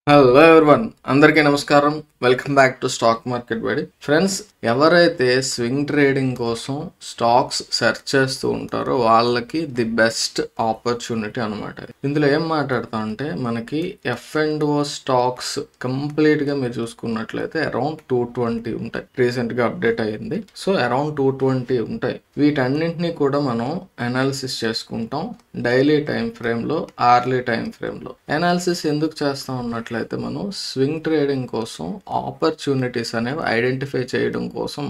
Hello everyone, అందరికీ నమస్కారం. Welcome back to stock market బడి. ఫ్రెండ్స్, ఎవరైతే స్వింగ్ ట్రేడింగ్ కోసం స్టాక్స్ సెర్చ్ చేస్తూ ఉంటారో వాళ్ళకి ది బెస్ట్ ఆపర్చునిటీ అనమాట. ఇందులో ఏం మాట్లాడతాం అంటే, మనకి F&O స్టాక్స్ కంప్లీట్గా మీరు చూసుకున్నట్లయితే అరౌండ్ 220 ఉంటాయి. రీసెంట్గా అప్డేట్ అయ్యింది. సో అరౌండ్ 220 ఉంటాయి. వీటన్నింటినీ కూడా మనం అనాలిసిస్ చేసుకుంటాం డైలీ టైం ఫ్రేమ్లో, అవర్లీ టైం ఫ్రేమ్లో. అనాలిసిస్ ఎందుకు చేస్తాం అన్నట్లయితే, మనం స్వింగ్ ట్రేడింగ్ కోసం ఆపర్చునిటీస్ అనేవి ఐడెంటిఫై చేయడం కోసం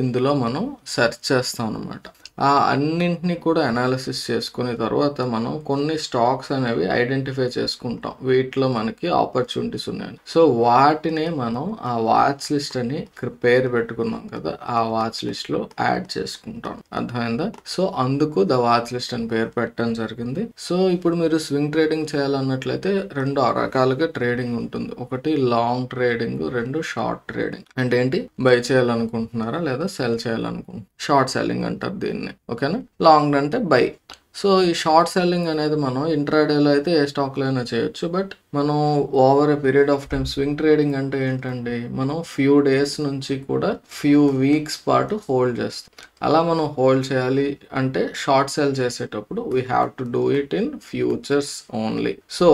ఇందులో మనం సెర్చ్ చేస్తాం అన్నమాట. ఆ అన్నింటినీ కూడా అనాలిసిస్ చేసుకునే తర్వాత మనం కొన్ని స్టాక్స్ అనేవి ఐడెంటిఫై చేసుకుంటాం, వీటిలో మనకి ఆపర్చునిటీస్ ఉన్నాయని. సో వాటినే మనం ఆ వాచ్ లిస్ట్ అని పేరు పెట్టుకున్నాం కదా, ఆ వాచ్ లిస్ట్ లో యాడ్ చేసుకుంటాం. అర్థమైందా? సో అందుకు ద వాచ్ లిస్ట్ అని పేరు పెట్టడం జరిగింది. సో ఇప్పుడు మీరు స్వింగ్ ట్రేడింగ్ చేయాలన్నట్లయితే రెండు రకాలుగా ట్రేడింగ్ ఉంటుంది. ఒకటి లాంగ్ ట్రేడింగ్, రెండు షార్ట్ ట్రేడింగ్. అంటే ఏంటి? బై చేయాలనుకుంటున్నారా లేదా సెల్ చేయాలనుకుంటున్నారా? షార్ట్ సెల్లింగ్ అంటారు దీన్ని. ఓకేనా? లాంగ్ అంటే బై. సో ఈ షార్ట్ సెల్లింగ్ అనేది మనం ఇంట్రాడేలో అయితే ఏ స్టాక్లో అయినా చేయొచ్చు. బట్ మనం over a period of time, swing trading అంటే ఏంటండి, మనం ఫ్యూ డేస్ నుంచి కూడా ఫ్యూ వీక్స్ పాటు హోల్డ్ చేస్తాం. అలా మనం హోల్డ్ చేయాలి అంటే షార్ట్ సెల్ చేసేటప్పుడు we have to do it in futures only. So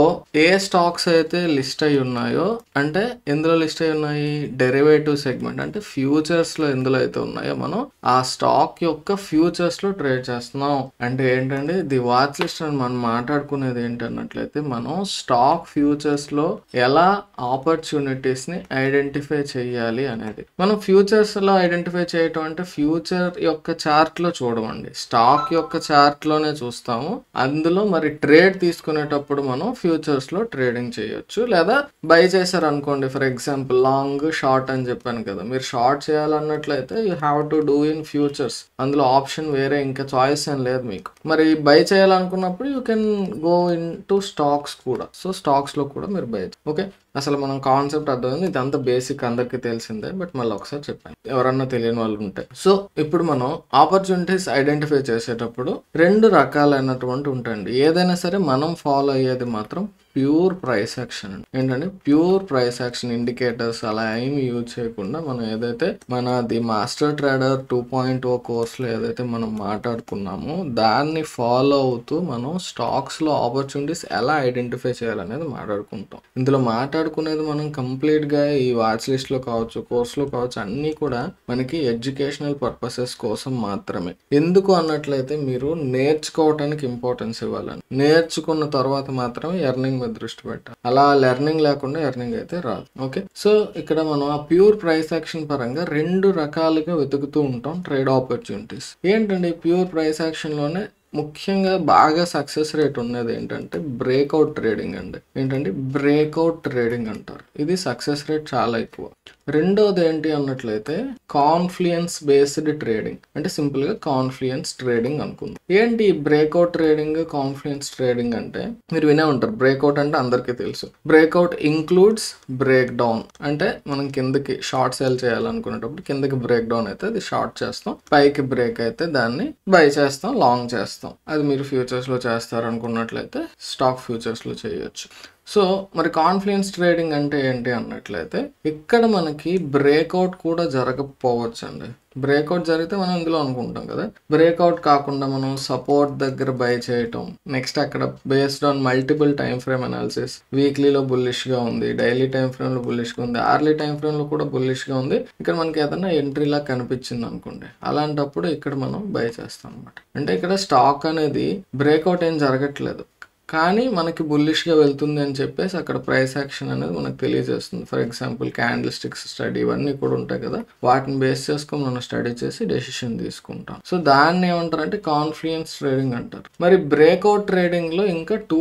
A stocks అయితే లిస్ట్ అయి ఉన్నాయో, అంటే ఎందులో లిస్ట్ అయి ఉన్నాయి, డెరివేటివ్ సెగ్మెంట్ అంటే ఫ్యూచర్స్ లో ఎందులో అయితే ఉన్నాయో మనం ఆ స్టాక్ యొక్క ఫ్యూచర్స్ లో ట్రేడ్ చేస్తున్నాం. అంటే ఏంటంటే ది వాచ్ లిస్ట్ అని మనం మాట్లాడుకునేది ఏంటన్నట్లయితే, మనం స్టాక్ ఫ్యూచర్స్ లో ఎలా ఆపర్చునిటీస్ ని ఐడెంటిఫై చేయాలి అనేది. మనం ఫ్యూచర్స్ లో ఐడెంటిఫై చేయటం అంటే ఫ్యూచర్ యొక్క చార్ట్ లో చూడమండి, స్టాక్ యొక్క చార్ట్ లోనే చూస్తాము. అందులో మరి ట్రేడ్ తీసుకునేటప్పుడు మనం ఫ్యూచర్స్ లో ట్రేడింగ్ చేయొచ్చు. లేదా బై చేశారు అనుకోండి, ఫర్ ఎగ్జాంపుల్ లాంగ్ షార్ట్ అని చెప్పాను కదా, మీరు షార్ట్ చేయాలన్నట్లయితే you have to do in futures. అందులో ఆప్షన్ వేరే ఇంకా చాయిస్ ఏం లేదు మీకు. మరి బై చేయాలనుకున్నప్పుడు you can go into stocks కూడా. సో స్టాక్స్ లో కూడా మీరు బై. ఓకే, అసలు మనం కాన్సెప్ట్ అర్థమైంది. ఇదంతా బేసిక్, అందరికీ తెలిసిందే. బట్ మళ్ళీ ఒకసారి చెప్పాను ఎవరన్నా తెలియని వాళ్ళు ఉంటే. సో ఇప్పుడు మనం ఆపర్చునిటీస్ ఐడెంటిఫై చేసేటప్పుడు రెండు రకాలైనటువంటి ఉంటాయండి. ఏదైనా సరే మనం ఫాలో అయ్యేది మాత్రం ప్యూర్ ప్రైస్ యాక్షన్. ఏంటంటే ప్యూర్ ప్రైస్ యాక్షన్, ఇండికేటర్స్ అలా ఏమి యూజ్ చేయకుండా మనం ఏదైతే మన ది మాస్టర్ ట్రేడర్ 2.0 కోర్స్లో ఏదైతే మనం మాట్లాడుకున్నామో దాన్ని ఫాలో అవుతూ మనం స్టాక్స్ లో ఆపర్చునిటీస్ ఎలా ఐడెంటిఫై చేయాలనేది మాట్లాడుకుంటాం. ఇందులో మాట్లాడుకునేది మనం కంప్లీట్ గా ఈ వాచ్ లిస్ట్ లో కావచ్చు, కోర్సులో కావచ్చు, అన్ని కూడా మనకి ఎడ్యుకేషనల్ పర్పసెస్ కోసం మాత్రమే. ఎందుకు అన్నట్లయితే మీరు నేర్చుకోవటానికి ఇంపార్టెన్స్ ఇవ్వాలని, నేర్చుకున్న తర్వాత మాత్రమే ఎర్నింగ్ మీద దృష్టి పెట్టాలి. అలా లెర్నింగ్ లేకుండా ఎర్నింగ్ అయితే రాదు. ఓకే, సో ఇక్కడ మనం ఆ ప్యూర్ ప్రైస్ యాక్షన్ పరంగా రెండు రకాలుగా వెతుకుతూ ఉంటాం ట్రేడ్ ఆపర్చునిటీస్. ఏంటంటే ప్యూర్ ప్రైస్ యాక్షన్ లోనే ముఖ్యంగా బాగా సక్సెస్ రేట్ ఉన్నది ఏంటంటే బ్రేక్అవుట్ ట్రేడింగ్ అండి. ఏంటంటే బ్రేక్అవుట్ ట్రేడింగ్ అంటారు. ఇది సక్సెస్ రేట్ చాలా ఎక్కువ. రెండోది ఏంటి అన్నట్లయితే కాన్ఫ్లుయెన్స్ బేస్డ్ ట్రేడింగ్. అంటే సింపుల్ గా కాన్ఫ్లుయెన్స్ ట్రేడింగ్ అనుకుందాం. ఏంటి బ్రేక్అవుట్ ట్రేడింగ్, కాన్ఫ్లుయెన్స్ ట్రేడింగ్ అంటే మీరు వినే ఉంటారు. బ్రేక్అవుట్ అంటే అందరికీ తెలుసు. Breakout includes break down. అంటే మనం కిందకి షార్ట్ సేల్ చేయాలనుకునేటప్పుడు కిందకి బ్రేక్ డౌన్ అయితే అది షార్ట్ చేస్తాం, పైకి బ్రేక్ అయితే దాన్ని బై చేస్తాం, లాంగ్ చేస్తాం. అది మీరు ఫ్యూచర్స్ లో చేస్తారు అనుకున్నట్లయితే స్టాక్ ఫ్యూచర్స్ లో చేయొచ్చు. సో మరి కాన్ఫ్లుయెన్స్ ట్రేడింగ్ అంటే ఏంటి అన్నట్లయితే, ఇక్కడ మనకి బ్రేక్అవుట్ కూడా జరగకపోవచ్చు అండి. బ్రేక్అవుట్ జరిగితే మనం ఇందులో అనుకుంటాం కదా, బ్రేక్అవుట్ కాకుండా మనం సపోర్ట్ దగ్గర బై చేయటం. నెక్స్ట్ అక్కడ based on multiple time frame analysis, వీక్లీలో బుల్లిష్ గా ఉంది, డైలీ టైం ఫ్రేమ్ లో బుల్లిష్ గా ఉంది, అవర్లీ టైం ఫ్రేమ్ లో కూడా బుల్లిష్ గా ఉంది. ఇక్కడ మనకి ఏదైనా ఎంట్రీ లా కనిపించింది అనుకోండి, అలాంటప్పుడు ఇక్కడ మనం బై చేస్తాం అనమాట. అంటే ఇక్కడ స్టాక్ అనేది బ్రేక్అవుట్ ఏం జరగట్లేదు, కానీ మనకి బుల్లిష్గా వెళ్తుంది అని చెప్పేసి అక్కడ ప్రైస్ యాక్షన్ అనేది మనకు తెలియజేస్తుంది. For example candle sticks study ఇవన్నీ కూడా ఉంటాయి కదా, వాటిని బేస్ చేసుకొని మనం స్టడీ చేసి డెసిషన్ తీసుకుంటాం. సో దాన్ని ఏమంటారంటే కాన్ఫ్లుయెన్స్ ట్రేడింగ్ అంటారు. మరి బ్రేక్అవుట్ ట్రేడింగ్ లో ఇంకా 2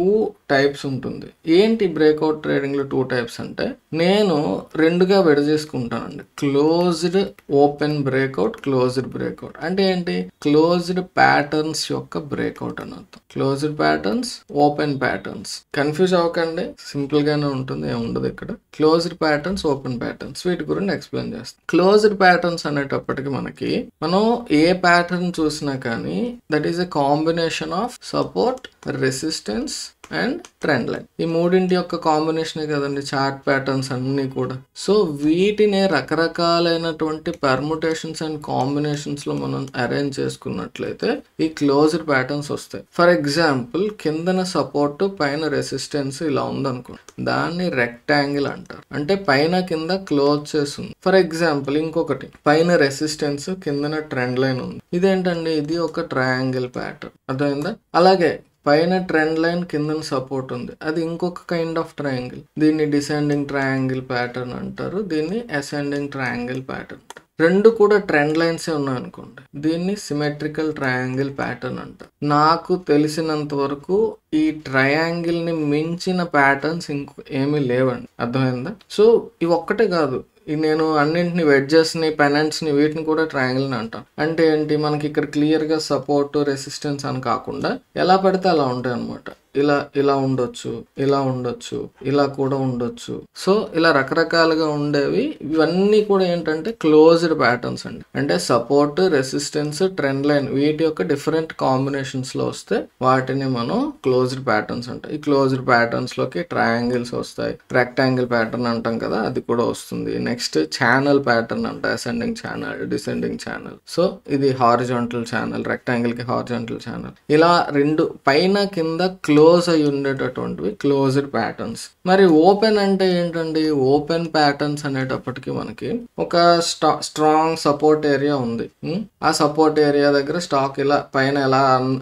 టైప్స్ ఉంటుంది. ఏంటి బ్రేక్అవుట్ ట్రేడింగ్ లో 2 టైప్స్ అంటే, నేను రెండుగా విడదీసుకుంటానండి. Closed open breakout, closed breakout. అంటే ఏంటి? క్లోజ్డ్ ప్యాటర్న్స్ యొక్క బ్రేక్అవుట్ అని అర్థం. Closed patterns, open patterns. Confuse అవ్వకండి, సింపుల్ గానే ఉంటుంది, ఏముండదు ఇక్కడ. క్లోజ్డ్ ప్యాటర్న్స్, ఓపెన్ ప్యాటర్న్స్, వీటి గురించి ఎక్స్ప్లెయిన్ చేస్తాం. క్లోజ్డ్ ప్యాటర్న్స్ అనేటప్పటికి మనం ఏ ప్యాటర్న్ చూసినా కానీ that is a combination of support, resistance, and trend line. ఈ మూడింటి యొక్క కాంబినేషనే కదండి చార్ట్ ప్యాటర్న్స్ అన్నీ కూడా. సో వీటిని రకరకాలైనటువంటి పర్ముటేషన్స్ అండ్ కాంబినేషన్స్ లో మనం అరేంజ్ చేసుకున్నట్లయితే ఈ క్లోజ్డ్ ప్యాటర్న్స్ వస్తాయి. ఫర్ ఎగ్జాంపుల్ కిందన సపోర్ట్ పైన రెసిస్టెన్స్ ఇలా ఉందనుకోండి, దాన్ని రెక్టాంగిల్ అంటారు. అంటే పైన కింద క్లోజ్ చేస్తుంది. ఫర్ ఎగ్జాంపుల్ ఇంకొకటి పైన రెసిస్టెన్స్ కిందన ట్రెండ్ లైన్ ఉంది. ఇదేంటండి, ఇది ఒక ట్రయాంగిల్ ప్యాటర్న్, అర్థమైందా? అలాగే పైన ట్రెండ్ లైన్ కింద సపోర్ట్ ఉంది, అది ఇంకొక కైండ్ ఆఫ్ ట్రయాంగిల్. దీన్ని డిసెండింగ్ ట్రయాంగిల్ ప్యాటర్న్ అంటారు, దీన్ని అసెండింగ్ ట్రయాంగిల్ ప్యాటర్న్. రెండు కూడా ట్రెండ్ లైన్సే ఉన్నాయి అనుకోండి, దీన్ని సిమెట్రికల్ ట్రయాంగిల్ ప్యాటర్న్ అంటారు. నాకు తెలిసినంత వరకు ఈ ట్రయాంగిల్ ని మించిన ప్యాటర్న్స్ ఇంకో ఏమీ లేవండి, అర్థమైందా? సో ఇవి ఒక్కటే కాదు, నేను అన్నింటిని వెడ్జెస్ ని పెనెంట్స్ ని వీటిని కూడా ట్రయాంగిల్ అని అంటాను. అంటే ఏంటి, మనకి ఇక్కడ క్లియర్ గా సపోర్ట్ రెసిస్టెన్స్ అని కాకుండా ఎలా పడితే అలా ఉంటాయి అనమాట. ఇలా ఉండొచ్చు, ఇలా ఉండొచ్చు, ఇలా కూడా ఉండొచ్చు. సో ఇలా రకరకాలుగా ఉండేవి. ఇవన్నీ కూడా ఏంటంటే క్లోజ్డ్ ప్యాటర్న్స్ అండి. అంటే సపోర్ట్, రెసిస్టెన్స్, ట్రెండ్ లైన్ వీటి యొక్క డిఫరెంట్ కాంబినేషన్స్ లో వస్తే వాటిని మనం క్లోజ్డ్ ప్యాటర్న్స్ అంటాం. ఈ క్లోజ్డ్ ప్యాటర్న్స్ లోకి ట్రయాంగిల్స్ వస్తాయి, రెక్టాంగిల్ ప్యాటర్న్ అంటాం కదా, అది కూడా వస్తుంది. నెక్స్ట్ ఛానల్ ప్యాటర్న్ అంట, ascending channel, descending channel. So ఇది హారిజాంటల్ ఛానల్, రెక్టాంగిల్ కి హారిజాంటల్ ఛానల్. ఇలా రెండు పైన కింద క్లోజ్ అయి ఉండేటటువంటివి క్లోజ్డ్ ప్యాటర్న్స్. మరి ఓపెన్ అంటే ఏంటండి, ఓపెన్ ప్యాటర్న్స్ అనేటప్పటికి మనకి ఒక స్ట్రాంగ్ సపోర్ట్ ఏరియా ఉంది. ఆ సపోర్ట్ ఏరియా దగ్గర స్టాక్ ఇలా పైన ఎలా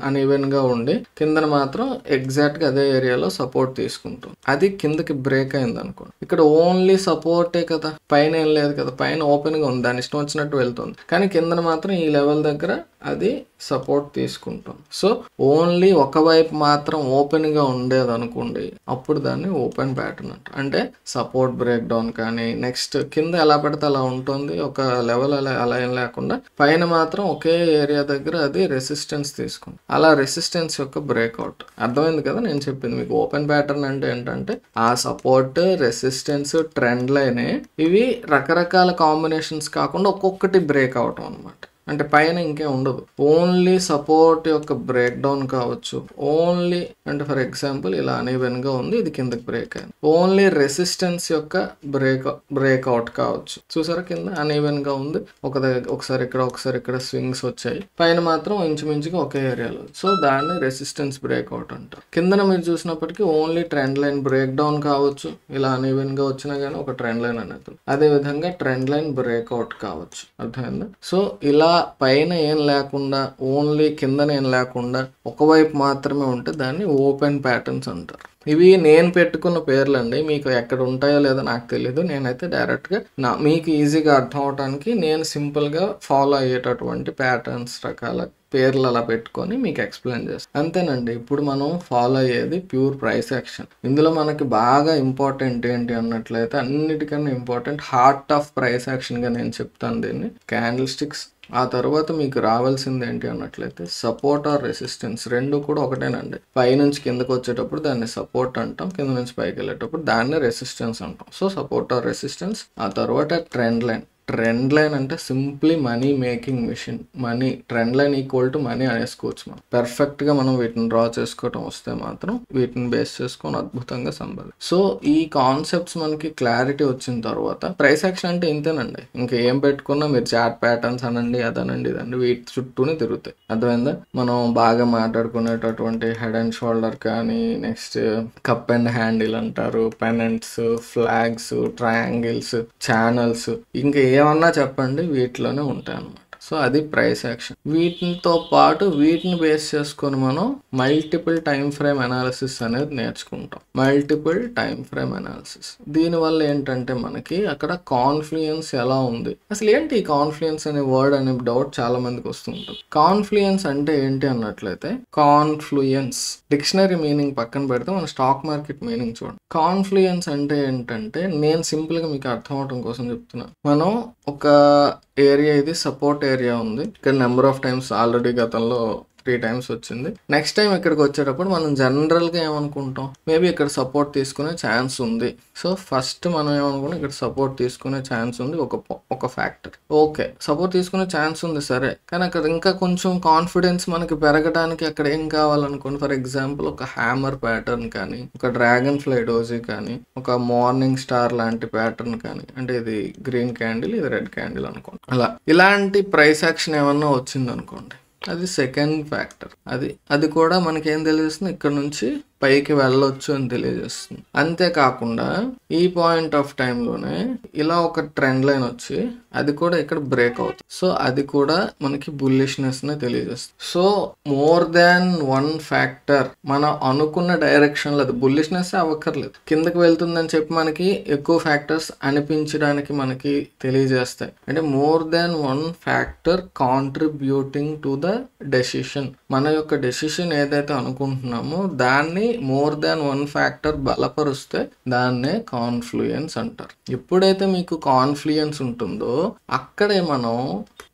అన్ఈవెన్ గా ఉండి కింద మాత్రం ఎగ్జాక్ట్ గా అదే ఏరియాలో సపోర్ట్ తీసుకుంటుంది. అది కిందకి బ్రేక్ అయింది అనుకోండి, ఇక్కడ ఓన్లీ సపోర్టే కదా, పైన ఏం లేదు కదా, పైన ఓపెన్ గా ఉంది, దాని ఇష్టం వచ్చినట్టు వెళ్తుంది. కానీ కింద మాత్రం ఈ లెవెల్ దగ్గర అది సపోర్ట్ తీసుకుంటాం. సో ఓన్లీ ఒకవైపు మాత్రం ఓపెన్ గా ఉండేది అనుకోండి, అప్పుడు దాన్ని ఓపెన్ ప్యాటర్న్ అంట. అంటే సపోర్ట్ బ్రేక్ డౌన్ కానీ నెక్స్ట్ కింద ఎలా పెడితే అలా ఉంటుంది, ఒక లెవెల్ అలా ఏం లేకుండా పైన మాత్రం ఒకే ఏరియా దగ్గర అది రెసిస్టెన్స్ తీసుకుంది. అలా రెసిస్టెన్స్ యొక్క బ్రేక్అవుట్. అర్థమైంది కదా నేను చెప్పింది మీకు. ఓపెన్ ప్యాటర్న్ అంటే ఏంటంటే ఆ సపోర్ట్, రెసిస్టెన్స్, ట్రెండ్ లైనే ఇవి రకరకాల కాంబినేషన్స్ కాకుండా ఒక్కొక్కటి బ్రేక్ అవటం అనమాట. అంటే పైన ఇంకేం ఉండదు, ఓన్లీ సపోర్ట్ యొక్క బ్రేక్ డౌన్ కావచ్చు, ఓన్లీ అంటే ఫర్ ఎగ్జాంపుల్ ఇలా అన్ఈవెన్ గా ఉంది, ఇది కిందకి బ్రేక్ అయింది, ఓన్లీ రెసిస్టెన్స్ యొక్క బ్రేక్అవుట్ కావచ్చు. చూసారా కింద అన్ఈవెన్ గా ఉంది, ఒకసారి ఇక్కడ స్వింగ్స్ వచ్చాయి, పైన మాత్రం ఇంచుమించుగా ఒకే ఏరియాలో. సో దాన్ని రెసిస్టెన్స్ బ్రేక్అవుట్ అంటారు. కిందన మీరు చూసినప్పటికీ only trend line break down కావచ్చు, ఇలా అన్ఈవెన్ గా వచ్చినా గానీ ఒక ట్రెండ్ లైన్ అనేది, అదే విధంగా ట్రెండ్ లైన్ బ్రేక్అవుట్ కావచ్చు. అర్థమైందా? సో ఇలా పైన ఏం లేకుండా ఓన్లీ కిందన ఏం లేకుండా ఒకవైపు మాత్రమే ఉంటే దాన్ని ఓపెన్ ప్యాటర్న్స్ అంటారు. ఇవి నేను పెట్టుకున్న పేర్లు అండి, మీకు ఎక్కడ ఉంటాయో లేదో నాకు తెలియదు. నేనైతే డైరెక్ట్గా మీకు ఈజీగా అర్థం అవడానికి నేను సింపుల్గా ఫాలో అయ్యేటటువంటి ప్యాటర్న్స్ రకాల పేర్లు అలా పెట్టుకొని మీకు ఎక్స్ప్లెయిన్ చేస్తాను, అంతేనండి. ఇప్పుడు మనం ఫాలో అయ్యేది ప్యూర్ ప్రైస్ యాక్షన్. ఇందులో మనకి బాగా ఇంపార్టెంట్ ఏంటి అన్నట్లయితే, అన్నిటికన్నా ఇంపార్టెంట్ హార్ట్ ఆఫ్ ప్రైస్ యాక్షన్గా నేను చెప్తాను దీన్ని, క్యాండిల్ స్టిక్స్. ఆ తర్వాత మీకు రావాల్సింది ఏంటి అన్నట్లయితే సపోర్ట్ ఆర్ రెసిస్టెన్స్, రెండు కూడా ఒకటేనండి. పైనుంచి కిందకు వచ్చేటప్పుడు దాన్ని సపోర్ట్ అంటాం, కింద నుంచి పైకి వెళ్ళేటప్పుడు దాన్ని రెసిస్టెన్స్ అంటాం. So support or resistance. ఆ తర్వాత ట్రెండ్ లైన్. ట్రెండ్ లైన్ అంటే simply money making machine. Money trend line equal to money అనేసుకోవచ్చు మనం. పర్ఫెక్ట్ గా మనం వీటిని డ్రా చేసుకోవటం వస్తే మాత్రం వీటిని బేస్ చేసుకొని అద్భుతంగా సంపాదించు. సో ఈ కాన్సెప్ట్స్ మనకి క్లారిటీ వచ్చిన తర్వాత ప్రైస్ యాక్షన్ అంటే ఇంతేనండి. ఇంకా ఏం పెట్టుకున్నా మీరు చార్ట్ ప్యాటర్న్స్ అనండి, అదనండి, ఇదండి, వీటి చుట్టూనే తిరుగుతాయి. అర్థమైందా? మనం బాగా మాట్లాడుకునేటటువంటి హెడ్ అండ్ షోల్డర్ కానీ, నెక్స్ట్ కప్ అండ్ హ్యాండిల్ అంటారు, పెనెంట్స్, ఫ్లాగ్స్, ట్రయాంగిల్స్, ఛానల్స్, ఇంకా ఏమన్నా చెప్పండి వీటిలోనే ఉంటాయి అన్నమాట. సో అది ప్రైస్ యాక్షన్. వీటితో పాటు వీటిని బేస్ చేసుకొని మనం మల్టిపుల్ టైం ఫ్రేమ్ అనాలిసిస్ అనేది నేర్చుకుంటాం. మల్టిపుల్ టైం ఫ్రేమ్ అనాలిసిస్ దీనివల్ల ఏంటంటే మనకి అక్కడ కాన్ఫ్లుయెన్స్ ఎలా ఉంది, అసలు ఏంటి ఈ కాన్ఫ్లుయెన్స్ అనే వర్డ్ అనే డౌట్ చాలా మందికి వస్తుంటుంది. కాన్ఫ్లుయెన్స్ అంటే ఏంటి అన్నట్లయితే, కాన్ఫ్లుయెన్స్ డిక్షనరీ మీనింగ్ పక్కన పెడితే మన స్టాక్ మార్కెట్ మీనింగ్ చూడండి. కాన్ఫ్లుయెన్స్ అంటే ఏంటంటే, నేను సింపుల్ గా మీకు అర్థం అవడం కోసం చెప్తున్నాను. మనం ఒక ఏరియా, ఇది సపోర్ట్ ఏరియా ఉంది, ఇక్కడ నెంబర్ ఆఫ్ టైమ్స్ ఆల్రెడీ గతంలో 3 times వచ్చింది. నెక్స్ట్ టైం ఇక్కడికి వచ్చేటప్పుడు మనం జనరల్గా ఏమనుకుంటాం, మేబీ ఇక్కడ సపోర్ట్ తీసుకునే ఛాన్స్ ఉంది. సో ఫస్ట్ మనం ఏమనుకుంటాం, ఇక్కడ సపోర్ట్ తీసుకునే ఛాన్స్ ఉంది, ఒక ఫ్యాక్టర్. ఓకే, సపోర్ట్ తీసుకునే ఛాన్స్ ఉంది సరే, కానీ అక్కడ ఇంకా కొంచెం కాన్ఫిడెన్స్ మనకి పెరగడానికి అక్కడ ఏం కావాలనుకోండి, ఫర్ ఎగ్జాంపుల్ ఒక హ్యామర్ ప్యాటర్న్ కానీ, ఒక డ్రాగన్ ఫ్లై డోజీ కానీ, ఒక మార్నింగ్ స్టార్ లాంటి ప్యాటర్న్ కానీ, అంటే ఇది గ్రీన్ క్యాండిల్, ఇది రెడ్ క్యాండిల్ అనుకోండి. ఇలాంటి ప్రైస్ యాక్షన్ ఏమన్నా వచ్చింది అనుకోండి, అది సెకండ్ ఫ్యాక్టర్. అది కూడా మనకేం తెలియజేస్తుంది, ఇక్కడ నుంచి పైకి వెళ్ళొచ్చు అని తెలియజేస్తుంది. అంతేకాకుండా ఈ పాయింట్ ఆఫ్ టైంలోనే ఇలా ఒక ట్రెండ్ లైన్ వచ్చి అది కూడా ఇక్కడ బ్రేక్ అవుతుంది. సో అది కూడా మనకి బుల్లిష్నెస్ నే తెలియజేస్తుంది. So more than one factor మనం అనుకున్న డైరెక్షన్ లో, అది బుల్లిష్నెస్ అవ్వక్కర్లేదు, కిందకి వెళ్తుందని చెప్పి మనకి ఎక్కువ ఫ్యాక్టర్స్ అనిపించడానికి మనకి తెలియజేస్తాయి. అంటే more than one factor contributing to the decision. మన యొక్క డెసిషన్ ఏదైతే అనుకుంటున్నామో దాన్ని మోర్ దాన్ వన్ ఫ్యాక్టర్ బలపరుస్తే దాన్నే కాన్ఫ్లుయెన్స్ అంటారు. ఎప్పుడైతే మీకు కాన్ఫ్లుయెన్స్ ఉంటుందో అక్కడే మనం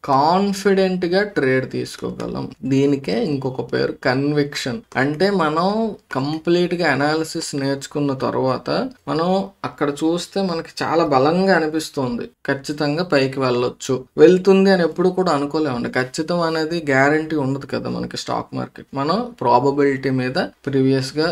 కాన్ఫిడెంట్ గా ట్రేడ్ తీసుకోగలం. దీనికే ఇంకొక పేరు కన్విక్షన్. అంటే మనం కంప్లీట్ గా అనాలిసిస్ నేర్చుకున్న తర్వాత మనం అక్కడ చూస్తే మనకి చాలా బలంగా అనిపిస్తుంది, ఖచ్చితంగా పైకి వెళ్ళొచ్చు, వెళ్తుంది అని ఎప్పుడు కూడా అనుకోలేమండి. ఖచ్చితం అనేది గ్యారంటీ ఉండదు కదా మనకి స్టాక్ మార్కెట్. మనం ప్రాబబిలిటీ మీద ప్రీవియస్ గా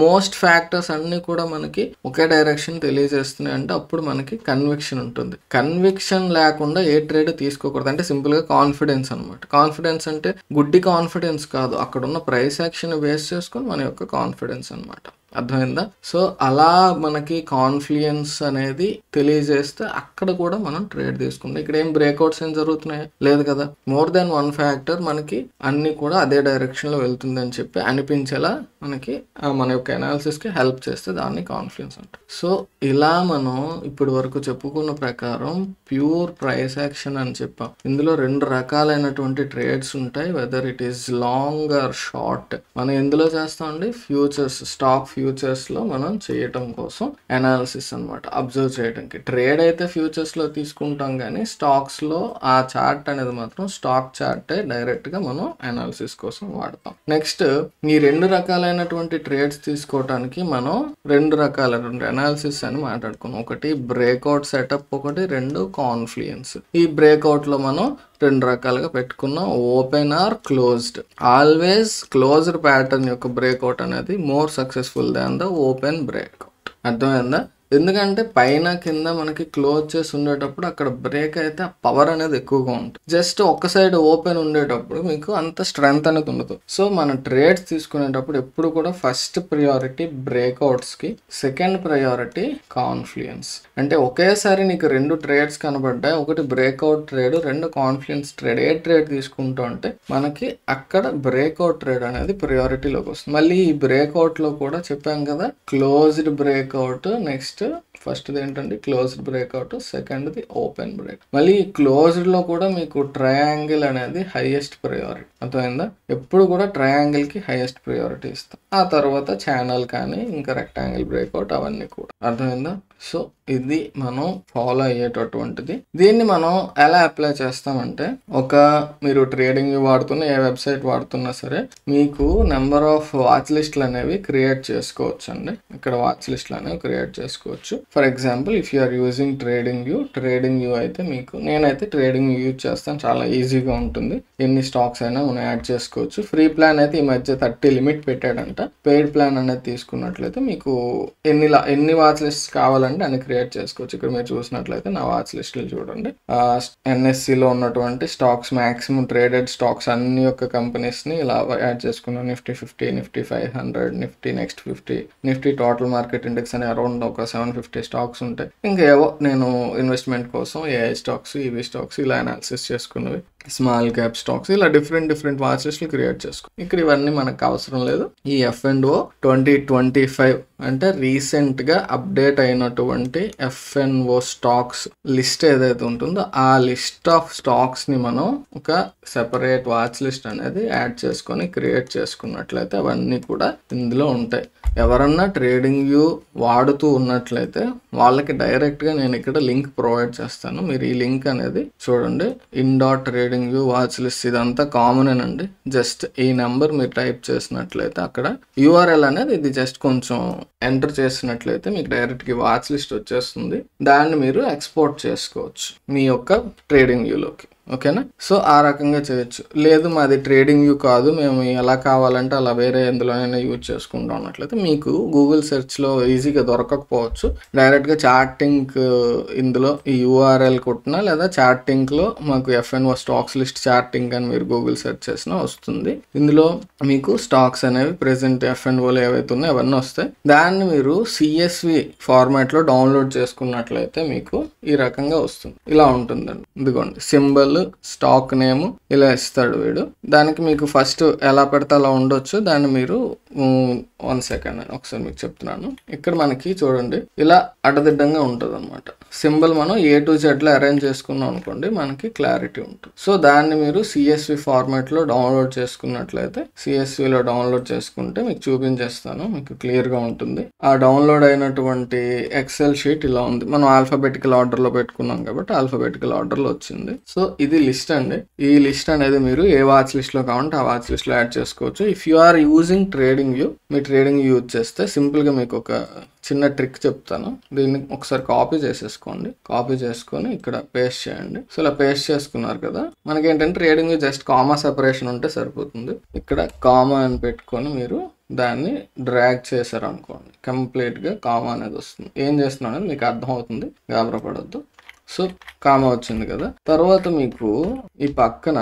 మోస్ట్ ఫ్యాక్టర్స్ అన్ని కూడా మనకి ఒకే డైరెక్షన్ తెలియజేస్తున్నాయి అంటే అప్పుడు మనకి కన్విక్షన్ ఉంటుంది. కన్విక్షన్ లేకుండా ఏ ట్రేడ్ తీసుకోకూడదు. అంటే సింపుల్ గా కాన్ఫిడెన్స్ అనమాట. కాన్ఫిడెన్స్ అంటే గుడ్డి కాన్ఫిడెన్స్ కాదు, అక్కడ ఉన్న ప్రైస్ యాక్షన్ బేస్ చేసుకొని మన యొక్క కాన్ఫిడెన్స్ అనమాట. అర్థమైందా? సో అలా మనకి కాన్ఫ్లుయెన్స్ అనేది తెలియజేస్తే అక్కడ కూడా మనం ట్రేడ్ తీసుకుంటాం. ఇక్కడ ఏం బ్రేక్అవుట్స్ ఏం జరుగుతున్నాయి లేదు కదా. మోర్ దాన్ వన్ ఫ్యాక్టర్ మనకి అన్ని కూడా అదే డైరెక్షన్ లో వెళ్తుంది అని చెప్పి అనిపించేలా మనకి మన యొక్క అనాలిసిస్ కి హెల్ప్ చేస్తే దాన్ని కాన్ఫ్లుయెన్స్ అంటారు. సో ఇలా మనం ఇప్పుడు వరకు చెప్పుకున్న ప్రకారం ప్యూర్ ప్రైస్ యాక్షన్ అని చెప్పాం. ఇందులో 2 రకాలైనటువంటి ట్రేడ్స్ ఉంటాయి, whether it is long or short. మనం ఎందులో చేస్తామండి, ఫ్యూచర్స్, స్టాక్ ఫ్యూచర్స్ లో మనం చేయటం కోసం అనాలిసిస్ అన్నమాట, అబ్జర్వ్ చేయడానికి. ట్రేడ్ అయితే ఫ్యూచర్స్ లో తీసుకుంటాం కానీ స్టాక్స్ లో ఆ చార్ట్ అనేది మాత్రం స్టాక్ చార్టే డైరెక్ట్ గా మనం అనాలిసిస్ కోసం వాడతాం. నెక్స్ట్ ఈ 2 రకాలైనటువంటి ట్రేడ్స్ తీసుకోవడానికి మనం 2 రకాలైనటువంటి అనాలిసిస్ అని మాట్లాడుకున్నాం. ఒకటి బ్రేక్అవుట్ సెటప్, ఒకటి 2 కాన్ఫ్లుయెన్స్. ఈ బ్రేక్అవుట్ లో మనం 2 రకాలుగా పెట్టుకున్నాం, open or closed. Always closed pattern యొక్క బ్రేక్అవుట్ అనేది more successful than the open breakout. అర్థమైందా? ఎందుకంటే పైన కింద మనకి క్లోజ్ చేసి ఉండేటప్పుడు అక్కడ బ్రేక్ అయితే ఆ పవర్ అనేది ఎక్కువగా ఉంటుంది. జస్ట్ ఒక సైడ్ ఓపెన్ ఉండేటప్పుడు మీకు అంత స్ట్రెంగ్త్ అనేది ఉండదు. సో మన ట్రేడ్స్ తీసుకునేటప్పుడు ఎప్పుడు కూడా ఫస్ట్ ప్రియారిటీ బ్రేక్అవుట్స్ కి, సెకండ్ ప్రియారిటీ కాన్ఫ్లుయెన్స్. అంటే ఒకేసారి నీకు 2 ట్రేడ్స్ కనబడ్డాయి, ఒకటి బ్రేక్అవుట్ ట్రేడ్, 2 కాన్ఫ్లుయెన్స్ ట్రేడ్. ఏ ట్రేడ్ తీసుకుంటాం అంటే మనకి అక్కడ బ్రేక్అవుట్ ట్రేడ్ అనేది ప్రియారిటీలోకి వస్తుంది. మళ్ళీ ఈ బ్రేక్అవుట్ లో కూడా చెప్పాం కదా, క్లోజ్డ్ బ్రేక్అవుట్, నెక్స్ట్ ఫస్ట్ది ఏంటంటే క్లోజ్డ్ బ్రేక్అవుట్, సెకండ్ది ఓపెన్ బ్రేక్. మళ్ళీ ఈ క్లోజ్డ్ లో కూడా మీకు ట్రయాంగిల్ అనేది హైయెస్ట్ ప్రయారిటీ. అర్థమైందా? ఎప్పుడు కూడా ట్రయాంగిల్ కి హైయెస్ట్ ప్రయారిటీ ఇస్తాం, ఆ తర్వాత ఛానల్ కానీ ఇంకా రెక్టాంగిల్ బ్రేక్అవుట్ అవన్నీ కూడా. అర్థమైందా? సో ఇది మనం ఫాలో అయ్యేటటువంటిది. దీన్ని మనం ఎలా అప్లై చేస్తామంటే, మీరు ట్రేడింగ్ వాడుతున్న ఏ వెబ్సైట్ వాడుతున్నా సరే మీకు నెంబర్ ఆఫ్ వాచ్ లిస్ట్లు అనేవి క్రియేట్ చేసుకోవచ్చు అండి. ఇక్కడ వాచ్ లిస్ట్లు అనేవి క్రియేట్ చేసుకోవచ్చు. For example if you are using trading view అయితే నేనైతే ట్రేడింగ్ వ్యూ యూజ్ చేస్తాను, చాలా ఈజీగా ఉంటుంది. ఎన్ని స్టాక్స్ అయినా మనం యాడ్ చేసుకోవచ్చు. ఫ్రీ ప్లాన్ అయితే ఈ మధ్య 30 లిమిట్ పెట్టాడంట. పెయిడ్ ప్లాన్ అనేది తీసుకున్నట్లయితే మీకు ఎన్ని వాచ్ లిస్ట్ కావాలంటే అని క్రియేట్ చేసుకోవచ్చు. ఇక్కడ మీరు చూసినట్లయితే నా వాచ్ లిస్టులు చూడండి. ఎన్ఎస్సిలో ఉన్నటువంటి స్టాక్స్, మాక్సిమం ట్రేడెడ్ స్టాక్స్ అన్ని యొక్క కంపెనీస్ ని ఇలా యాడ్ చేసుకున్నాను. Nifty 50, Nifty 500, Nifty next 50, Nifty total market index అని అరౌండ్ ఒక 750 స్టాక్స్ ఉంటాయి. ఇంకా ఏవో నేను ఇన్వెస్ట్మెంట్ కోసం ఏఐ స్టాక్స్, ఈవీ స్టాక్స్ ఇలా అనాలిసిస్ చేసుకున్నవి, స్మాల్ క్యాప్ స్టాక్స్, ఇలా డిఫరెంట్ వాచ్ లిస్టులు క్రియేట్ చేసుకో. ఇక్కడ ఇవన్నీ మనకు అవసరం లేదు. ఈ F&O 2025 అంటే రీసెంట్ గా అప్డేట్ అయినటువంటి F&O స్టాక్స్ లిస్ట్ ఏదైతే ఉంటుందో ఆ లిస్ట్ ఆఫ్ స్టాక్స్ ని మనం ఒక సెపరేట్ వాచ్ లిస్ట్ అనేది యాడ్ చేసుకొని క్రియేట్ చేసుకున్నట్లయితే అవన్నీ కూడా ఇందులో ఉంటాయి. ఎవరన్నా ట్రేడింగ్ వ్యూ వాడుతూ ఉన్నట్లయితే వాళ్ళకి డైరెక్ట్గా నేను ఇక్కడ లింక్ ప్రొవైడ్ చేస్తాను. మీరు ఈ లింక్ అనేది చూడండి. in.trading view వాచ్ లిస్ట్ ఇదంతా కామన్ అండి. జస్ట్ ఈ నెంబర్ మీరు టైప్ చేసినట్లయితే అక్కడ యూఆర్ఎల్ అనేది ఇది జస్ట్ కొంచెం ఎంటర్ చేసినట్లయితే మీకు డైరెక్ట్గా వాచ్ లిస్ట్ వచ్చేస్తుంది. దాన్ని మీరు ఎక్స్పోర్ట్ చేసుకోవచ్చు మీ యొక్క ట్రేడింగ్ వ్యూలోకి. ఓకేనా? సో ఆ రకంగా చేయొచ్చు. లేదు మాది ట్రేడింగ్ వ్యూ కాదు, మేము ఎలా కావాలంటే అలా వేరే ఎందులోనైనా యూజ్ చేసుకుంటాం అన్నట్లయితే మీకు గూగుల్ సెర్చ్లో ఈజీగా దొరకకపోవచ్చు. డైరెక్ట్గా చార్టింగ్ ఇందులో ఈ యూఆర్ఎల్ కొట్టినా లేదా చార్టింగ్లో మాకు ఎఫ్ఎన్ఓ స్టాక్స్ లిస్ట్ చార్టింగ్ అని మీరు గూగుల్ సెర్చ్ చేసినా వస్తుంది. ఇందులో మీకు స్టాక్స్ అనేవి ప్రెసెంట్ ఎఫ్ఎన్ఓలు ఏవైతే ఉన్నాయో అవన్నీ వస్తాయి. దాన్ని మీరు సిఎస్వి ఫార్మాట్లో డౌన్లోడ్ చేసుకున్నట్లయితే మీకు ఈ రకంగా వస్తుంది. ఇలా ఉంటుందండి. ఇదిగోండి సింబల్, స్టాక్ నేమ్ ఇలా ఇస్తాడు వీడు. దానికి మీకు ఫస్ట్ ఎలా పెడితే అలా ఉండొచ్చు. దాన్ని మీరు 1 సెకండ్ అని ఒకసారి మీకు చెప్తున్నాను. ఇక్కడ మనకి చూడండి ఇలా అడ్డదిడ్డంగా ఉంటుంది అనమాట. సింబల్ మనం A to Z లో అరేంజ్ చేసుకున్నాం అనుకోండి, మనకి క్లారిటీ ఉంటుంది. సో దాన్ని మీరు సిఎస్వి ఫార్మాట్ లో డౌన్లోడ్ చేసుకున్నట్లయితే, సిఎస్విలో డౌన్లోడ్ చేసుకుంటే మీకు చూపించేస్తాను, మీకు క్లియర్ గా ఉంటుంది. ఆ డౌన్లోడ్ అయినటువంటి ఎక్సెల్ షీట్ ఇలా ఉంది. మనం ఆల్ఫాబెటికల్ ఆర్డర్ లో పెట్టుకున్నాం కాబట్టి ఆల్ఫాబెటికల్ ఆర్డర్ లో వచ్చింది. సో ఇది లిస్ట్ అండి. ఈ లిస్ట్ అనేది మీరు ఏ వాచ్ లిస్ట్ లో కావాలంటే ఆ వాచ్ లిస్ట్ లో యాడ్ చేసుకోవచ్చు. If you are using trading view, మీ ట్రేడింగ్ వ్యూ యూజ్ చేస్తే సింపుల్ గా మీకు ఒక చిన్న ట్రిక్ చెప్తాను. దీన్ని ఒకసారి కాపీ చేసేసుకోండి. కాపీ చేసుకొని ఇక్కడ పేస్ట్ చేయండి. సో ఇలా పేస్ట్ చేసుకున్నారు కదా, మనకేంటంటే trading view just comma separation ఉంటే సరిపోతుంది. ఇక్కడ కామా అని పెట్టుకొని మీరు దాన్ని డ్రాగ్ చేశారు అనుకోండి, కంప్లీట్ గా కామా అనేది వస్తుంది. ఏం చేస్తున్నా అనేది మీకు అర్థం అవుతుంది, గాబరా పడొద్దు. సో కామా వచ్చింది కదా. తర్వాత మీకు ఈ పక్కన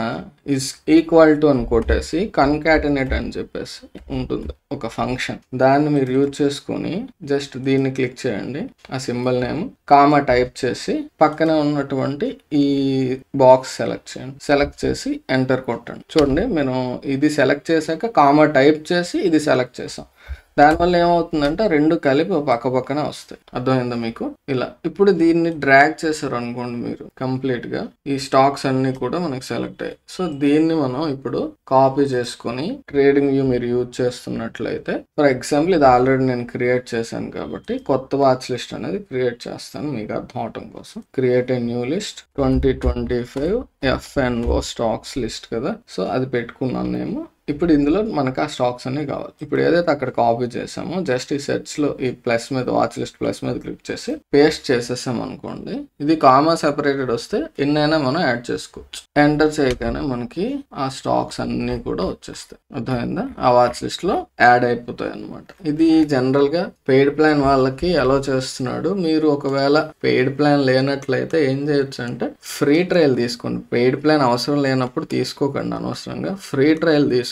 ఇస్ ఈక్వల్ టు అని కొట్టేసి కన్కాటినేట్ అని చెప్పేసి ఉంటుంది ఒక ఫంక్షన్. దాన్ని మీరు యూజ్ చేసుకొని జస్ట్ దీన్ని క్లిక్ చేయండి. ఆ సింబల్ నేమ్ కామా టైప్ చేసి పక్కనే ఉన్నటువంటి ఈ బాక్స్ సెలెక్ట్ చేయండి. సెలెక్ట్ చేసి ఎంటర్ కొట్టండి. చూడండి మేము ఇది సెలెక్ట్ చేశాక కామా టైప్ చేసి ఇది సెలెక్ట్ చేసాం. దానివల్ల ఏమవుతుందంటే రెండు కలిపి పక్క పక్కనే వస్తాయి. అర్థమైందా మీకు? ఇలా ఇప్పుడు దీన్ని డ్రాగ్ చేశారు అనుకోండి మీరు, కంప్లీట్ గా ఈ స్టాక్స్ అన్ని కూడా మనకి సెలెక్ట్ అయ్యాయి. సో దీన్ని మనం ఇప్పుడు కాపీ చేసుకొని ట్రేడింగ్ వ్యూ మీరు యూజ్ చేస్తున్నట్లయితే, ఫర్ ఎగ్జాంపుల్ ఇది ఆల్రెడీ నేను క్రియేట్ చేశాను కాబట్టి కొత్త వాచ్ లిస్ట్ అనేది క్రియేట్ చేస్తాను మీకు అర్థం అవటం కోసం. Create a new list 2025 F&O stocks list కదా. సో అది పెట్టుకున్నాను నేను. ఇప్పుడు ఇందులో మనకు ఆ స్టాక్స్ అన్ని కావాలి. ఇప్పుడు ఏదైతే అక్కడ కాపీ చేసామో జస్ట్ ఈ సెర్చ్ లో ఈ ప్లస్ మీద, వాచ్ లిస్ట్ ప్లస్ మీద క్లిక్ చేసి పేస్ట్ చేసేసాం అనుకోండి. ఇది కామా సెపరేటెడ్ వస్తే ఎన్నైనా మనం యాడ్ చేసుకోవచ్చు. ఎంటర్ చేయగానే మనకి ఆ స్టాక్స్ అన్ని కూడా వచ్చేస్తాయి. అర్థమైందా? ఆ వాచ్ లిస్ట్ లో యాడ్ అయిపోతాయి అనమాట. ఇది జనరల్ గా పెయిడ్ ప్లాన్ వాళ్ళకి అలో చేస్తున్నాడు. మీరు ఒకవేళ పెయిడ్ ప్లాన్ లేనట్లయితే ఏం చేయొచ్చు అంటే ఫ్రీ ట్రయల్ తీసుకోండి. పెయిడ్ ప్లాన్ అవసరం లేనప్పుడు తీసుకోకండి అనవసరంగా. ఫ్రీ ట్రయల్ తీసుకుంటే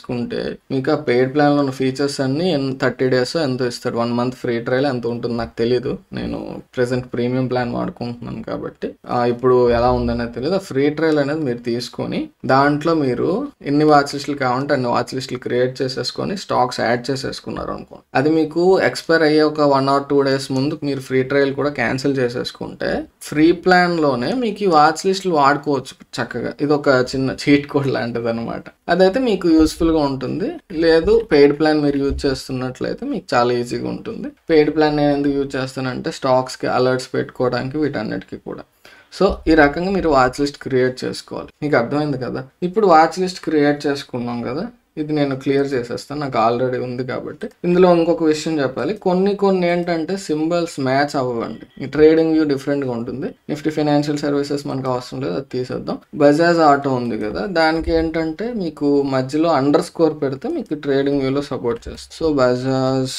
మీకు ఆ పెయిడ్ ప్లాన్ లో ఉన్న ఫీచర్స్ అన్ని 30 days ఎంతో ఇస్తాడు. 1 month ఫ్రీ ట్రయల్ ఎంత ఉంటుంది నాకు తెలీదు, నేను ప్రెసెంట్ ప్రీమియం ప్లాన్ వాడుకుంటున్నాను కాబట్టి ఇప్పుడు ఎలా ఉందనేది తెలియదు. ఆ ఫ్రీ ట్రయల్ అనేది మీరు తీసుకొని దాంట్లో మీరు ఎన్ని వాచ్ లిస్టులు కావాలంటే అన్ని వాచ్ లిస్టులు క్రియేట్ చేసేసుకొని స్టాక్స్ యాడ్ చేసేసుకున్నారు అనుకోండి. అది మీకు ఎక్స్పైర్ అయ్యే ఒక 1 or 2 days ముందు మీరు ఫ్రీ ట్రయల్ కూడా క్యాన్సిల్ చేసేసుకుంటే ఫ్రీ ప్లాన్ లోనే మీకు ఈ వాచ్ లిస్టులు వాడుకోవచ్చు చక్కగా. ఇది ఒక చిన్న చీట్ కోడ్ లాంటిది అనమాట. అదైతే మీకు యూస్ఫుల్ గా ఉంటుంది. లేదు పెయిడ్ ప్లాన్ మీరు యూజ్ చేస్తున్నట్లయితే మీకు చాలా ఈజీగా ఉంటుంది. పెయిడ్ ప్లాన్ నేను ఎందుకు యూజ్ చేస్తానంటే స్టాక్స్ కి అలర్ట్స్ పెట్టుకోవడానికి, వీటన్నిటికీ కూడా. సో ఈ రకంగా మీరు వాచ్ లిస్ట్ క్రియేట్ చేసుకోవాలి. మీకు అర్థమైంది కదా? ఇప్పుడు వాచ్ లిస్ట్ క్రియేట్ చేసుకున్నాం కదా, ఇది నేను క్లియర్ చేసేస్తాను, నాకు ఆల్రెడీ ఉంది కాబట్టి. ఇందులో ఇంకొక విషయం చెప్పాలి. కొన్ని ఏంటంటే సింబల్స్ మ్యాచ్ అవ్వండి. ఈ ట్రేడింగ్ వ్యూ డిఫరెంట్ గా ఉంటుంది. నిఫ్టీ ఫైనాన్షియల్ సర్వీసెస్ మనకు అవసరం లేదు, అది తీసేద్దాం. బజాజ్ ఆటో ఉంది కదా, దానికి ఏంటంటే మీకు మధ్యలో అండర్ స్కోర్ పెడితే మీకు ట్రేడింగ్ వ్యూలో సపోర్ట్ చేస్తుంది. సో బజాజ్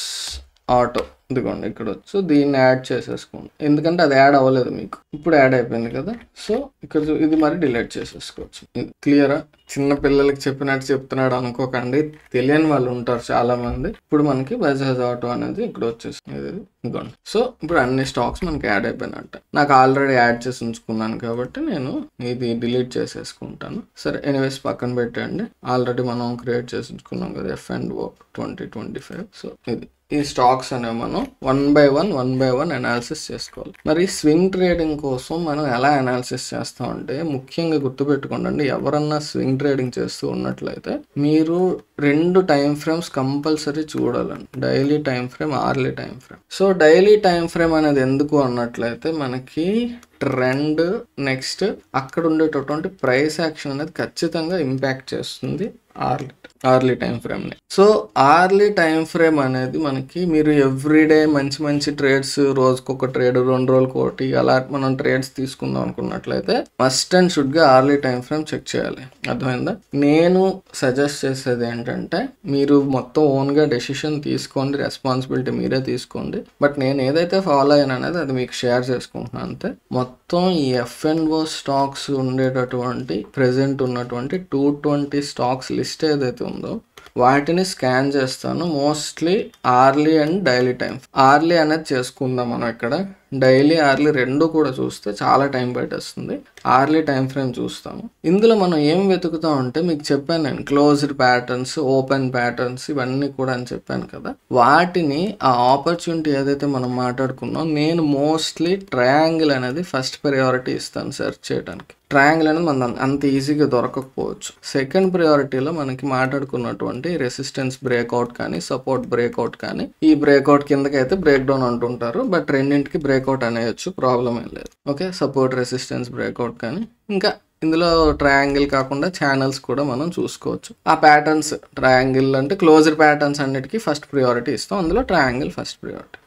ఆటో ఇదిగోండి ఇక్కడ. సో దీన్ని యాడ్ చేసేసుకోండి, ఎందుకంటే అది యాడ్ అవ్వలేదు మీకు, ఇప్పుడు యాడ్ అయిపోయింది కదా. సో ఇక్కడ ఇది మరి డిలీట్ చేసేసుకోవచ్చు. క్లియరా? చిన్న పిల్లలకి చెప్పినట్టు చెప్తున్నాడు అనుకోకండి, తెలియని వాళ్ళు ఉంటారు చాలా మంది. ఇప్పుడు మనకి బజాజ్ ఆటో అనేది ఇక్కడ వచ్చేసింది, ఇదిగోండి. సో ఇప్పుడు అన్ని స్టాక్స్ మనకి యాడ్ అయిపోయినట్ట. నాకు ఆల్రెడీ యాడ్ చేసి ఉంచుకున్నాను కాబట్టి నేను ఇది డిలీట్ చేసేసుకుంటాను. సరే ఎనీవేస్ పక్కన పెట్టండి. ఆల్రెడీ మనం క్రియేట్ చేసి ఉంచుకున్నాం కదా ఎఫ్ఎన్ఓ 2025. సో ఈ స్టాక్స్ అనేవి మనం వన్ బై వన్ అనాలిసిస్ చేసుకోవాలి. మరి స్వింగ్ ట్రేడింగ్ కోసం మనం ఎలా అనాలిసిస్ చేస్తామంటే ముఖ్యంగా గుర్తుపెట్టుకోండి, ఎవరన్నా స్వింగ్ ట్రేడింగ్ చేస్తూ ఉన్నట్లయితే మీరు 2 టైం ఫ్రేమ్స్ కంపల్సరీ చూడాలండి, daily time frame, hourly time frame. So daily time frame అనేది ఎందుకు అన్నట్లయితే మనకి ట్రెండ్ నెక్స్ట్ అక్కడ ఉండేటటువంటి ప్రైస్ యాక్షన్ అనేది ఖచ్చితంగా ఇంపాక్ట్ చేస్తుంది Arli time ఫ్రేమ్ని. So Arli time frame అనేది మనకి మీరు ఎవ్రీడే మంచి మంచి ట్రేడ్స్, రోజుకొక ట్రేడ్, 2 రోజులకు ఒకటి అలా మనం ట్రేడ్స్ తీసుకుందాం అనుకున్నట్లయితే మస్ట్ అండ్ షుడ్గా ఆర్లీ టైం ఫ్రేమ్ చెక్ చేయాలి. అర్థమైందా? నేను సజెస్ట్ చేసేది ఏంటంటే మీరు మొత్తం ఓన్గా డెసిషన్ తీసుకోండి, రెస్పాన్సిబిలిటీ మీరే తీసుకోండి. బట్ నేను ఏదైతే ఫాలో అయ్యాను అనేది అది మీకు షేర్ చేసుకుంటున్నాను అంతే. మొత్తం ఈ F&O స్టాక్స్ ఉండేటటువంటి ప్రెసెంట్ ఉన్నటువంటి 220 స్టాక్స్ లిస్ట్ ఏదైతే ఉందో వాటిని స్కాన్ చేస్తాను. Mostly hourly and daily time. Hourly అనేది చేసుకుందాం మనం ఇక్కడ. డైలీ ఆర్లీ రెండు కూడా చూస్తే చాలా టైం పట్టేస్తుంది. ఆర్లీ టైం ఫ్రేమ్ చూస్తాము. ఇందులో మనం ఏం వెతుకుతాం అంటే మీకు చెప్పాను నేను, క్లోజ్డ్ ప్యాటర్న్స్, ఓపెన్ ప్యాటర్న్స్ ఇవన్నీ కూడా అని చెప్పాను కదా. వాటిని ఆ ఆపర్చునిటీ ఏదైతే మనం మాట్లాడుకున్నాం, నేను మోస్ట్లీ ట్రయాంగిల్ అనేది ఫస్ట్ ప్రయారిటీ ఇస్తాను సెర్చ్ చేయడానికి. ట్రయాంగిల్ అనేది మన అంత ఈజీగా దొరకకపోవచ్చు. సెకండ్ ప్రయారిటీలో మనకి మాట్లాడుకున్నటువంటి రెసిస్టెన్స్ బ్రేక్అవుట్ కానీ, సపోర్ట్ బ్రేక్అవుట్ కానీ, ఈ బ్రేక్అవుట్ కిందకైతే బ్రేక్ డౌన్ అంటుంటారు, బట్ రెండింటికి బ్రేక్అవుట్ అనేయచ్చు, ప్రాబ్లం ఏం లేదు. ఓకే, సపోర్ట్, రెసిస్టెన్స్ బ్రేక్అవుట్ కానీ, ఇంకా ఇందులో ట్రయాంగిల్ కాకుండా ఛానల్స్ కూడా మనం చూసుకోవచ్చు. ఆ ప్యాటర్న్స్ ట్రయాంగిల్ అంటే క్లోజ్డ్ ప్యాటర్న్స్ అన్నిటికీ ఫస్ట్ ప్రియారిటీ ఇస్తాం, అందులో ట్రయాంగిల్ ఫస్ట్ ప్రియారిటీ.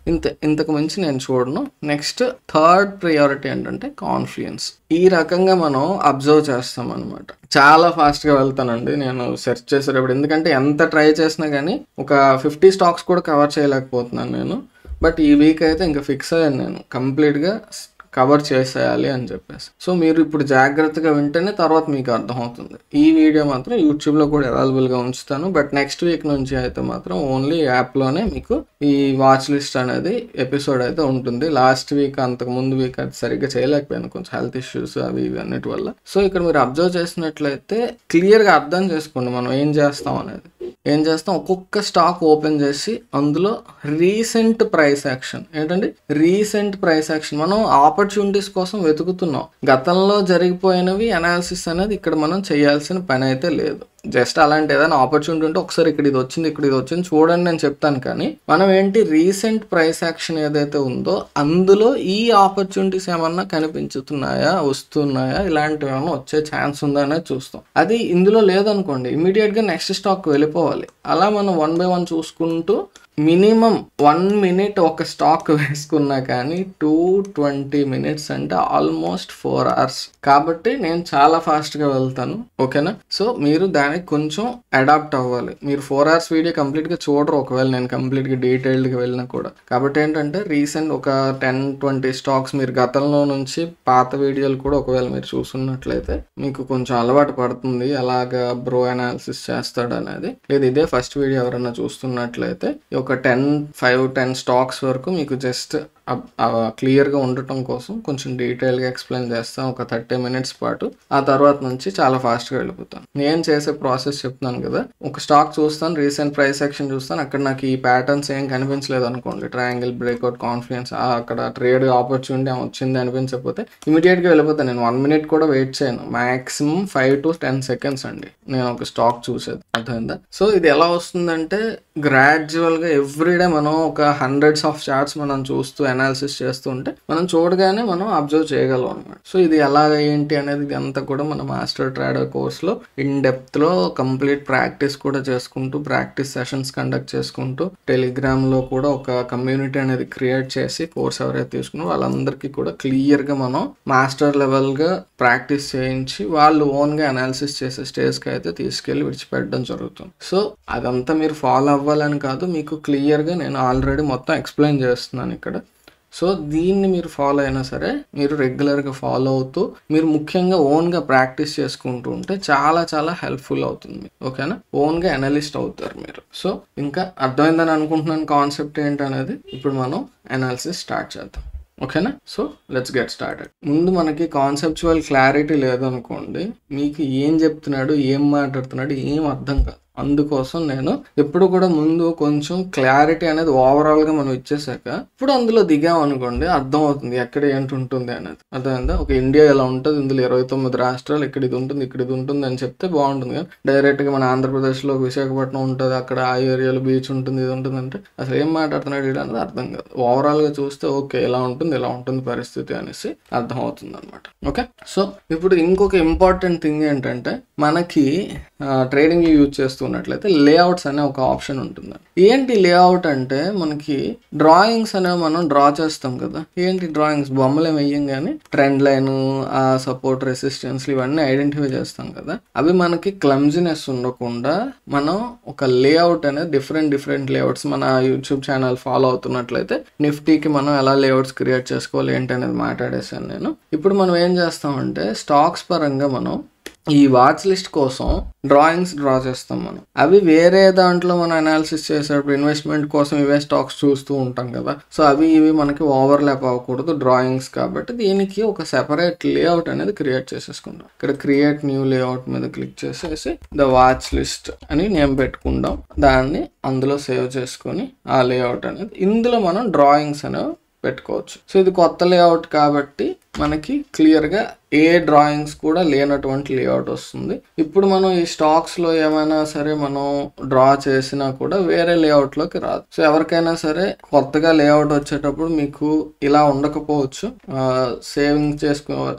ఇంతకు మించి నేను చూడను. నెక్స్ట్ థర్డ్ ప్రియారిటీ ఏంటంటే కాన్ఫ్లుయెన్స్. ఈ రకంగా మనం అబ్జర్వ్ చేస్తాం అనమాట. చాలా ఫాస్ట్గా వెళ్తానండి నేను సెర్చ్ చేసేటప్పుడు, ఎందుకంటే ఎంత ట్రై చేసినా కానీ ఒక 50 స్టాక్స్ కూడా కవర్ చేయలేకపోతున్నాను నేను. బట్ ఈ వీక్ అయితే ఇంకా ఫిక్స్ అయ్యాను నేను కంప్లీట్గా కవర్ చేసేయాలి అని చెప్పేసి. సో మీరు ఇప్పుడు జాగ్రత్తగా వింటేనే తర్వాత మీకు అర్థమవుతుంది. ఈ వీడియో మాత్రం యూట్యూబ్లో కూడా అవైలబుల్గా ఉంచుతాను, బట్ నెక్స్ట్ వీక్ నుంచి అయితే మాత్రం ఓన్లీ యాప్లోనే మీకు ఈ వాచ్ లిస్ట్ అనేది ఎపిసోడ్ అయితే ఉంటుంది. లాస్ట్ వీక్ అంతకు ముందు వీక్ అది సరిగ్గా చేయలేకపోయాను, కొంచెం హెల్త్ ఇష్యూస్ అవి ఇవి అన్నిటి వల్ల. సో ఇక్కడ మీరు అబ్జర్వ్ చేసినట్లయితే క్లియర్గా అర్థం చేసుకోండి మనం ఏం చేస్తాం అనేది. ఏం చేస్తాం, ఒక్కొక్క స్టాక్ ఓపెన్ చేసి అందులో రీసెంట్ ప్రైస్ యాక్షన్ ఏంటంటే రీసెంట్ ప్రైస్ యాక్షన్ మనం ఆపర్చునిటీస్ కోసం వెతుకుతున్నాం. గతంలో జరిగిపోయినవి అనాలిసిస్ అనేది ఇక్కడ మనం చేయాల్సిన పని అయితే లేదు. జస్ట్ అలాంటి ఏదైనా ఆపర్చునిటీ ఉంటే ఒకసారి ఇక్కడ ఇది వచ్చింది చూడండి నేను చెప్తాను. కానీ మనం ఏంటి, రీసెంట్ ప్రైస్ యాక్షన్ ఏదైతే ఉందో అందులో ఈ ఆపర్చునిటీస్ ఏమన్నా కనిపించుతున్నాయా, వస్తున్నాయా, ఇలాంటివి ఏమన్నా వచ్చే ఛాన్స్ ఉందా అనేది చూస్తాం. అది ఇందులో లేదనుకోండి, ఇమీడియట్గా నెక్స్ట్ స్టాక్ వెళ్ళిపోవాలి. అలా మనం 1 by 1 చూసుకుంటూ మినిమం 1 minute ఒక స్టాక్ వేసుకున్నా కానీ 220 minutes అంటే ఆల్మోస్ట్ 4 hours. కాబట్టి నేను చాలా ఫాస్ట్గా వెళ్తాను. ఓకేనా? సో మీరు దానికి కొంచెం అడాప్ట్ అవ్వాలి. మీరు 4 hours వీడియో కంప్లీట్గా చూడరు ఒకవేళ నేను కంప్లీట్గా డీటెయిల్డ్గా వెళ్ళినా కూడా. కాబట్టి ఏంటంటే రీసెంట్ ఒక 10-20 స్టాక్స్ మీరు గతంలో నుంచి పాత వీడియోలు కూడా ఒకవేళ మీరు చూస్తున్నట్లయితే మీకు కొంచెం అలవాటు పడుతుంది అలాగా బ్రో అనాలిసిస్ చేస్తాడు అనేది. లేదు ఇదే ఫస్ట్ వీడియో ఎవరైనా చూస్తున్నట్లయితే ఒక 5-10 స్టాక్స్ వరకు మీకు జస్ట్ క్లియర్గా ఉండటం కోసం కొంచెం డీటెయిల్గా ఎక్స్ప్లెయిన్ చేస్తాను ఒక 30 minutes పాటు. ఆ తర్వాత నుంచి చాలా ఫాస్ట్గా వెళ్ళిపోతాను. నేను చేసే ప్రాసెస్ చెప్తున్నాను కదా, ఒక స్టాక్ చూస్తాను, రీసెంట్ ప్రైస్ యాక్షన్ చూస్తాను, అక్కడ నాకు ఈ ప్యాటర్న్స్ ఏం కనిపించలేదు అనుకోండి, ట్రయాంగిల్, బ్రేక్అవుట్, కాన్ఫ్లుయెన్స్, అక్కడ ట్రేడ్ ఆపర్చునిటీ వచ్చింది అనిపించకపోతే ఇమీడియట్గా వెళ్ళిపోతాను. నేను 1 minute కూడా వెయిట్ చేయను. మాక్సిమం 5 to 10 seconds అండి నేను ఒక స్టాక్ చూసేది. అర్థమైందా? సో ఇది ఎలా వస్తుందంటే గ్రాడ్యువల్గా ఎవ్రీడే మనం ఒక hundreds of charts మనం చూస్తూ అనాలిసిస్ చేస్తూ ఉంటే మనం చూడగానే మనం అబ్జర్వ్ చేయగలం అనమాట. సో ఇది ఎలాగ ఏంటి అనేది ఇది అంతా కూడా మన మాస్టర్ ట్రేడర్ కోర్స్లో ఇన్ డెప్త్లో కంప్లీట్ ప్రాక్టీస్ కూడా చేసుకుంటూ, ప్రాక్టీస్ సెషన్స్ కండక్ట్ చేసుకుంటూ, టెలిగ్రామ్లో కూడా ఒక కమ్యూనిటీ అనేది క్రియేట్ చేసి కోర్స్ ఎవరైతే తీసుకున్నారో వాళ్ళందరికీ కూడా క్లియర్గా మనం మాస్టర్ లెవెల్గా ప్రాక్టీస్ చేయించి వాళ్ళు ఓన్గా అనాలిసిస్ చేసే స్టేజ్కి అయితే తీసుకెళ్ళి విడిచిపెట్టడం జరుగుతుంది. సో అదంతా మీరు ఫాలో అవ్వాలని కాదు, మీకు క్లియర్గా నేను ఆల్రెడీ మొత్తం ఎక్స్ప్లెయిన్ చేస్తున్నాను ఇక్కడ. సో దీన్ని మీరు ఫాలో అయినా సరే మీరు రెగ్యులర్గా ఫాలో అవుతూ మీరు ముఖ్యంగా ఓన్గా ప్రాక్టీస్ చేసుకుంటూ ఉంటే చాలా చాలా హెల్ప్ఫుల్ అవుతుంది. ఓకేనా? ఓన్గా అనలిస్ట్ అవుతారు మీరు. సో ఇంకా అర్థమైందని అనుకుంటున్నాను కాన్సెప్ట్ ఏంటనేది. ఇప్పుడు మనం అనాలిసిస్ స్టార్ట్ చేద్దాం. ఓకేనా? So let's get started. ముందు మనకి కాన్సెప్చువల్ క్లారిటీ లేదనుకోండి, మీకు ఏం చెప్తున్నాడు, ఏం మాట్లాడుతున్నాడు ఏం అర్థం కాదు. అందుకోసం నేను ఎప్పుడు కూడా ముందు కొంచెం క్లారిటీ అనేది ఓవరాల్గా మనం ఇచ్చేసాక ఇప్పుడు అందులో దిగామనుకోండి అర్థమవుతుంది ఎక్కడ ఏంటి ఉంటుంది అనేది. అర్థమైందా? ఒక ఇండియా ఎలా ఉంటుంది, ఇందులో 29 రాష్ట్రాలు, ఇక్కడ ఇది ఉంటుంది ఇక్కడ ఇది ఉంటుంది అని చెప్తే బాగుంటుంది. కానీ డైరెక్ట్గా మన ఆంధ్రప్రదేశ్లో విశాఖపట్నం ఉంటుంది, అక్కడ ఆ ఏరియాలో బీచ్ ఉంటుంది ఇది ఉంటుంది అంటే అసలు ఏం మాట్లాడుతున్నాడు ఇది అనేది అర్థం కాదు. ఓవరాల్గా చూస్తే ఓకే ఇలా ఉంటుంది పరిస్థితి అనేసి అర్థమవుతుంది అనమాట. ఓకే, సో ఇప్పుడు ఇంకొక ఇంపార్టెంట్ థింగ్ ఏంటంటే మనకి ట్రేడింగ్ యూజ్ చేస్తున్నట్లయితే లేఅవుట్స్ అనే ఒక ఆప్షన్ ఉంటుంది. ఏంటి లేఅవుట్ అంటే మనకి డ్రాయింగ్స్ అనేవి మనం డ్రా చేస్తాం కదా. ఏంటి డ్రాయింగ్స్? బొమ్మలు ఏమి వేయం కానీ ట్రెండ్ లైన్, ఆ సపోర్ట్, రెసిస్టెన్స్ ఇవన్నీ ఐడెంటిఫై చేస్తాం కదా. అవి మనకి క్లమ్జినెస్ ఉండకుండా మనం ఒక లేఅవుట్ అనేది డిఫరెంట్ లేఅవుట్స్ మన యూట్యూబ్ ఛానల్ ఫాలో అవుతున్నట్లయితే నిఫ్టీకి మనం ఎలా లేఅవుట్స్ క్రియేట్ చేసుకోవాలి ఏంటి అనేది మాట్లాడేసాను నేను. ఇప్పుడు మనం ఏం చేస్తామంటే స్టాక్స్ పరంగా మనం ఈ వాచ్ లిస్ట్ కోసం డ్రాయింగ్స్ డ్రా చేస్తాం మనం. అవి వేరే దాంట్లో మనం అనాలిసిస్ చేసేటప్పుడు ఇన్వెస్ట్మెంట్ కోసం ఇవే స్టాక్స్ చూస్తూ ఉంటాం కదా. సో అవి ఇవి మనకి ఓవర్లాప్ అవ్వకూడదు డ్రాయింగ్స్ కాబట్టి దీనికి ఒక సెపరేట్ లేఅవుట్ అనేది క్రియేట్ చేసేసుకుంటాం. ఇక్కడ క్రియేట్ న్యూ లేఅవుట్ మీద క్లిక్ చేసేసి ద వాచ్ లిస్ట్ అని నేమ్ పెట్టుకుందాం. దాన్ని అందులో సేవ్ చేసుకొని ఆ లేఅవుట్ అనేది ఇందులో మనం డ్రాయింగ్స్ అనేవి పెట్టుకోవచ్చు. సో ఇది కొత్త లేఅవుట్ కాబట్టి మనకి క్లియర్గా ఏ డ్రాయింగ్స్ కూడా లేనటువంటి లేఅవుట్ వస్తుంది. ఇప్పుడు మనం ఈ స్టాక్స్లో ఏమైనా సరే మనం డ్రా చేసినా కూడా వేరే లేఅవుట్లోకి రాదు. సో ఎవరికైనా సరే కొత్తగా లేఅవుట్ వచ్చేటప్పుడు మీకు ఇలా ఉండకపోవచ్చు. సేవింగ్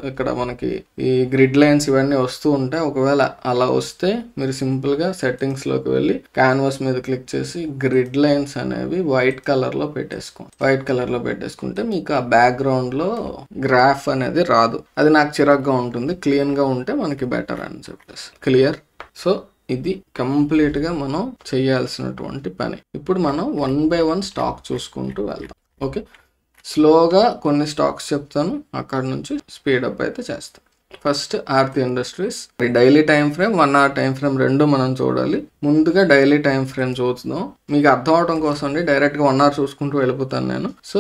ఇక్కడ మనకి ఈ గ్రిడ్ లైన్స్ ఇవన్నీ వస్తూ ఉంటాయి. ఒకవేళ అలా వస్తే మీరు సింపుల్గా సెట్టింగ్స్లోకి వెళ్ళి క్యాన్వాస్ మీద క్లిక్ చేసి గ్రిడ్ లైన్స్ అనేవి వైట్ కలర్లో పెట్టేసుకోండి. వైట్ కలర్లో పెట్టేసుకుంటే మీకు ఆ బ్యాక్గ్రౌండ్లో గ్రాఫ్ అనేది రాదు. అది నాకు చిరాగ్గా ఉంటుంది. క్లీన్గా ఉంటే మనకి బెటర్ అని చెప్పేసి క్లియర్. సో ఇది కంప్లీట్గా మనం చేయాల్సినటువంటి పని. ఇప్పుడు మనం 1 by 1 స్టాక్ చూసుకుంటూ వెళ్దాం. ఓకే, స్లోగా కొన్ని స్టాక్స్ చెప్తాను, అక్కడ నుంచి స్పీడప్ అయితే చేస్తాను. First Aarti industries daily time frame 1 hour time frame రెండు మనం చూడాలి. ముందుగా డైలీ టైం ఫ్రేమ్ చూద్దాం. మీకు అర్థం అవడం కోసం అండి డైరెక్ట్గా 1 hour చూసుకుంటూ వెళ్ళిపోతాను నేను. సో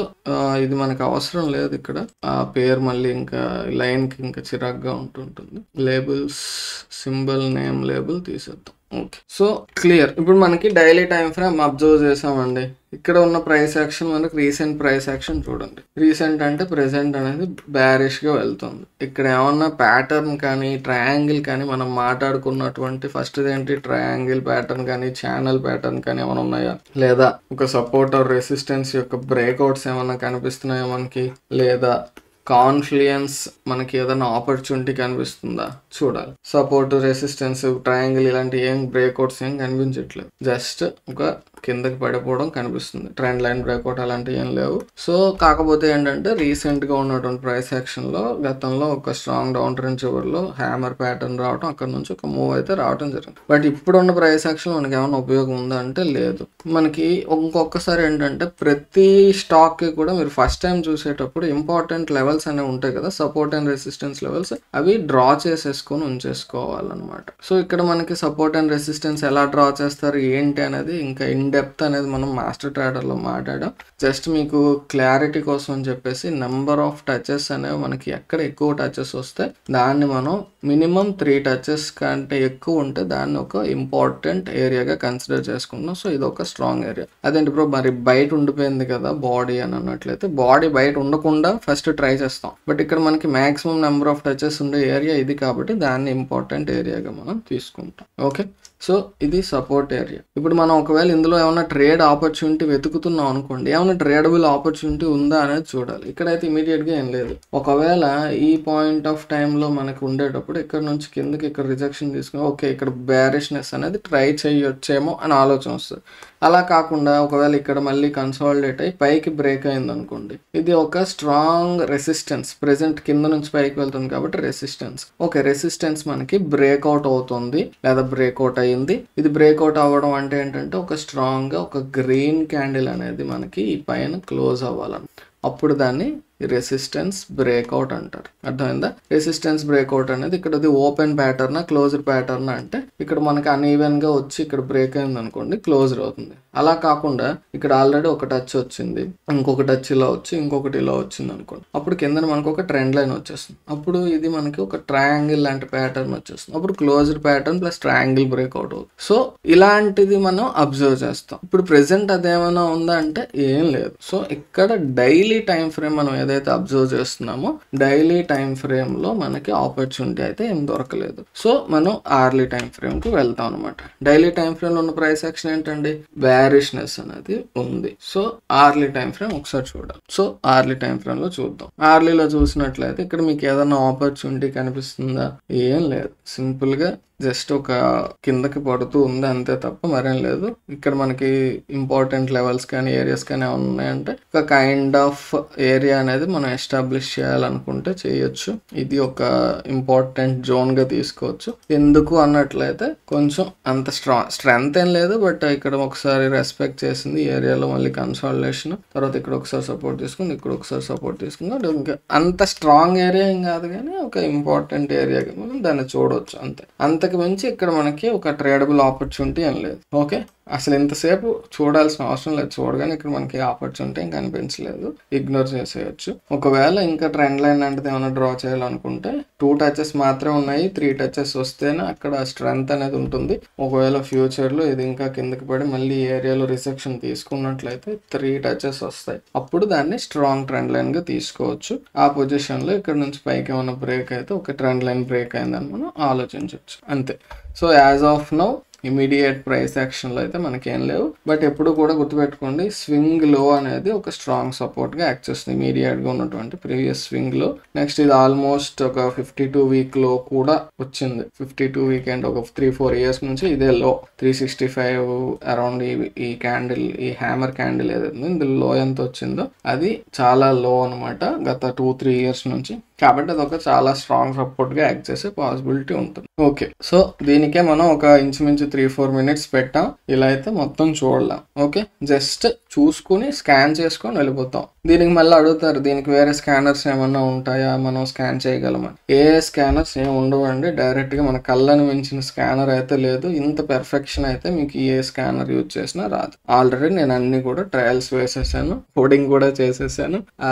ఇది మనకు అవసరం లేదు. ఇక్కడ ఆ పేరు మళ్ళీ ఇంకా లైన్కి ఇంకా చిరాగ్గా ఉంటుంటుంది. లేబుల్స్ సింబల్ నేమ్ లేబుల్ తీసేద్దాం. Okay, so clear. ఇప్పుడు మనకి డైలీ టైం ఫ్రేమ్ అబ్జర్వ్ చేసామండి. ఇక్కడ ఉన్న ప్రైస్ యాక్షన్ మనకి రీసెంట్ ప్రైస్ యాక్షన్ చూడండి. రీసెంట్ అంటే ప్రెసెంట్ అనేది బ్యారిష్గా వెళ్తుంది. ఇక్కడ ఏమన్నా ప్యాటర్న్ కానీ ట్రయాంగిల్ కానీ మనం మాట్లాడుకున్నటువంటి ఫస్ట్ ఏంటి ట్రయాంగిల్ ప్యాటర్న్ కానీ ఛానల్ ప్యాటర్న్ కానీ ఏమైనా ఉన్నాయా, లేదా ఒక సపోర్ట్ ఆర్ రెసిస్టెన్స్ యొక్క బ్రేక్అవుట్స్ ఏమన్నా కనిపిస్తున్నాయా మనకి, లేదా కాన్ఫ్లుయెన్స్ మనకి ఏదైనా ఆపర్చునిటీ కనిపిస్తుందా చూడాలి. సపోర్ట్, రెసిస్టెన్స్, ట్రయాంగిల్ ఇలాంటి ఏం బ్రేక్అవుట్స్ ఏం కనిపించట్లేదు. జస్ట్ ఒక కిందకి పడిపోవడం కనిపిస్తుంది. ట్రెండ్ లైన్ బ్రేక్అవుట్ అలాంటివి ఏం లేవు. సో కాకపోతే ఏంటంటే రీసెంట్గా ఉన్నటువంటి ప్రైస్ యాక్షన్లో గతంలో ఒక స్ట్రాంగ్ డౌన్ ట్రెండ్ చివరిలో హ్యామర్ ప్యాటర్న్ రావడం, అక్కడ నుంచి ఒక మూవ్ అయితే రావడం జరిగింది. బట్ ఇప్పుడున్న ప్రైస్ యాక్షన్ మనకి ఏమైనా ఉపయోగం ఉందా అంటే లేదు. మనకి ఇంకొకసారి ఏంటంటే ప్రతి స్టాక్కి కూడా మీరు ఫస్ట్ టైం చూసేటప్పుడు ఇంపార్టెంట్ లెవెల్స్ అనేవి ఉంటాయి కదా, సపోర్ట్ అండ్ రెసిస్టెన్స్ లెవెల్స్, అవి డ్రా చేసేసుకొని ఉంచేసుకోవాలన్నమాట. సో ఇక్కడ మనకి సపోర్ట్ అండ్ రెసిస్టెన్స్ ఎలా డ్రా చేస్తారు ఏంటి అనేది ఇంకా డెప్త్ అనేది మనం మాస్టర్ ట్రేడర్లో మాట్లాడాం. జస్ట్ మీకు క్లారిటీ కోసం అని చెప్పేసి నెంబర్ ఆఫ్ టచెస్ అనేవి మనకి ఎక్కడ ఎక్కువ టచెస్ వస్తే దాన్ని మనం మినిమం 3 touches కంటే ఎక్కువ ఉంటే దాన్ని ఒక ఇంపార్టెంట్ ఏరియాగా కన్సిడర్ చేసుకుంటాం. సో ఇది ఒక స్ట్రాంగ్ ఏరియా. అదేంటి బ్రో మరి బయట ఉండిపోయింది కదా బాడీ అని అన్నట్లయితే బాడీ బయట ఉండకుండా ఫస్ట్ ట్రై చేస్తాం. బట్ ఇక్కడ మనకి మాక్సిమం నెంబర్ ఆఫ్ టచెస్ ఉండే ఏరియా ఇది కాబట్టి దాన్ని ఇంపార్టెంట్ ఏరియాగా మనం తీసుకుంటాం. ఓకే, సో ఇది సపోర్ట్ ఏరియా. ఇప్పుడు మనం ఒకవేళ ఇందులో ఏమైనా ట్రేడ్ ఆపర్చునిటీ వెతుకుతున్నాం అనుకోండి, ఏమైనా ట్రేడబుల్ ఆపర్చునిటీ ఉందా అనేది చూడాలి. ఇక్కడైతే ఇమీడియట్గా ఏం లేదు. ఒకవేళ ఈ పాయింట్ ఆఫ్ టైంలో మనకు ఉండేటప్పుడు ఇక్కడ నుంచి కిందకి ఇక్కడ రిజెక్షన్ తీసుకుని ఓకే ఇక్కడ బ్యారిష్నెస్ అనేది ట్రై చేయొచ్చేమో అని ఆలోచన వస్తుంది. అలా కాకుండా ఒకవేళ ఇక్కడ మళ్ళీ కన్సాలిడేట్ అయ్యి పైకి బ్రేక్ అయింది అనుకోండి, ఇది ఒక స్ట్రాంగ్ రెసిస్టెన్స్. ప్రెసెంట్ కింద నుంచి పైకి వెళ్తుంది కాబట్టి రెసిస్టెన్స్. ఓకే, రెసిస్టెన్స్ మనకి బ్రేక్అవుట్ అవుతుంది లేదా బ్రేక్అవుట్ అయ్యింది. ఇది బ్రేక్అవుట్ అవ్వడం అంటే ఏంటంటే ఒక స్ట్రాంగ్ గా ఒక గ్రీన్ క్యాండిల్ అనేది మనకి ఈ పైన క్లోజ్ అవ్వాలని, అప్పుడు దాన్ని రెసిస్టెన్స్ బ్రేక్అవుట్ అంటారు. అర్థమైందా? రెసిస్టెన్స్ బ్రేక్అవుట్ అనేది ఇక్కడ ఓపెన్ ప్యాటర్న్ క్లోజ్డ్ ప్యాటర్న్ అంటే ఇక్కడ మనకి అన్ఈవెన్ గా వచ్చి ఇక్కడ బ్రేక్ అయింది అనుకోండి క్లోజ్డ్ అవుతుంది. అలా కాకుండా ఇక్కడ ఆల్రెడీ ఒక టచ్ వచ్చింది, ఇంకొక టచ్ ఇలా వచ్చి ఇంకొకటి ఇలా వచ్చింది అనుకోండి, అప్పుడు కింద మనకు ఒక ట్రెండ్ లైన్ వచ్చేస్తుంది. అప్పుడు ఇది మనకి ఒక ట్రయాంగిల్ లాంటి ప్యాటర్న్ వచ్చేస్తుంది. అప్పుడు closed pattern plus triangle breakout అవుతుంది. సో ఇలాంటిది మనం అబ్జర్వ్ చేస్తాం. ఇప్పుడు ప్రెసెంట్ అదేమైనా ఉందా అంటే ఏం లేదు. సో ఇక్కడ డైలీ టైం ఫ్రేమ్ మనం ఏదైతే అబ్జర్వ్ చేస్తున్నామో డైలీ టైం ఫ్రేమ్ లో మనకి ఆపర్చునిటీ అయితే ఏం దొరకలేదు. సో మనం ఆర్లీ టైం ఫ్రేమ్ కి వెళ్తాం అనమాట. డైలీ టైం ఫ్రేమ్ లో ఉన్న ప్రైస్ యాక్షన్ ఏంటండి, బేరిష్నెస్ అనేది ఉంది. సో ఆర్లీ టైం ఫ్రేమ్ ఒకసారి చూడాలి. సో ఆర్లీ టైం ఫ్రేమ్ లో చూద్దాం. ఆర్లీలో చూసినట్లయితే ఇక్కడ మీకు ఏదైనా ఆపర్చునిటీ కనిపిస్తుందా, ఏం లేదు. సింపుల్ గా జస్ట్ ఒక కిందకి పడుతూ ఉంది అంతే తప్ప మరేం లేదు. ఇక్కడ మనకి ఇంపార్టెంట్ లెవెల్స్ కానీ ఏరియాస్ కానీ ఏమైనా ఉన్నాయంటే ఒక కైండ్ ఆఫ్ ఏరియా అనేది మనం ఎస్టాబ్లిష్ చేయాలనుకుంటే చేయొచ్చు. ఇది ఒక ఇంపార్టెంట్ జోన్ గా తీసుకోవచ్చు. ఎందుకు అన్నట్లయితే కొంచెం అంత స్ట్రెంత్ ఏం లేదు, బట్ ఇక్కడ ఒకసారి రెస్పెక్ట్ చేసింది ఏరియాలో, మళ్ళీ కన్సాలిడేషన్, తర్వాత ఇక్కడ ఒకసారి సపోర్ట్ తీసుకుంది, ఇక్కడ ఒకసారి సపోర్ట్ తీసుకుంది. ఇంకా అంత స్ట్రాంగ్ ఏరియా ఏం కాదు కానీ ఒక ఇంపార్టెంట్ ఏరియాగా మనం దాన్ని చూడవచ్చు అంతే. అంతకు మించి ఇక్కడ మనకి ఒక ట్రేడబుల్ ఆపర్చునిటీ ఏం లేదు. ఓకే, అసలు ఇంతసేపు చూడాల్సిన అవసరం లేదు. చూడగానే ఇక్కడ మనకి ఆపర్చునిటీ ఏం కనిపించలేదు, ఇగ్నోర్ చేసేయచ్చు. ఒకవేళ ఇంకా ట్రెండ్ లైన్ అంటే ఏమైనా డ్రా చేయాలనుకుంటే 2 టచెస్ మాత్రమే ఉన్నాయి, 3 టచెస్ వస్తేనే అక్కడ స్ట్రెంత్ అనేది ఉంటుంది. ఒకవేళ ఫ్యూచర్ లో ఇది ఇంకా కిందకి పడి మళ్ళీ ఏరియాలో రిసెక్షన్ తీసుకున్నట్లయితే 3 టచెస్ వస్తాయి. అప్పుడు దాన్ని స్ట్రాంగ్ ట్రెండ్ లైన్ గా తీసుకోవచ్చు. ఆ పొజిషన్ లో ఇక్కడ నుంచి పైకి ఏమైనా బ్రేక్ అయితే ఒక ట్రెండ్ లైన్ బ్రేక్ అయిందని మనం ఆలోచించవచ్చు అంతే. So as of now immediate price action లో అయితే మనకేం లేవు. బట్ ఎప్పుడు కూడా గుర్తుపెట్టుకోండి, స్వింగ్ లో అనేది ఒక స్ట్రాంగ్ సపోర్ట్ గా యాక్ట్ చేస్తుంది ఇమీడియట్ గా ఉన్నటువంటి ప్రీవియస్ స్వింగ్ లో. నెక్స్ట్ ఇది ఆల్మోస్ట్ ఒక 52 వీక్ లో కూడా వచ్చింది. 52 వీక్ అండ్ ఒక 3-4 ఇయర్స్ నుంచి ఇదే లో 365 అరౌండ్ ఈ క్యాండిల్, ఈ హ్యామర్ క్యాండిల్ ఏదైతే ఇందులో లో ఎంత వచ్చిందో అది చాలా లో అనమాట గత 2-3 ఇయర్స్ నుంచి. కాబట్టి అది ఒక చాలా స్ట్రాంగ్ సపోర్ట్ గా యాక్ట్ చేసే పాసిబిలిటీ ఉంటుంది. ఓకే, సో దీనికే మనం ఒక ఇంచుమించు 3-4 మినిట్స్ పెట్టాం. ఇలా అయితే మొత్తం చూడలేం. ఓకే, జస్ట్ చూసుకుని స్కాన్ చేసుకొని వెళ్ళిపోతాం. దీనికి మళ్ళీ అడుగుతారు, దీనికి వేరే స్కానర్స్ ఏమన్నా ఉంటాయా, మనం స్కాన్ చేయగలమా? ఏ స్కానర్స్ ఏమి ఉండవండి. డైరెక్ట్ గా మన కళ్ళని మించిన స్కానర్ అయితే లేదు. ఇంత పెర్ఫెక్షన్ అయితే మీకు ఏ స్కానర్ యూజ్ చేసినా రాదు. ఆల్రెడీ నేను అన్ని కూడా ట్రయల్స్ వేసేసాను, కోడింగ్ కూడా చేసేసాను,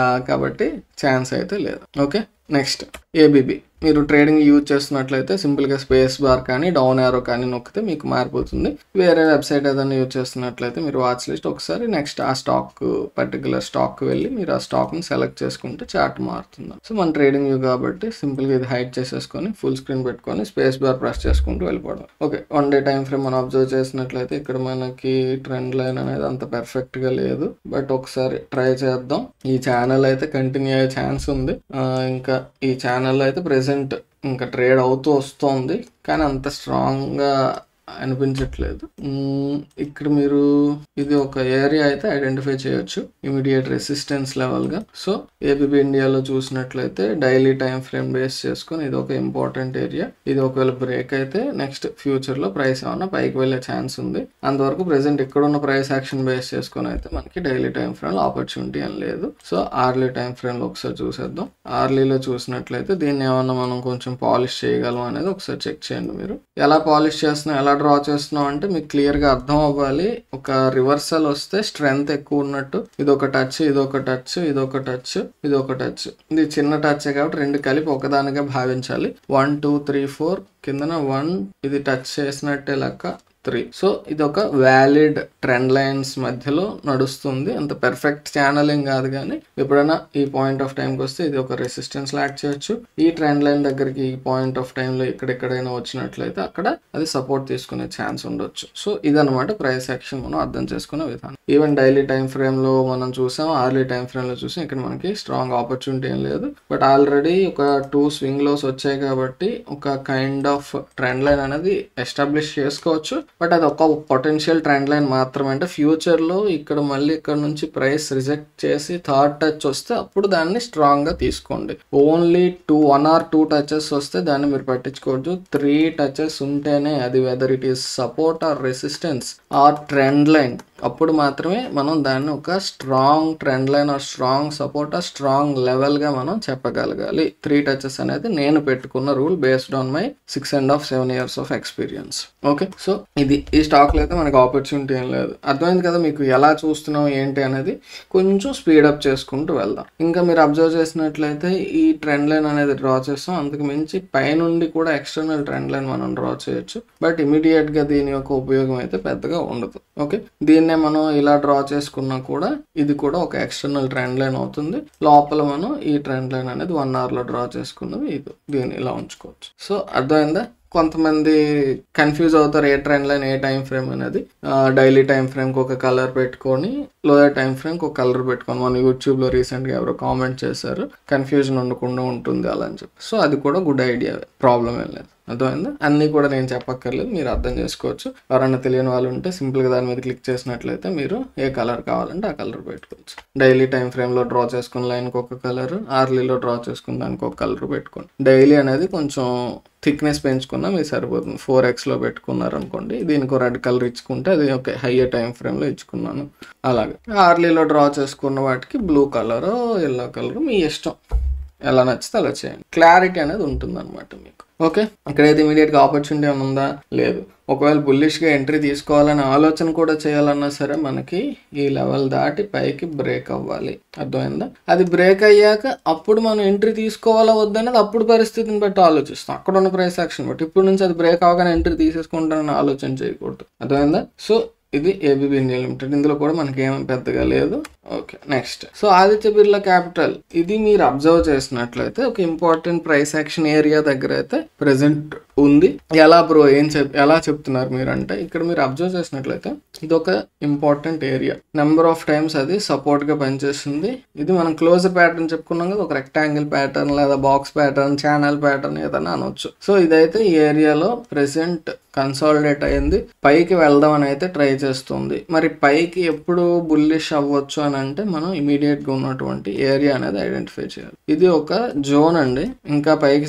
కాబట్టి ఛాన్స్ అయితే లేదు. Okay, next ABB. మీరు ట్రేడింగ్ యూజ్ చేస్తున్నట్లయితే సింపుల్గా స్పేస్ బార్ కానీ డౌన్ యారో కానీ నొక్కితే మీకు మారిపోతుంది. వేరే వెబ్సైట్ ఏదైనా యూజ్ చేస్తున్నట్లయితే మీరు వాచ్ లిస్ట్ ఒకసారి నెక్స్ట్ ఆ స్టాక్ పర్టికులర్ స్టాక్ వెళ్ళి మీరు ఆ స్టాక్ని సెలెక్ట్ చేసుకుంటే చార్ట్ మారుతుంది. సో మన ట్రేడింగ్ వ్యూ కాబట్టి సింపుల్గా ఇది హైడ్ చేసేసుకొని ఫుల్ స్క్రీన్ పెట్టుకొని స్పేస్ బార్ ప్రెస్ చేసుకుంటూ వెళ్ళిపోవడం. ఓకే, 1 డే టైం ఫ్రేమ్ మనం అబ్జర్వ్ చేసినట్లయితే ఇక్కడ మనకి ట్రెండ్ లైన్ అనేది అంత పర్ఫెక్ట్గా లేదు. బట్ ఒకసారి ట్రై చేద్దాం. ఈ ఛానల్ అయితే కంటిన్యూ అయ్యే ఛాన్స్ ఉంది. ఇంకా ఈ ఛానల్లో అయితే ప్రెసెంట్ ఇంకా ట్రేడ్ అవుతూ వస్తుంది, కానీ అంత స్ట్రాంగ్గా అనిపించట్లేదు. ఇక్కడ మీరు ఇది ఒక ఏరియా అయితే ఐడెంటిఫై చేయొచ్చు ఇమీడియట్ రెసిస్టెన్స్ లెవెల్ గా. సో ఏబిబి ఇండియాలో చూసినట్లయితే డైలీ టైం ఫ్రేమ్ బేస్ చేసుకొని ఇది ఒక ఇంపార్టెంట్ ఏరియా. ఇది ఒకవేళ బ్రేక్ అయితే నెక్స్ట్ ఫ్యూచర్ లో ప్రైస్ ఏమన్నా పైకి వెళ్ళే ఛాన్స్ ఉంది. అంతవరకు ప్రెసెంట్ ఇక్కడ ఉన్న ప్రైస్ యాక్షన్ బేస్ చేసుకొని అయితే మనకి డైలీ టైం ఫ్రేమ్ లో ఆపర్చునిటీ అని లేదు. సో ఆర్లీ టైం ఫ్రేమ్ లో ఒకసారి చూసేద్దాం. ఆర్లీలో చూసినట్లయితే దీన్ని ఏమన్నా మనం కొంచెం పాలిష్ చేయగలం అనేది ఒకసారి చెక్ చేయండి. మీరు ఎలా పాలిష్ చేస్తున్నాం, ఎలా డ్రా చేస్తున్నాం అంటే మీకు క్లియర్ గా అర్థం అవ్వాలి. ఒక రివర్సల్ వస్తే స్ట్రెంగ్త్ ఎక్కువ ఉన్నట్టు, ఇది ఒక టచ్, ఇది ఒక టచ్, ఇది ఒక టచ్, ఇది ఒక టచ్. ఇది చిన్న టచ్ కాబట్టి రెండు కలిపి ఒకదానిగా భావించాలి. 1 2 3 4 కిందన 1 ఇది టచ్ చేసినట్టే లెక్క 3. సో ఇది ఒక వ్యాలిడ్ ట్రెండ్ లైన్స్ మధ్యలో నడుస్తుంది. అంత పెర్ఫెక్ట్ ఛానలింగ్ కాదు, కానీ ఎప్పుడైనా ఈ పాయింట్ ఆఫ్ టైంకి వస్తే ఇది ఒక రెసిస్టెన్స్ లా యాక్ట్ చేయొచ్చు. ఈ ట్రెండ్ లైన్ దగ్గరికి ఈ పాయింట్ ఆఫ్ టైంలో ఎక్కడెక్కడైనా వచ్చినట్లయితే అక్కడ అది సపోర్ట్ తీసుకునే ఛాన్స్ ఉండొచ్చు. సో ఇదనమాట ప్రైస్ యాక్షన్ మనం అర్థం చేసుకునే విధానం. ఈవెన్ డైలీ టైం ఫ్రేమ్ లో మనం చూసాం, ఆర్లీ టైం ఫ్రేమ్ లో చూసాం. ఇక్కడ మనకి స్ట్రాంగ్ ఆపర్చునిటీ ఏం లేదు. బట్ ఆల్రెడీ ఒక 2 స్వింగ్ లోస్ వచ్చాయి కాబట్టి ఒక కైండ్ ఆఫ్ ట్రెండ్ లైన్ అనేది ఎస్టాబ్లిష్ చేసుకోవచ్చు. బట్ అది ఒక పొటెన్షియల్ ట్రెండ్ లైన్ మాత్రమే. అంటే ఫ్యూచర్ లో ఇక్కడ మళ్ళీ ఇక్కడ నుంచి ప్రైస్ రిజెక్ట్ చేసి థర్డ్ టచ్ వస్తే అప్పుడు దాన్ని స్ట్రాంగ్ గా తీసుకోండి. ఓన్లీ 1 or 2 టచెస్ వస్తే దాన్ని మీరు పట్టించుకోవచ్చు. 3 టచెస్ ఉంటేనే అది whether it is support or resistance or trend line అప్పుడు మాత్రమే మనం దాన్ని ఒక strong trend line or strong support or strong లెవెల్గా మనం చెప్పగలగాలి. 3 టచెస్ అనేది నేను పెట్టుకున్న rule based on my 6.5-7 years of experience. Okay, so ఇది ఈ స్టాక్లో అయితే మనకి ఆపర్చునిటీ ఏం లేదు. అర్థమైంది కదా మీకు ఎలా చూస్తున్నాం ఏంటి అనేది. కొంచెం స్పీడప్ చేసుకుంటూ వెళ్దాం. ఇంకా మీరు అబ్జర్వ్ చేసినట్లయితే ఈ ట్రెండ్ లైన్ అనేది డ్రా చేస్తాం. అందుకు మించి పైనుండి కూడా ఎక్స్టర్నల్ ట్రెండ్ లైన్ మనం డ్రా చేయొచ్చు. బట్ ఇమీడియట్గా దీని యొక్క ఉపయోగం అయితే పెద్దగా ఉండదు. ఓకే, దీన్నే మనం ఇలా డ్రా చేసుకున్నా కూడా ఇది కూడా ఒక ఎక్స్టర్నల్ ట్రెండ్ లైన్ అవుతుంది. లోపల మనం ఈ ట్రెండ్ లైన్ అనేది 1 hourలో డ్రా చేసుకున్నది ఇది. దీన్ని ఇలా ఉంచుకోవచ్చు. సో అర్థమైందా? కొంతమంది కన్ఫ్యూజ్ అవుతారు ఏ ట్రెండ్ లైన్ ఏ టైం ఫ్రేమ్ అనేది. డైలీ టైం ఫ్రేమ్కి ఒక కలర్ పెట్టుకొని లోయర్ టైం ఫ్రేమ్కి ఒక కలర్ పెట్టుకొని మన యూట్యూబ్లో రీసెంట్గా ఎవరో కామెంట్ చేశారు, కన్ఫ్యూజన్ ఉండకుండా ఉంటుంది అలా అని చెప్పి. సో అది కూడా గుడ్ ఐడియా, ప్రాబ్లం ఏం లేదు. అర్థమైందా? అన్నీ కూడా నేను చెప్పక్కర్లేదు, మీరు అర్థం చేసుకోవచ్చు. ఎవరైనా తెలియని వాళ్ళు ఉంటే సింపుల్గా దాని మీద క్లిక్ చేసినట్లయితే మీరు ఏ కలర్ కావాలంటే ఆ కలర్ పెట్టుకోవచ్చు. డైలీ టైం ఫ్రేమ్లో డ్రా చేసుకున్న లైన్కి ఒక కలర్, అవర్లీలో డ్రా చేసుకున్న దానికి ఒక కలర్ పెట్టుకోండి. డైలీ అనేది కొంచెం థిక్నెస్ పెంచుకున్నా మీకు సరిపోతుంది. 4xలో పెట్టుకున్నారనుకోండి, దీనికి రెడ్ కలర్ ఇచ్చుకుంటే అది ఓకే, హయ్యర్ టైం ఫ్రేమ్లో ఇచ్చుకున్నాను. అలాగే అవర్లీలో డ్రా చేసుకున్న వాటికి బ్లూ కలర్, ఎల్లో కలర్ మీ ఇష్టం, ఎలా నచ్చితే అలా చేయండి. క్లారిటీ అనేది ఉంటుంది అనమాట మీకు. ఓకే, ఇక్కడైతే ఇమీడియట్గా ఆపర్చునిటీ ఏమైనా ఉందా? లేదు. ఒకవేళ బుల్లిష్గా ఎంట్రీ తీసుకోవాలనే ఆలోచన కూడా చేయాలన్నా సరే మనకి ఈ లెవెల్ దాటి పైకి బ్రేక్ అవ్వాలి. అర్థమైందా? అది బ్రేక్ అయ్యాక అప్పుడు మనం ఎంట్రీ తీసుకోవాలా వద్దనేది అప్పుడు పరిస్థితిని బట్టి ఆలోచిస్తాం, అక్కడ ఉన్న ప్రైస్ యాక్షన్ బట్టి. ఇప్పుడు నుంచి అది బ్రేక్ అవ్వగానే ఎంట్రీ తీసేసుకుంటానని ఆలోచన చేయకూడదు. అర్థమైందా? సో ఇది ఏబీబీ ఇండియా లిమిటెడ్. ఇందులో కూడా మనకి ఏం పెద్దగా లేదు. Okay, next. So Aditya Birla capital, ఇది మీరు అబ్జర్వ్ చేసినట్లయితే ఒక ఇంపార్టెంట్ ప్రైస్ యాక్షన్ ఏరియా దగ్గర అయితే ప్రెసెంట్ ఉంది. ఎలా బ్రో ఎలా చెప్తున్నారు మీరు అంటే, ఇక్కడ మీరు అబ్జర్వ్ చేసినట్లయితే ఇది ఒక important area. Number of times అది సపోర్ట్ గా పనిచేస్తుంది. ఇది మనం క్లోజర్ ప్యాటర్న్ చెప్పుకున్నాం కదా, ఒక రెక్టాంగిల్ ప్యాటర్న్ లేదా బాక్స్ ప్యాటర్న్, ఛానల్ ప్యాటర్న్ ఏదైనా అనొచ్చు. సో ఇదైతే ఈ ఏరియాలో ప్రెసెంట్ కన్సాలిడేట్ అయింది, పైకి వెళ్దాం అని అయితే ట్రై చేస్తుంది. మరి పైకి ఎప్పుడు బుల్లిష్ అవ్వచ్చు అని అంటే మనం ఇమీడియట్ గా ఉన్నటువంటి ఏరియా అనేది ఐడెంటిఫై చేయాలి. ఇది ఒక జోన్ అండి. ఇంకా పైకి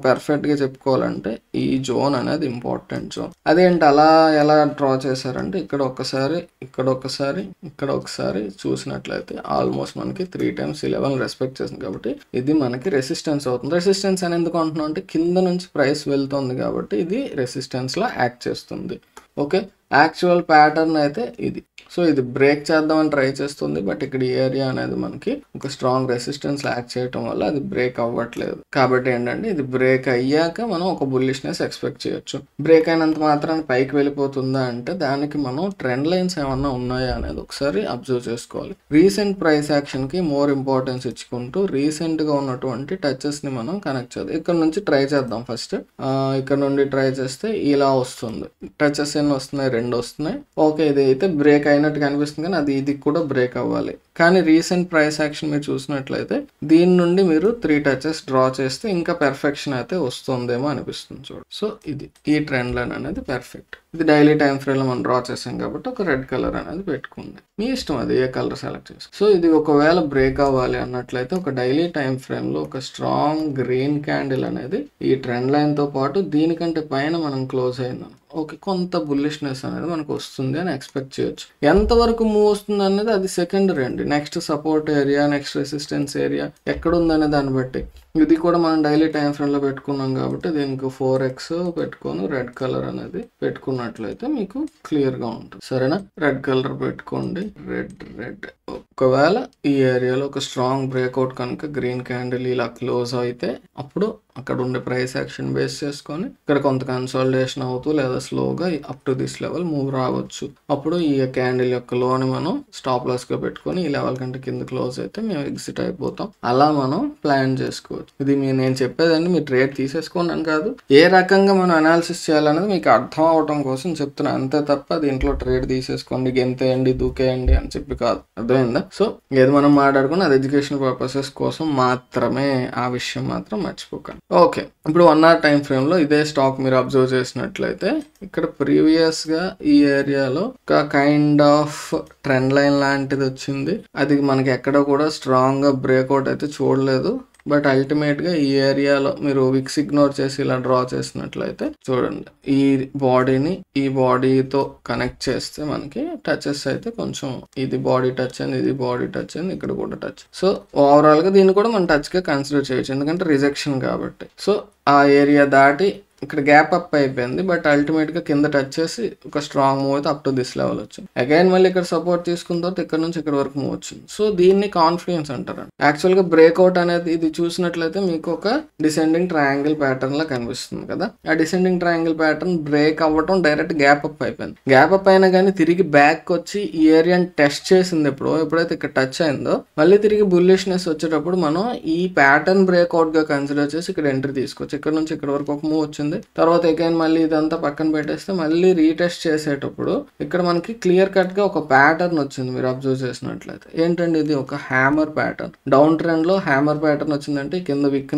పర్ఫెక్ట్ గా చెప్పుకోవాలంటే ఈ జోన్ అనేది ఇంపార్టెంట్ జోన్. అదేంటి అలా ఎలా డ్రా చేశారంటే, ఇక్కడ ఒకసారి ఇక్కడ ఒకసారి చూసినట్లయితే ఆల్మోస్ట్ మనకి 3 times ఈ లెవెల్ రెస్పెక్ట్ చేసింది కాబట్టి ఇది మనకి రెసిస్టెన్స్ అవుతుంది. రెసిస్టెన్స్ అని ఎందుకు అంటున్నాం అంటే, కింద నుంచి ప్రైస్ వెళ్తుంది కాబట్టి ఇది రెసిస్టెన్స్ లా యాక్ట్ చేస్తుంది. ఓకే, యాక్చువల్ ప్యాటర్న్ అయితే ఇది. సో ఇది బ్రేక్ చేద్దామని ట్రై చేస్తుంది, బట్ ఇక్కడ ఈ ఏరియా అనేది మనకి ఒక స్ట్రాంగ్ రెసిస్టెన్స్ యాక్ట్ చేయటం వల్ల అది బ్రేక్ అవ్వట్లేదు. కాబట్టి ఏంటంటే ఇది బ్రేక్ అయ్యాక మనం ఒక బుల్లిష్నెస్ ఎక్స్పెక్ట్ చేయొచ్చు. బ్రేక్ అయినంత మాత్రాన్ని పైకి వెళ్ళిపోతుందా అంటే దానికి మనం ట్రెండ్ లైన్స్ ఏమన్నా ఉన్నాయా అనేది ఒకసారి అబ్జర్వ్ చేసుకోవాలి. రీసెంట్ ప్రైస్ యాక్షన్ కి మోర్ ఇంపార్టెన్స్ ఇచ్చుకుంటూ రీసెంట్ గా ఉన్నటువంటి టచెస్ ని మనం కనెక్ట్ చేద్దాం. ఇక్కడ నుంచి ట్రై చేద్దాం. ఫస్ట్ ఇక్కడ నుండి ట్రై చేస్తే ఇలా వస్తుంది. టచెస్ ఎన్ని వస్తున్నాయి? 2 వస్తున్నాయి. ఓకే, ఇది అయితే బ్రేక్ అయినట్టు కనిపిస్తుంది, కానీ ఇది కూడా బ్రేక్ అవ్వాలి. కానీ రీసెంట్ ప్రైస్ యాక్షన్ మీరు చూసినట్లయితే దీని నుండి మీరు 3 టచెస్ డ్రా చేస్తే ఇంకా పెర్ఫెక్షన్ అయితే వస్తుందేమో అనిపిస్తుంది చూడు. సో ఇది ఈ ట్రెండ్ లైన్ అనేది పర్ఫెక్ట్. ఇది డైలీ టైం ఫ్రేమ్ లో మనం డ్రా చేసాం కాబట్టి ఒక రెడ్ కలర్ అనేది పెట్టుకుంది. మీ ఇష్టం అది ఏ కలర్ సెలెక్ట్ చేసి. సో ఇది ఒకవేళ బ్రేక్ అవ్వాలి అన్నట్లయితే ఒక డైలీ టైం ఫ్రేమ్ లో ఒక స్ట్రాంగ్ గ్రీన్ క్యాండిల్ అనేది ఈ ట్రెండ్ లైన్ తో పాటు దీనికంటే పైన మనం క్లోజ్ అయిందాం. ఓకే, కొంత బుల్లిష్నెస్ అనేది మనకు వస్తుంది అని ఎక్స్పెక్ట్ చేయొచ్చు. ఎంతవరకు మూవ్ వస్తుంది అనేది అది సెకండరీ అండి. Next support area, next resistance area ఎక్కడ ఉందనే దాన్ని బట్టి. ఇది కూడా మనం డైలీ టైం ఫ్రేమ్ లో పెట్టుకున్నాం కాబట్టి దీనికి 4x పెట్టుకొని రెడ్ కలర్ అనేది పెట్టుకున్నట్లయితే మీకు క్లియర్ గా ఉంటుంది. సరేనా? రెడ్ కలర్ పెట్టుకోండి. రెడ్. ఒకవేళ ఈ ఏరియాలో ఒక స్ట్రాంగ్ బ్రేక్అవుట్ కనుక గ్రీన్ క్యాండిల్ ఇలా క్లోజ్ అయితే అప్పుడు అక్కడ ఉండే ప్రైస్ యాక్షన్ బేస్ చేసుకొని ఇక్కడ కొంత కన్సాలిడేషన్ అవుతూ లేదా స్లోగా up to this level move రావచ్చు. అప్పుడు ఈ క్యాండిల్ యొక్క లోని మనం స్టాప్ లాస్ గా పెట్టుకొని ఈ లెవెల్ కంటే కింద క్లోజ్ అయితే మేము ఎగ్జిట్ అయిపోతాం. అలా మనం ప్లాన్ చేసుకోవచ్చు. ఇది నేను చెప్పేదండి, మీరు ట్రేడ్ తీసేసుకోండి అని కాదు. ఏ రకంగా మనం అనాలిసిస్ చేయాలనేది మీకు అర్థం అవడం కోసం చెప్తున్నా, అంతే తప్ప దీంట్లో ట్రేడ్ తీసేసుకోండి, గెంతేయండి, దూకేయండి అని చెప్పి కాదు. అర్థమైందా? సో ఏది మనం మాట్లాడుకుని అది ఎడ్యుకేషనల్ పర్పసెస్ కోసం మాత్రమే. ఆ విషయం మాత్రం మర్చిపోకండి. ఓకే, ఇప్పుడు 1 hour టైం ఫ్రేమ్ లో ఇదే స్టాక్ మీరు అబ్జర్వ్ చేసినట్లయితే ఇక్కడ ప్రీవియస్ గా ఈ ఏరియాలో ఒక కైండ్ ఆఫ్ ట్రెండ్ లైన్ లాంటిది వచ్చింది. అది మనకి ఎక్కడ కూడా స్ట్రాంగ్ గా బ్రేక్అవుట్ అయితే చూడలేదు. బట్ అల్టిమేట్ గా ఈ ఏరియాలో మీరు విక్స్ ఇగ్నోర్ చేసి ఇలా డ్రా చేసినట్లయితే చూడండి, ఈ బాడీని ఈ బాడీతో కనెక్ట్ చేస్తే మనకి టచెస్ అయితే కొంచెం ఇది బాడీ టచ్ అయింది, ఇది బాడీ టచ్ అయింది, ఇక్కడ కూడా టచ్. సో ఓవరాల్ గా దీన్ని కూడా మనం టచ్ గా కన్సిడర్ చేయొచ్చు, ఎందుకంటే రిజెక్షన్ కాబట్టి. సో ఆ ఏరియా దాటి ఇక్కడ గ్యాప్ అప్ అయిపోయింది, బట్ అల్టిమేట్ గా కింద టచ్ చేసి ఒక స్ట్రాంగ్ మూవ్ అయితే అప్ టు దిస్ లెవెల్ వచ్చింది. అగైన్ మళ్ళీ ఇక్కడ సపోర్ట్ తీసుకున్న తర్వాత ఇక్కడ నుంచి ఇక్కడ వరకు మూవ్ వచ్చింది. సో దీన్ని కాన్ఫిడెన్స్ అంటారు. యాక్చువల్ గా బ్రేక్అవుట్ అనేది ఇది చూసినట్లయితే మీకు ఒక డిసెండింగ్ ట్రయాంగిల్ ప్యాటర్న్ లా కనిపిస్తుంది కదా. ఆ డిసెండింగ్ ట్రయాంగిల్ ప్యాటర్న్ బ్రేక్ అవ్వటం డైరెక్ట్ గ్యాప్ అప్ అయిపోయింది. గ్యాప్ అప్ అయినా కానీ తిరిగి బ్యాక్ వచ్చి ఈ ఏరియాని టెస్ట్ చేసింది. ఎప్పుడైతే ఇక్కడ టచ్ అయిందో మళ్ళీ తిరిగి బుల్లిష్నెస్ వచ్చేటప్పుడు మనం ఈ ప్యాటర్న్ బ్రేక్అవుట్ గా కన్సిడర్ చేసి ఇక్కడ ఎంట్రీ తీసుకోవచ్చు. ఇక్కడ నుంచి ఇక్కడ వరకు ఒక మూవ్ వచ్చింది. తర్వాత అగైన్ మళ్ళీ ఇదంతా పక్కన పెట్టేస్తే మళ్ళీ రీటెస్ట్ చేసేటప్పుడు ఇక్కడ మనకి క్లియర్ కట్ గా ఒక ప్యాటర్న్ వచ్చింది. మీరు అబ్జర్వ్ చేసినట్లయితే ఏంటంటే ఇది ఒక హ్యామర్ ప్యాటర్న్. డౌన్ ట్రెండ్ లో హ్యామర్ ప్యాటర్న్ వచ్చిందంటే కింద విక్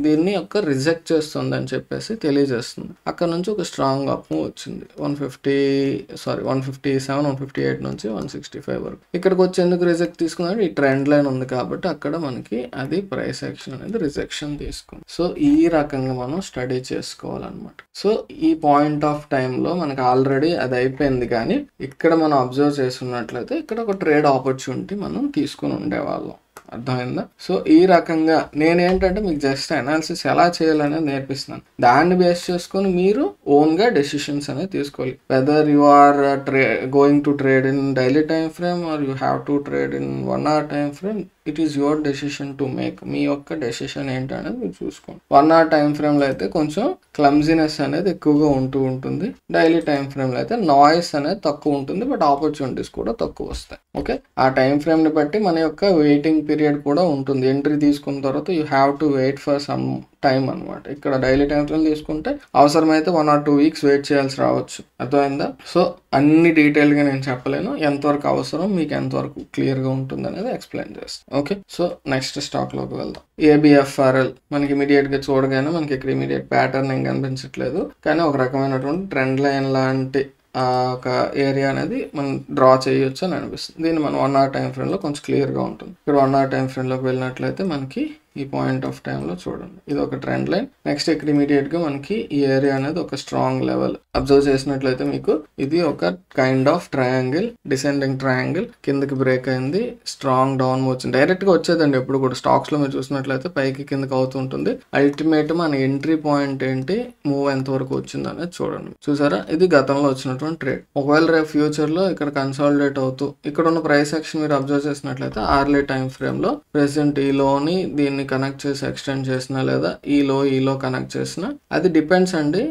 దీన్ని ఒక రిజెక్ట్ చేస్తుంది అని చెప్పేసి తెలియజేస్తుంది. అక్కడ నుంచి ఒక స్ట్రాంగ్ అప్ మూవ్ వచ్చింది 157 158 నుంచి 165 వరకు. ఇక్కడికి వచ్చి ఎందుకు రిజెక్ట్ తీసుకుందంటే ఈ ట్రెండ్ లైన్ ఉంది కాబట్టి అక్కడ మనకి అది ప్రైస్ యాక్షన్ అనేది రిజెక్షన్ తీసుకుంది. సో ఈ రకంగా మనం స్టడీ చేసుకోవాలన్నమాట. సో ఈ పాయింట్ ఆఫ్ టైంలో మనకి ఆల్రెడీ అది అయిపోయింది, కానీ ఇక్కడ మనం అబ్జర్వ్ చేస్తున్నట్లయితే ఇక్కడ ఒక ట్రేడ్ ఆపర్చునిటీ మనం తీసుకుని ఉండేవాళ్ళం. అర్థమైందా? సో ఈ రకంగా నేనేంటంటే మీకు జస్ట్ అనాలిసిస్ ఎలా చేయాలనేది నేర్పిస్తున్నాను. దాన్ని బేస్ చేసుకొని మీరు ఓన్ గా డెసిషన్స్ అనేది తీసుకోవాలి. Whether you are going to trade in daily time frame or you have to trade in 1 hour time frame, it is your decision to make. మీ యొక్క డెసిషన్ ఏంటి అనేది మీరు చూసుకోండి. 1 hour టైం ఫ్రేమ్ లో అయితే కొంచెం క్లమ్జీనెస్ అనేది ఎక్కువగా ఉంటుంది. డైలీ టైం ఫ్రేమ్ లో అయితే నాయిస్ అనేది తక్కువ ఉంటుంది, బట్ ఆపర్చునిటీస్ కూడా తక్కువ వస్తాయి. ఓకే, ఆ టైం ఫ్రేమ్ ని బట్టి మన యొక్క వెయిటింగ్ పీరియడ్ కూడా ఉంటుంది. ఎంట్రీ తీసుకున్న తర్వాత you have to wait for some time అనమాట. ఇక్కడ డైలీ టైం ఫ్రేమ్ తీసుకుంటే అవసరమైతే 1 or 2 weeks వెయిట్ చేయాల్సి రావచ్చు. అర్థమైందా? సో అన్ని డీటెయిల్ గా నేను చెప్పలేను, ఎంతవరకు అవసరం మీకు ఎంతవరకు క్లియర్ గా ఉంటుంది అనేది ఎక్స్ప్లెయిన్ చేస్తాను. ఓకే, సో నెక్స్ట్ స్టాక్ లోకి వెళ్దాం. ABFRL మనకి ఇమీడియట్ గా చూడగానే మనకి ఇక్కడ ఇమీడియట్ ప్యాటర్న్ ఏం కనిపించట్లేదు, కానీ ఒక రకమైనటువంటి ట్రెండ్ లైన్ లాంటి ఒక ఏరియా అనేది మనం డ్రా చేయొచ్చు అని అనిపిస్తుంది. దీన్ని మనం 1 hour టైం ఫ్రేమ్ లో కొంచెం క్లియర్ గా ఉంటుంది. ఇక్కడ 1 hour టైం ఫ్రేమ్ లోకి వెళ్ళినట్లయితే మనకి ఈ పాయింట్ ఆఫ్ టైంలో చూడండి, ఇది ఒక ట్రెండ్ లైన్. నెక్స్ట్ ఇక్కడ ఇమీడియట్ గా మనకి ఈ ఏరియా అనేది ఒక స్ట్రాంగ్ లెవెల్. అబ్జర్వ్ చేసినట్లయితే మీకు ఇది ఒక kind of triangle, descending triangle. కిందకి బ్రేక్ అయింది, స్ట్రాంగ్ డౌన్ వచ్చింది. డైరెక్ట్ గా వచ్చేదండి ఎప్పుడు కూడా స్టాక్స్ లో మీరు చూసినట్లయితే పైకి కిందకి అవుతుంటుంది. అల్టిమేట్ మన ఎంట్రీ పాయింట్ ఏంటి, మూవ్ ఎంత వరకు వచ్చింది అనేది చూడండి. చూసారా, ఇది గతంలో వచ్చినటువంటి ట్రేడ్. ఒకవేళ రేపు ఫ్యూచర్ లో ఇక్కడ కన్సాలిడేట్ అవుతూ ఇక్కడ ఉన్న ప్రైస్ యాక్షన్ మీరు అబ్జర్వ్ చేసినట్లయితే ఆర్లీ టైం ఫ్రేమ్ లో ప్రెసెంట్ ఈ లోని దీన్ని కనెక్ట్ చేసి ఎక్స్టెండ్ చేసినా లేదా ఈలో కనెక్ట్ చేసినా అది డిపెండ్స్ అండి.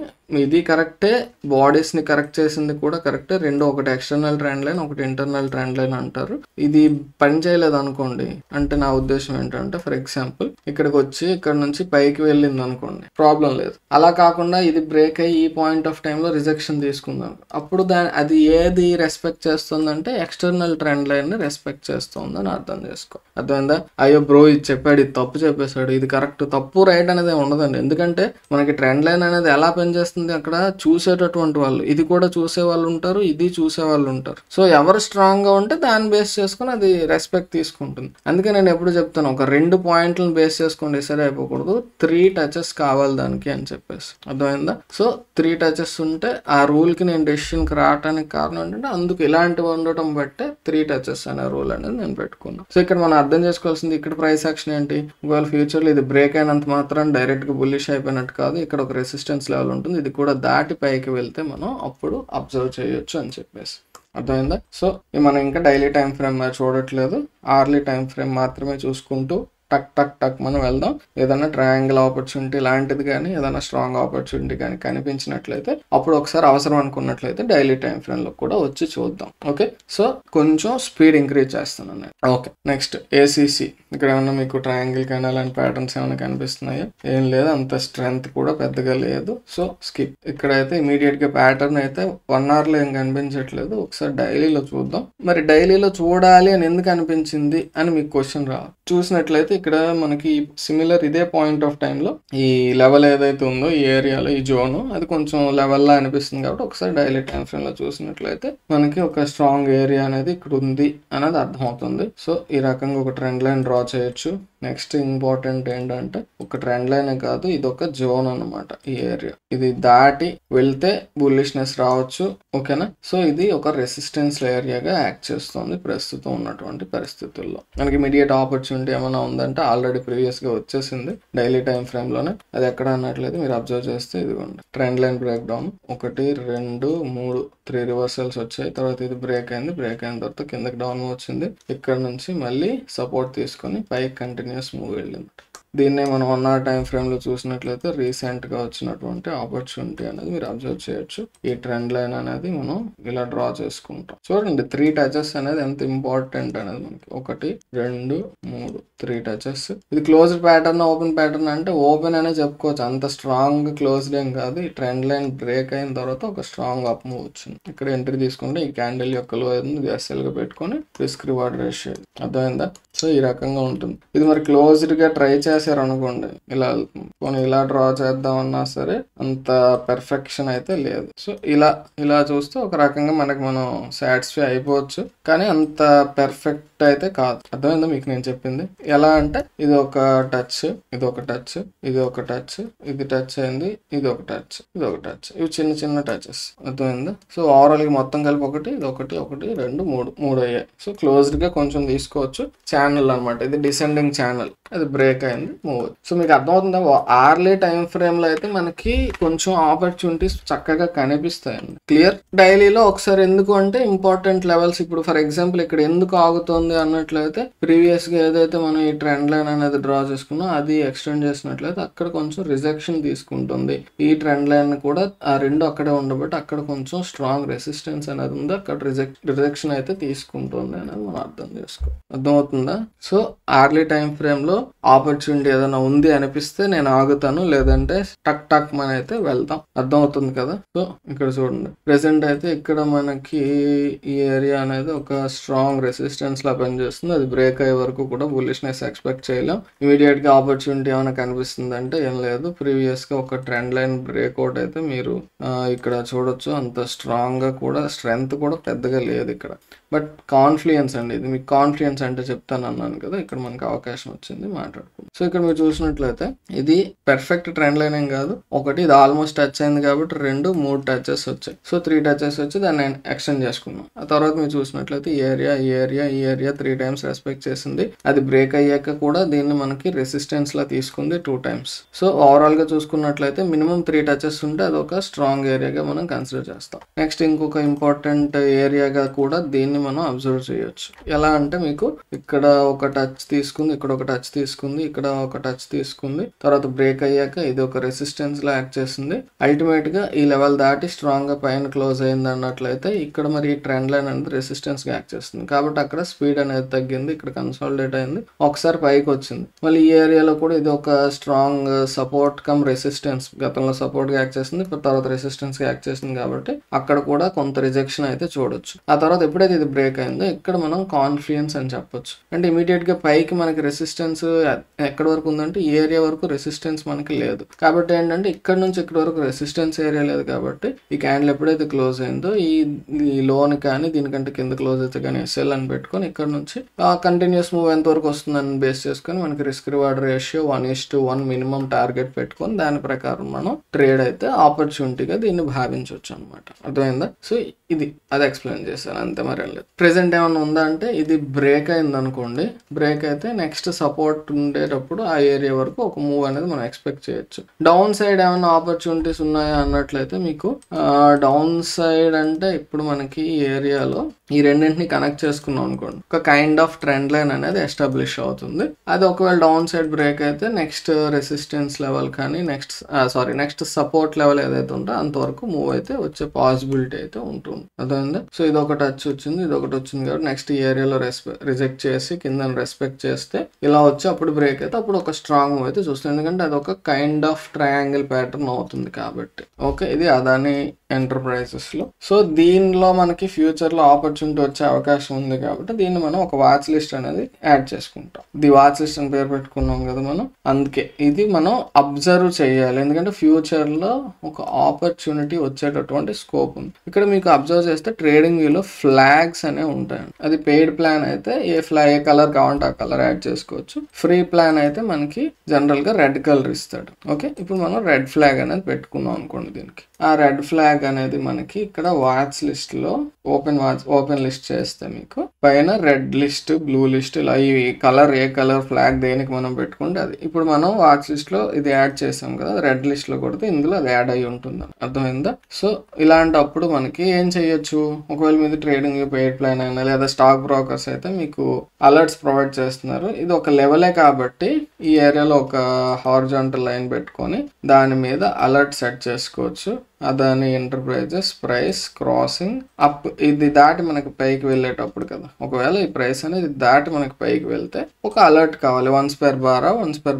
ఇది కరెక్టే, బాడీస్ ని కరెక్ట్ చేసింది కూడా కరెక్టే. రెండు, ఒకటి ఎక్స్టర్నల్ ట్రెండ్ లైన్, ఒకటి ఇంటర్నల్ ట్రెండ్ లైన్ అంటారు. ఇది పని చేయలేదు అనుకోండి, అంటే నా ఉద్దేశం ఏంటంటే ఫర్ ఎగ్జాంపుల్ ఇక్కడికి వచ్చి ఇక్కడ నుంచి పైకి వెళ్ళింది అనుకోండి, ప్రాబ్లం లేదు. అలా కాకుండా ఇది బ్రేక్ అయ్యి ఈ పాయింట్ ఆఫ్ టైంలో రిజెక్షన్ తీసుకుందాం, అప్పుడు అది ఏది రెస్పెక్ట్ చేస్తుందంటే ఎక్స్టర్నల్ ట్రెండ్ లైన్ ని రెస్పెక్ట్ చేస్తుందని అర్థం చేసుకో. అర్థమైందా? అయ్యో బ్రో ఇది చెప్పాడు, ఇది తప్పు చెప్పేశాడు, ఇది కరెక్ట్, తప్పు రైట్ అనేది ఉండదండి. ఎందుకంటే మనకి ట్రెండ్ లైన్ అనేది ఎలా పనిచేస్తుంది, అక్కడ చూసేటటువంటి వాళ్ళు, ఇది కూడా చూసే వాళ్ళు ఉంటారు, ఇది చూసే వాళ్ళు ఉంటారు. సో ఎవరు స్ట్రాంగ్ గా ఉంటే దాన్ని బేస్ చేసుకుని అది రెస్పెక్ట్ తీసుకుంటుంది. అందుకే నేను ఎప్పుడు చెప్తాను, ఒక 2 పాయింట్లను బేస్ చేసుకుని డిసైడ్ అయిపోకూడదు, 3 touches కావాలి దానికి అని చెప్పేసి. అర్థమైందా? సో 3 touches ఉంటే ఆ రూల్ కి నేను డెసిషన్ కి రావడానికి కారణం ఏంటంటే అందుకు ఇలాంటివి ఉండటం బట్టే 3 touches అనే రూల్ అనేది నేను పెట్టుకున్నాను. సో ఇక్కడ మనం అర్థం చేసుకోవాల్సింది, ఇక్కడ ప్రైస్ యాక్షన్ ఏంటి, ఒకవేళ ఫ్యూచర్ లో ఇది బ్రేక్ అయినంత మాత్రం డైరెక్ట్ గా బుల్లిష్ అయిపోయినట్టు కాదు. ఇక్కడ ఒక రెసిస్టెన్స్ లెవెల్ ఉంటుంది, ఇది కూడా దాటి పైకి వెళ్తే మనం అప్పుడు అబ్జర్వ్ చేయొచ్చు అని చెప్పేసి. అర్థమైందా? సో మనం ఇంకా డైలీ టైం ఫ్రేమ్ చూడట్లేదు, ఆర్లీ టైం ఫ్రేమ్ మాత్రమే చూసుకుంటూ టక్ టక్ టక్ మనం వెళ్దాం. ఏదైనా ట్రయాంగిల్ ఆపర్చునిటీ లాంటిది కానీ ఏదైనా స్ట్రాంగ్ ఆపర్చునిటీ కానీ కనిపించినట్లయితే అప్పుడు ఒకసారి అవసరం అనుకున్నట్లయితే డైలీ టైం ఫ్రేమ్ లో కూడా వచ్చి చూద్దాం. ఓకే, సో కొంచెం స్పీడ్ ఇంక్రీజ్ చేస్తున్నాను నేను. Okay, next ACC. ఇక్కడ ఏమన్నా మీకు ట్రయాంగిల్ కానీ అలాంటి ప్యాటర్న్స్ ఏమైనా కనిపిస్తున్నాయో? ఏం లేదు, అంత స్ట్రెంగ్త్ కూడా పెద్దగా లేదు. So skip. ఇక్కడైతే ఇమీడియట్ గా ప్యాటర్న్ అయితే 1 hour లో ఏం కనిపించట్లేదు. ఒకసారి డైలీలో చూద్దాం. మరి డైలీలో చూడాలి అని ఎందుకు అనిపించింది అని మీకు క్వశ్చన్ రావాలి. చూసినట్లయితే ఇక్కడ మనకి సిమిలర్ ఇదే పాయింట్ ఆఫ్ టైంలో ఈ లెవెల్ ఏదైతే ఉందో ఈ ఏరియాలో ఈ జోన్ అది కొంచెం లెవెల్లా అనిపిస్తుంది కాబట్టి ఒకసారి డైలీ టైం ఫ్రేమ్ లో చూసినట్లయితే మనకి ఒక స్ట్రాంగ్ ఏరియా అనేది ఇక్కడ ఉంది అనేది అర్థమవుతుంది. సో ఈ రకంగా ఒక ట్రెండ్ లైన్ డ్రా చేయొచ్చు. నెక్స్ట్ ఇంపార్టెంట్ ఏంటంటే ఒక ట్రెండ్ లైన్ కాదు, ఇది ఒక జోన్ అనమాట. ఈ ఏరియా ఇది దాటి వెళ్తే బుల్లిష్నెస్ రావచ్చు, ఓకేనా. సో ఇది ఒక రెసిస్టెన్స్ ఏరియాగా యాక్ట్ చేస్తుంది ప్రస్తుతం ఉన్నటువంటి పరిస్థితుల్లో. మనకి ఇమీడియట్ ఆపర్చునిటీ ఏమైనా ఉందంటే ఆల్రెడీ ప్రీవియస్ గా వచ్చేసింది డైలీ టైం ఫ్రేమ్ లోనే. అది ఎక్కడ అన్నట్లయితే మీరు అబ్జర్వ్ చేస్తే ఇదిగోండి trend line break down 1 2 3 3 reversals వచ్చాయి. తర్వాత ఇది బ్రేక్ అయింది, బ్రేక్ అయిన తర్వాత కిందకి డౌన్ వచ్చింది. ఇక్కడ నుంచి మళ్ళీ సపోర్ట్ తీసుకొని పైకి కంటిన్యూస్ మూవ్ వెళ్ళింది. దీన్నే మనం 1 hour టైం ఫ్రేమ్ లో చూసినట్లయితే రీసెంట్ గా వచ్చినటువంటి ఆపర్చునిటీ అనేది మీరు అబ్జర్వ్ చేయొచ్చు. ఈ ట్రెండ్ లైన్ అనేది మనం ఇలా డ్రా చేసుకుంటాం. చూడండి 3 టచెస్ అనేది ఎంత ఇంపార్టెంట్ అనేది మనకి 1 2 3 3 టచెస్. ఇది క్లోజ్డ్ ప్యాటర్న్ ఓపెన్ ప్యాటర్న్ అంటే ఓపెన్ అనే చెప్పుకోవచ్చు, అంత స్ట్రాంగ్ క్లోజ్డ్ ఏం కాదు. ఈ ట్రెండ్ లైన్ బ్రేక్ అయిన తర్వాత ఒక స్ట్రాంగ్ అప్ మూవ్ వచ్చింది. ఇక్కడ ఎంట్రీ తీసుకుంటే ఈ క్యాండిల్ యొక్క లో ఎస్ఎల్ గా పెట్టుకొని రిస్క్ రివార్డ్ రేషియో అర్థమైందా. సో ఈ రకంగా ఉంటుంది. ఇది మరి క్లోజ్డ్ గా ట్రై చేశారు అనుకోండి, ఇలా పోనీ ఇలా డ్రా చేద్దామన్నా సరే అంత పెర్ఫెక్షన్ అయితే లేదు. సో ఇలా చూస్తే ఒక రకంగా మనకి మనం సాటిస్ఫై అయిపోవచ్చు, కానీ అంత పెర్ఫెక్ట్ అయితే కాదు. అర్థమైందా మీకు నేను చెప్పింది? ఎలా అంటే ఇది ఒక టచ్, ఇది ఒక టచ్, ఇది ఒక టచ్, ఇది టచ్ అయింది, ఇది ఒక టచ్, ఇది ఒక టచ్, ఇవి చిన్న చిన్న టచెస్. అర్థమైందా? సో ఓవరాల్ గా మొత్తం కలిపి ఒకటి, ఇది ఒకటి, 1 2 3 అయ్యాయి. సో క్లోజ్డ్ గా కొంచెం తీసుకోవచ్చు. ఛానల్ అనమాట, ఇది డిసెండింగ్ ఛానల్, అది బ్రేక్ అయింది, మూవ్. సో మీకు అర్థమవుతుందా? ఆర్లీ టైం ఫ్రేమ్ లో అయితే మనకి కొంచెం ఆపర్చునిటీస్ చక్కగా కనిపిస్తాయండి. క్లియర్? డైలీలో ఒకసారి ఎందుకు అంటే ఇంపార్టెంట్ లెవెల్స్, ఇప్పుడు ఫర్ ఎగ్జాంపుల్ ఇక్కడ ఎందుకు ఆగుతుంది అన్నట్లయితే ప్రీవియస్ గా ఏదైతే మనం ఈ ట్రెండ్ లైన్ అనేది డ్రా చేసుకున్నాం అది ఎక్స్టెండ్ చేసినట్లయితే అక్కడ కొంచెం రిజెక్షన్ తీసుకుంటుంది. ఈ ట్రెండ్ లైన్ కూడా ఆ రెండు అక్కడే ఉండబట్టి అక్కడ కొంచెం స్ట్రాంగ్ రెసిస్టెన్స్ అనేది ఉంది, అక్కడ రిజెక్షన్ అయితే తీసుకుంటుంది అనేది మనం అర్థం చేసుకో. అర్థమవుతుందా? సో ఆర్లీ టైం ఫ్రేమ్ లో ఆపర్చునిటీ ఏదైనా ఉంది అనిపిస్తే నేను ఆగుతాను, లేదంటే టక్ టక్ మన అయితే వెళ్తాం. అర్థమవుతుంది కదా? సో ఇక్కడ చూడండి ప్రెసెంట్ అయితే ఇక్కడ మనకి ఈ ఏరియా అనేది ఒక స్ట్రాంగ్ రెసిస్టెన్స్ లా పనిచేస్తుంది. అది బ్రేక్ అయ్యే వరకు కూడా బుల్లిష్నెస్ ఎక్స్పెక్ట్ చేయలేం. ఇమీడియట్ గా ఆపర్చునిటీ ఏమైనా కనిపిస్తుంది అంటే ఏం లేదు, ప్రీవియస్ గా ఒక ట్రెండ్ లైన్ బ్రేక్అవుట్ అయితే మీరు ఇక్కడ చూడొచ్చు. అంత స్ట్రాంగ్ గా కూడా స్ట్రెంగ్త్ కూడా పెద్దగా లేదు ఇక్కడ, బట్ కాన్ఫ్లుయెన్స్ అండి. ఇది మీకు కాన్ఫ్లుయెన్స్ అంటే చెప్తాను అన్నాను కదా, ఇక్కడ మనకి అవకాశం వచ్చింది మాట్లాడుకుందాం. సో ఇక్కడ మీరు చూసినట్లయితే ఇది పెర్ఫెక్ట్ ట్రెండ్ లైన్ ఏం కాదు, ఒకటి ఇది ఆల్మోస్ట్ టచ్ అయింది కాబట్టి 2 3 టచెస్ వచ్చాయి. సో 3 టచెస్ వచ్చి దాన్ని ఎక్స్టెండ్ చేసుకున్నాం. ఆ తర్వాత మీరు చూసినట్లయితే ఈ ఏరియా 3 టైమ్స్ రెస్పెక్ట్ చేసింది. అది బ్రేక్ అయ్యాక కూడా దీన్ని మనకి రెసిస్టెన్స్ లా తీసుకుంది 2 టైమ్స్. సో ఓవరాల్ గా చూసుకున్నట్లయితే మినిమం 3 టచెస్ ఉంటే అది ఒక స్ట్రాంగ్ ఏరియాగా మనం కన్సిడర్ చేస్తాం. నెక్స్ట్ ఇంకొక ఇంపార్టెంట్ ఏరియాగా కూడా దీన్ని మనం అబ్జర్వ్ చేయొచ్చు. ఎలా అంటే మీకు ఇక్కడ ఒక టచ్ తీసుకుంది, ఇక్కడ ఒక టచ్ తీసుకుంది, ఇక్కడ ఒక టచ్ తీసుకుంది, తర్వాత బ్రేక్ అయ్యాక ఇది ఒక రెసిస్టెన్స్ లా యాక్ట్ చేస్తుంది. అల్టిమేట్ గా ఈ లెవెల్ దాటి స్ట్రాంగ్ గా పైన క్లోజ్ అయింది అన్నట్లయితే ఇక్కడ మరి ఈ ట్రెండ్ లైన్ అనేది రెసిస్టెన్స్ గా యాక్ట్ చేస్తుంది కాబట్టి అక్కడ స్పీడ్ అనేది తగ్గింది, ఇక్కడ కన్సాలిడేట్ అయింది, ఒకసారి పైకి వచ్చింది. మళ్ళీ ఈ ఏరియాలో కూడా ఇది ఒక స్ట్రాంగ్ సపోర్ట్ కమ్ రెసిస్టెన్స్, గతంలో సపోర్ట్ గా యాక్ట్ చేస్తుంది, తర్వాత రెసిస్టెన్స్ గా యాక్ట్ చేస్తుంది కాబట్టి అక్కడ కూడా కొంత రిజెక్షన్ అయితే చూడొచ్చు. ఆ తర్వాత ఎప్పుడైతే ఇది బ్రేక్ అయిందో ఇక్కడ మనం కాన్ఫ్లుయెన్స్ అని చెప్పొచ్చు. అంటే ఇమీడియట్ గా పైకి మనకి రెసిస్టెన్స్ ఎక్కడ వరకు ఉందంటే ఈ ఏరియా వరకు రెసిస్టెన్స్ మనకి లేదు కాబట్టి ఏంటంటే ఇక్కడ నుంచి ఇక్కడ వరకు రెసిస్టెన్స్ ఏరియా లేదు కాబట్టి ఈ క్యాండిల్ ఎప్పుడైతే క్లోజ్ అయిందో ఈ లోన్ కానీ దీనికంటే కింద క్లోజ్ అయితే కానీ సెల్ అని పెట్టుకొని ఇక్కడ నుంచి కంటిన్యూస్ మూవ్ ఎంత వరకు వస్తుందని బేస్ చేసుకొని మనకి risk reward ratio 1:1 minimum target పెట్టుకొని దాని ప్రకారం మనం ట్రేడ్ అయితే ఆపర్చునిటీగా దీన్ని భావించవచ్చు అనమాట. అర్థమైందా? సో ఇది అది ఎక్స్ప్లెయిన్ చేశాను అంతే, మరి లేదు. ప్రెసెంట్ ఏమైనా ఉందా అంటే ఇది బ్రేక్ అయింది అనుకోండి, బ్రేక్ అయితే నెక్స్ట్ సపోర్ట్ ఉండేటప్పుడు ఆ ఏరియా వరకు ఒక మూవ్ అనేది మనం ఎక్స్పెక్ట్ చేయొచ్చు. డౌన్ సైడ్ ఏమైనా ఆపర్చునిటీస్ ఉన్నాయా అన్నట్లయితే మీకు డౌన్ సైడ్ అంటే ఇప్పుడు మనకి ఈ ఏరియాలో ఈ రెండింటిని కనెక్ట్ చేసుకున్నాం అనుకోండి, ఒక కైండ్ ఆఫ్ ట్రెండ్ లైన్ అనేది ఎస్టాబ్లిష్ అవుతుంది. అది ఒకవేళ డౌన్ సైడ్ బ్రేక్ అయితే నెక్స్ట్ రెసిస్టెన్స్ లెవెల్ కానీ నెక్స్ట్ సపోర్ట్ లెవెల్ ఏదైతే ఉందో అంతవరకు మూవ్ అయితే వచ్చే పాసిబిలిటీ అయితే ఉంటుంది. అర్థమైందా? సో ఇది ఒక టచ్ వచ్చింది, ఇది ఒకటి వచ్చింది కాబట్టి నెక్స్ట్ ఈ ఏరియాలో రిజెక్ట్ చేసి కింద రెస్పెక్ట్ చేస్తే ఇలా వచ్చి అప్పుడు బ్రేక్ అయితే అప్పుడు ఒక స్ట్రాంగ్ మూవ్ అయితే చూస్తుంది, ఎందుకంటే అది ఒక కైండ్ ఆఫ్ ట్రయాంగిల్ ప్యాటర్న్ అవుతుంది కాబట్టి. ఓకే, ఇది అదాని ఎంటర్ప్రైజెస్ లో. సో దీనిలో మనకి ఫ్యూచర్ లో ఆపర్చునిటీ వచ్చే అవకాశం ఉంది కాబట్టి దీన్ని మనం ఒక వాచ్ లిస్ట్ అనేది యాడ్ చేసుకుంటాం. ఇది వాచ్ లిస్ట్ అని పేరు పెట్టుకున్నాం కదా మనం, అందుకే ఇది మనం అబ్జర్వ్ చేయాలి, ఎందుకంటే ఫ్యూచర్ లో ఒక ఆపర్చునిటీ వచ్చేటటువంటి స్కోప్ ఉంది. ఇక్కడ మీకు అబ్జర్వ్ చేస్తే ట్రేడింగ్ వ్యూలో ఫ్లాగ్స్ అనేవి ఉంటాయండి. అది పెయిడ్ ప్లాన్ అయితే ఏ కలర్ కావాలంటే ఆ కలర్ యాడ్ చేసుకోవచ్చు. ఫ్రీ ప్లాన్ అయితే మనకి జనరల్ గా రెడ్ కలర్ ఇస్తాడు. ఓకే, ఇప్పుడు మనం రెడ్ ఫ్లాగ్ అనేది పెట్టుకున్నాం అనుకోండి. దీనికి ఆ రెడ్ ఫ్లాగ్ అనేది మనకి ఇక్కడ వాచ్ లిస్ట్ లో ఓపెన్ లిస్ట్ చేస్తే మీకు పైన రెడ్ లిస్ట్, బ్లూ లిస్ట్ ఇలా ఈ కలర్ ఏ కలర్ ఫ్లాగ్ దేనికి మనం పెట్టుకుంటే అది. ఇప్పుడు మనం వాచ్ లిస్ట్ లో ఇది యాడ్ చేసాం కదా, రెడ్ లిస్ట్ లో కొడితే ఇందులో అది యాడ్ అయ్యి ఉంటుంది, అర్థమైందా? సో ఇలాంటప్పుడు మనకి ఏం చేయొచ్చు, ఒకవేళ మీద ట్రేడింగ్ పెయిడ్ ప్లాన్ అయినా లేదా స్టాక్ బ్రోకర్స్ అయితే మీకు అలర్ట్స్ ప్రొవైడ్ చేస్తున్నారు. ఇది ఒక లెవెలే కాబట్టి ఈ ఏరియాలో ఒక హారిజాంటల్ లైన్ పెట్టుకొని దాని మీద అలర్ట్ సెట్ చేసుకోవచ్చు. Adani enterprises price crossing up, ఇది దాటి మనకి పైకి వెళ్ళేటప్పుడు కదా, ఒకవేళ ఈ ప్రైస్ అనేది దాటి మనకి పైకి వెళ్తే ఒక అలర్ట్ కావాలి. వన్స్ పెర్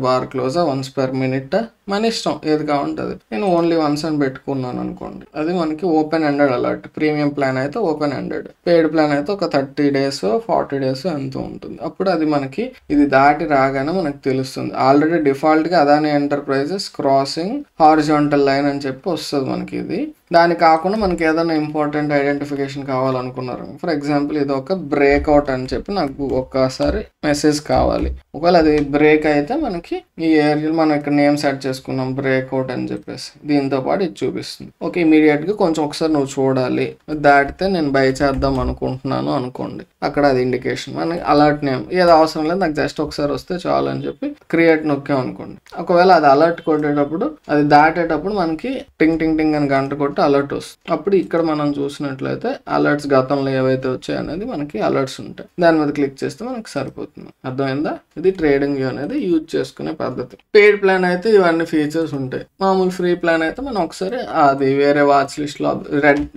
బార్ క్లోజా, వన్స్ పెర్ మినిట్, మన ఇష్టం ఏది కావాలంటది. నేను ఓన్లీ వన్స్ అని పెట్టుకున్నాను అనుకోండి, అది మనకి open ended alert. Premium plan అయితే ఓపెన్ ఎండెడ్, పెయిడ్ ప్లాన్ అయితే ఒక 30 days 40 days ఎంత ఉంటుంది. అప్పుడు అది మనకి ఇది దాటి రాగానే మనకు తెలుస్తుంది. ఆల్రెడీ డిఫాల్ట్ గా Adani enterprises crossing horizontal line అని చెప్పి వస్తుంది మనకి. ఇది దాని కాకుండా మనకి ఏదైనా ఇంపార్టెంట్ ఐడెంటిఫికేషన్ కావాలనుకున్నారు, ఫర్ ఎగ్జాంపుల్ ఇది ఒక బ్రేక్అవుట్ అని చెప్పి నాకు ఒక్కసారి మెసేజ్ కావాలి. ఒకవేళ అది బ్రేక్ అయితే మనకి ఈ ఏరియాలో మనం ఇక్కడ నేమ్ సెట్ చేసుకున్నాం బ్రేక్అవుట్ అని చెప్పేసి, దీంతో పాటు ఇది చూపిస్తుంది. ఓకే, ఇమీడియట్ గా కొంచెం ఒకసారి నువ్వు చూడాలి, దాటితే నేను బై చేద్దాం అనుకుంటున్నాను అనుకోండి, అక్కడ అది ఇండికేషన్. మనకి అలర్ట్ నేమ్ ఏదో అవసరం లేదు, నాకు జస్ట్ ఒకసారి వస్తే చాలు అని చెప్పి క్రియేట్ నొక్కాం అనుకోండి. ఒకవేళ అది అలర్ట్ కొట్టేటప్పుడు అది దాటేటప్పుడు మనకి టింగ్ టింగ్ టింగ్ అని గంట కొట్టి అలర్ట్ వస్తుంది. అప్పుడు ఇక్కడ మనం చూసినట్లయితే అలర్ట్స్ గతంలో ఏవైతే వచ్చాయి అనేది మనకి అలర్ట్స్ ఉంటాయి, దాని మీద క్లిక్ చేస్తే మనకి సరిపోతుంది. అర్థమైందా? ఇది ట్రేడింగ్ వ్యూ అనేది యూజ్ చేసుకునే పద్ధతి. పెయిడ్ ప్లాన్ అయితే ఇవన్నీ ఫీచర్స్ ఉంటాయి. మామూలు ఫ్రీ ప్లాన్ అయితే మనం ఒకసారి అది వేరే వాచ్ లిస్ట్ లో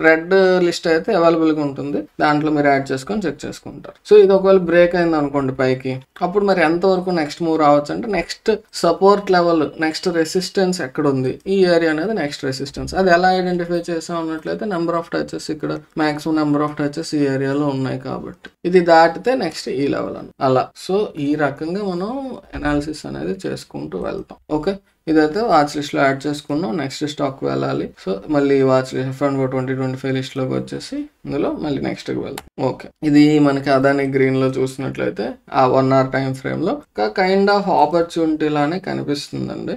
రెడ్ లిస్ట్ అయితే అవైలబుల్ గా ఉంటుంది, దాంట్లో మీరు యాడ్ చేసుకొని చెక్ చేసుకుంటారు. సో ఇది ఒకవేళ బ్రేక్ అయింది అనుకోండి పైకి, అప్పుడు మరి ఎంత వరకు నెక్స్ట్ మూవ్ రావచ్చు అంటే next support level, next resistance ఎక్కడ ఉంది, ఈ ఏరియా అనేది నెక్స్ట్ రెసిస్టెన్స్. అది ఎలా ఐడెంటిఫై చేసాం అన్నట్లయితే నెంబర్ ఆఫ్ టచెస్, ఇక్కడ మాక్సిమం నెంబర్ ఆఫ్ టచెస్ ఈ ఏరియాలో ఉన్నాయి కాబట్టి ఇది దాటితే నెక్స్ట్ ఈ లెవెల్ అని అలా. సో ఈ రకంగా మనం అనాలిసిస్ అనేది చేసుకుంటూ వెళ్తాం. ఓకే, ఇదైతే వాచ్ లిస్ట్ లో యాడ్ చేసుకున్నాం. నెక్స్ట్ స్టాక్ వెళ్ళాలి. సో మళ్ళీ వాచ్ లిస్ట్ F&O 2025 లిస్ట్ లోకి వచ్చేసి ఇందులో మళ్ళీ నెక్స్ట్ కి వెళ్తాం. ఓకే, ఇది మనకి అదాని గ్రీన్ లో చూసినట్లయితే ఆ 1 hour టైం ఫ్రేమ్ లో ఒక కైండ్ ఆఫ్ ఆపర్చునిటీ లానే కనిపిస్తుందండి.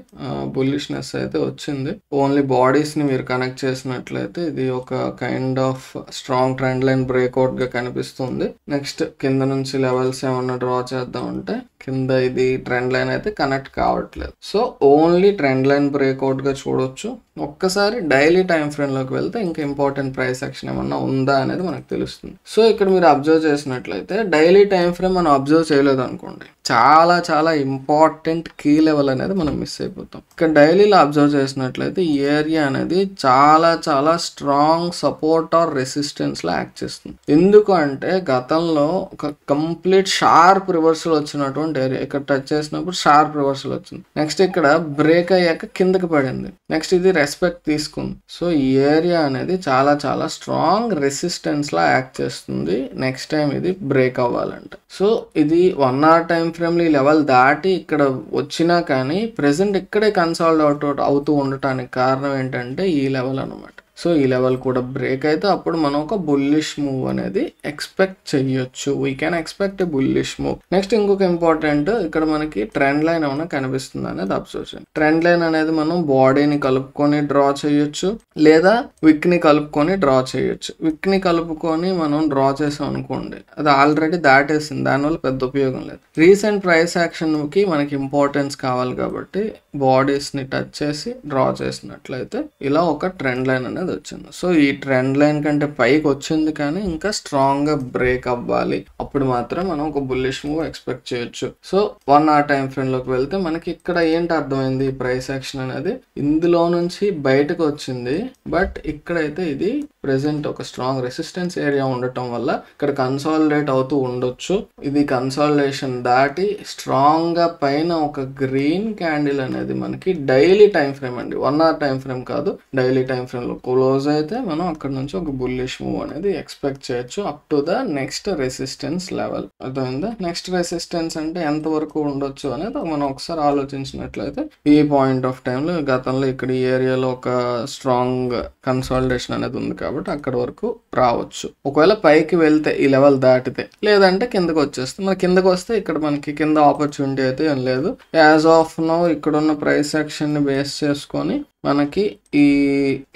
బుల్లిష్నెస్ అయితే వచ్చింది. ఓన్లీ బాడీస్ ని మీరు కనెక్ట్ చేసినట్లయితే ఇది ఒక kind of strong trend line breakout గా కనిపిస్తుంది. నెక్స్ట్ కింద నుంచి లెవెల్స్ ఏమన్నా డ్రా చేద్దాం అంటే కింద ఇది ట్రెండ్ లైన్ అయితే కనెక్ట్ కావట్లేదు. So only trend line breakout గా చూడొచ్చు. ఒక్కసారి డైలీ టైం ఫ్రేమ్ లోకి వెళ్తే ఇంకా ఇంపార్టెంట్ ప్రైస్ యాక్షన్ ఏమన్నా ఉందా అనేది మనకు తెలుస్తుంది. సో ఇక్కడ మీరు అబ్జర్వ్ చేసినట్లయితే డైలీ టైం ఫ్రేమ్ మనం అబ్జర్వ్ చేయలేదు అనుకోండి, చాలా చాలా ఇంపార్టెంట్ కీ లెవెల్ అనేది మనం మిస్ అయిపోతాం. ఇక్కడ డైలీలో అబ్జర్వ్ చేసినట్లయితే ఈ ఏరియా అనేది చాలా చాలా స్ట్రాంగ్ సపోర్ట్ ఆర్ రెసిస్టెన్స్ లా యాక్ట్ చేస్తుంది. ఎందుకు అంటే గతంలో ఒక కంప్లీట్ షార్ప్ రివర్సల్ వచ్చినటువంటి ఏరియా, ఇక్కడ టచ్ చేసినప్పుడు షార్ప్ రివర్సల్ వచ్చింది. నెక్స్ట్ ఇక్కడ బ్రేక్ అయ్యాక కిందకి పడింది. నెక్స్ట్ ఇది రెస్పెక్ట్ తీసుకుంది. సో ఈ ఏరియా అనేది చాలా చాలా స్ట్రాంగ్ రెసిస్టెన్స్ లా యాక్ట్ చేస్తుంది నెక్స్ట్ టైం ఇది బ్రేక్ అవ్వాలంటే. సో ఇది 1 hour టైం ఫ్రేమ్ లో ఈ లెవెల్ దాటి ఇక్కడ వచ్చినా కానీ ప్రెసెంట్ ఇక్కడే కన్సాలిడేట్ అవుతూ ఉండటానికి కారణం ఏంటంటే ఈ లెవెల్ అనమాట. సో ఈ లెవెల్ కూడా బ్రేక్ అయితే అప్పుడు మనం ఒక బుల్లిష్ మూవ్ అనేది ఎక్స్పెక్ట్ చెయ్యొచ్చు. We can expect a bullish move. Next ఇంకొక ఇంపార్టెంట్, ఇక్కడ మనకి ట్రెండ్ లైన్ ఏమైనా కనిపిస్తుంది అనేది అబ్జర్వ్ చేయండి. ట్రెండ్ లైన్ అనేది మనం బాడీని కలుపుకొని డ్రా చేయొచ్చు, లేదా విక్ ని కలుపుకొని డ్రా చేయొచ్చు. విక్ ని కలుపుకొని మనం డ్రా చేసాం అనుకోండి, అది ఆల్రెడీ దాటేసింది, దానివల్ల పెద్ద ఉపయోగం లేదు. రీసెంట్ ప్రైస్ యాక్షన్ కి మనకి ఇంపార్టెన్స్ కావాలి కాబట్టి బాడీస్ ని టచ్ చేసి డ్రా చేసినట్లయితే ఇలా ఒక ట్రెండ్ లైన్ అనేది వచ్చింది. సో ఈ ట్రెండ్ లైన్ కంటే పైకి వచ్చింది కానీ ఇంకా స్ట్రాంగ్ గా బ్రేక్ అవ్వాలి, అప్పుడు మాత్రం మనం ఒక బుల్లిష్ మూవ్ ఎక్స్పెక్ట్ చేయొచ్చు. సో 1 hour టైం ఫ్రేమ్ లోకి వెళ్తే మనకి ఇక్కడ ఏంటి అర్థమైంది, ఈ ప్రైస్ యాక్షన్ అనేది ఇందులో నుంచి బయటకు వచ్చింది, బట్ ఇక్కడైతే ఇది ప్రెసెంట్ ఒక స్ట్రాంగ్ రెసిస్టెన్స్ ఏరియా ఉండటం వల్ల ఇక్కడ కన్సాలిడేట్ అవుతూ ఉండొచ్చు. ఇది కన్సాలిడేషన్ దాటి స్ట్రాంగ్ గా పైన ఒక గ్రీన్ క్యాండిల్ అనేది మనకి డైలీ టైం ఫ్రేమ్ అండి, 1 hour టైం ఫ్రేమ్ కాదు, డైలీ టైం ఫ్రేమ్ లో క్లోజ్ అయితే మనం అక్కడ నుంచి ఒక బుల్లిష్ మూవ్ అనేది ఎక్స్పెక్ట్ చేయొచ్చు up to the next resistance level. అర్థమైందా? నెక్స్ట్ రెసిస్టెన్స్ అంటే ఎంత వరకు ఉండొచ్చు అనేది మనం ఒకసారి ఆలోచించినట్లయితే ఈ పాయింట్ ఆఫ్ టైం లో గతంలో ఇక్కడ ఈ ఏరియాలో ఒక స్ట్రాంగ్ కన్సాలిడేషన్ అనేది ఉంది కాబట్టి అక్కడ వరకు రావచ్చు. ఒకవేళ పైకి వెళ్తే ఈ లెవెల్ దాటితే, లేదంటే కిందకి వచ్చేస్తే, మన కిందకి వస్తే ఇక్కడ మనకి కింద ఆపర్చునిటీ అయితే ఏం లేదు. యాజ్ ఆఫ్ నౌ ఇక్కడున్న ప్రైస్ యాక్షన్ ని బేస్ చేసుకొని మనకి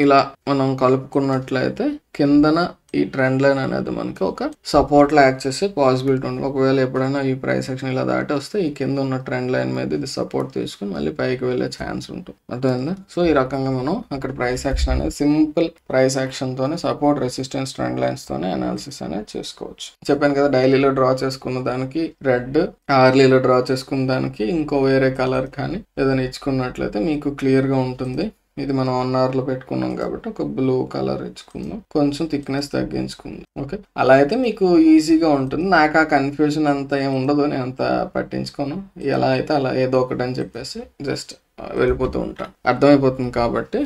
ఇలా మనం కలుపుకున్నట్లయితే కిందన ఈ ట్రెండ్ లైన్ అనేది మనకి ఒక సపోర్ట్ లా యాక్ట్ చేసే పాసిబిలిటీ ఉంటుంది. ఒకవేళ ఎప్పుడైనా ఈ ప్రైస్ యాక్షన్ ఇలా దాటి వస్తే ఈ కింద ఉన్న ట్రెండ్ లైన్ మీద ఇది సపోర్ట్ తీసుకుని మళ్ళీ పైకి వెళ్ళే ఛాన్స్ ఉంటుంది. అర్థమైందా? సో ఈ రకంగా మనం అక్కడ ప్రైస్ యాక్షన్ అనేది సింపుల్ ప్రైస్ యాక్షన్ తోనే సపోర్ట్ రెసిస్టెన్స్ ట్రెండ్ లైన్స్ తోనే అనాలిసిస్ అనేది చేసుకోవచ్చు. చెప్పాను కదా, డైలీలో డ్రా చేసుకున్న దానికి రెడ్, అవర్లీలో డ్రా చేసుకున్న దానికి ఇంకో వేరే కలర్ కానీ ఏదైనా ఇచ్చుకున్నట్లయితే మీకు క్లియర్ గా ఉంటుంది. ఇది మనం 1 hour లో పెట్టుకున్నాం కాబట్టి ఒక బ్లూ కలర్ ఇచ్చుకుందాం, కొంచెం థిక్నెస్ తగ్గించుకుందాం. ఓకే, అలా అయితే మీకు ఈజీగా ఉంటుంది. నాకు ఆ కన్ఫ్యూజన్ అంత ఏమి ఉండదు, నేను అంత పట్టించుకోను. ఎలా అయితే అలా ఏదో ఒకటి అని చెప్పేసి జస్ట్ వెళ్ళిపోతూ ఉంటాను. అర్థమైపోతుంది కాబట్టి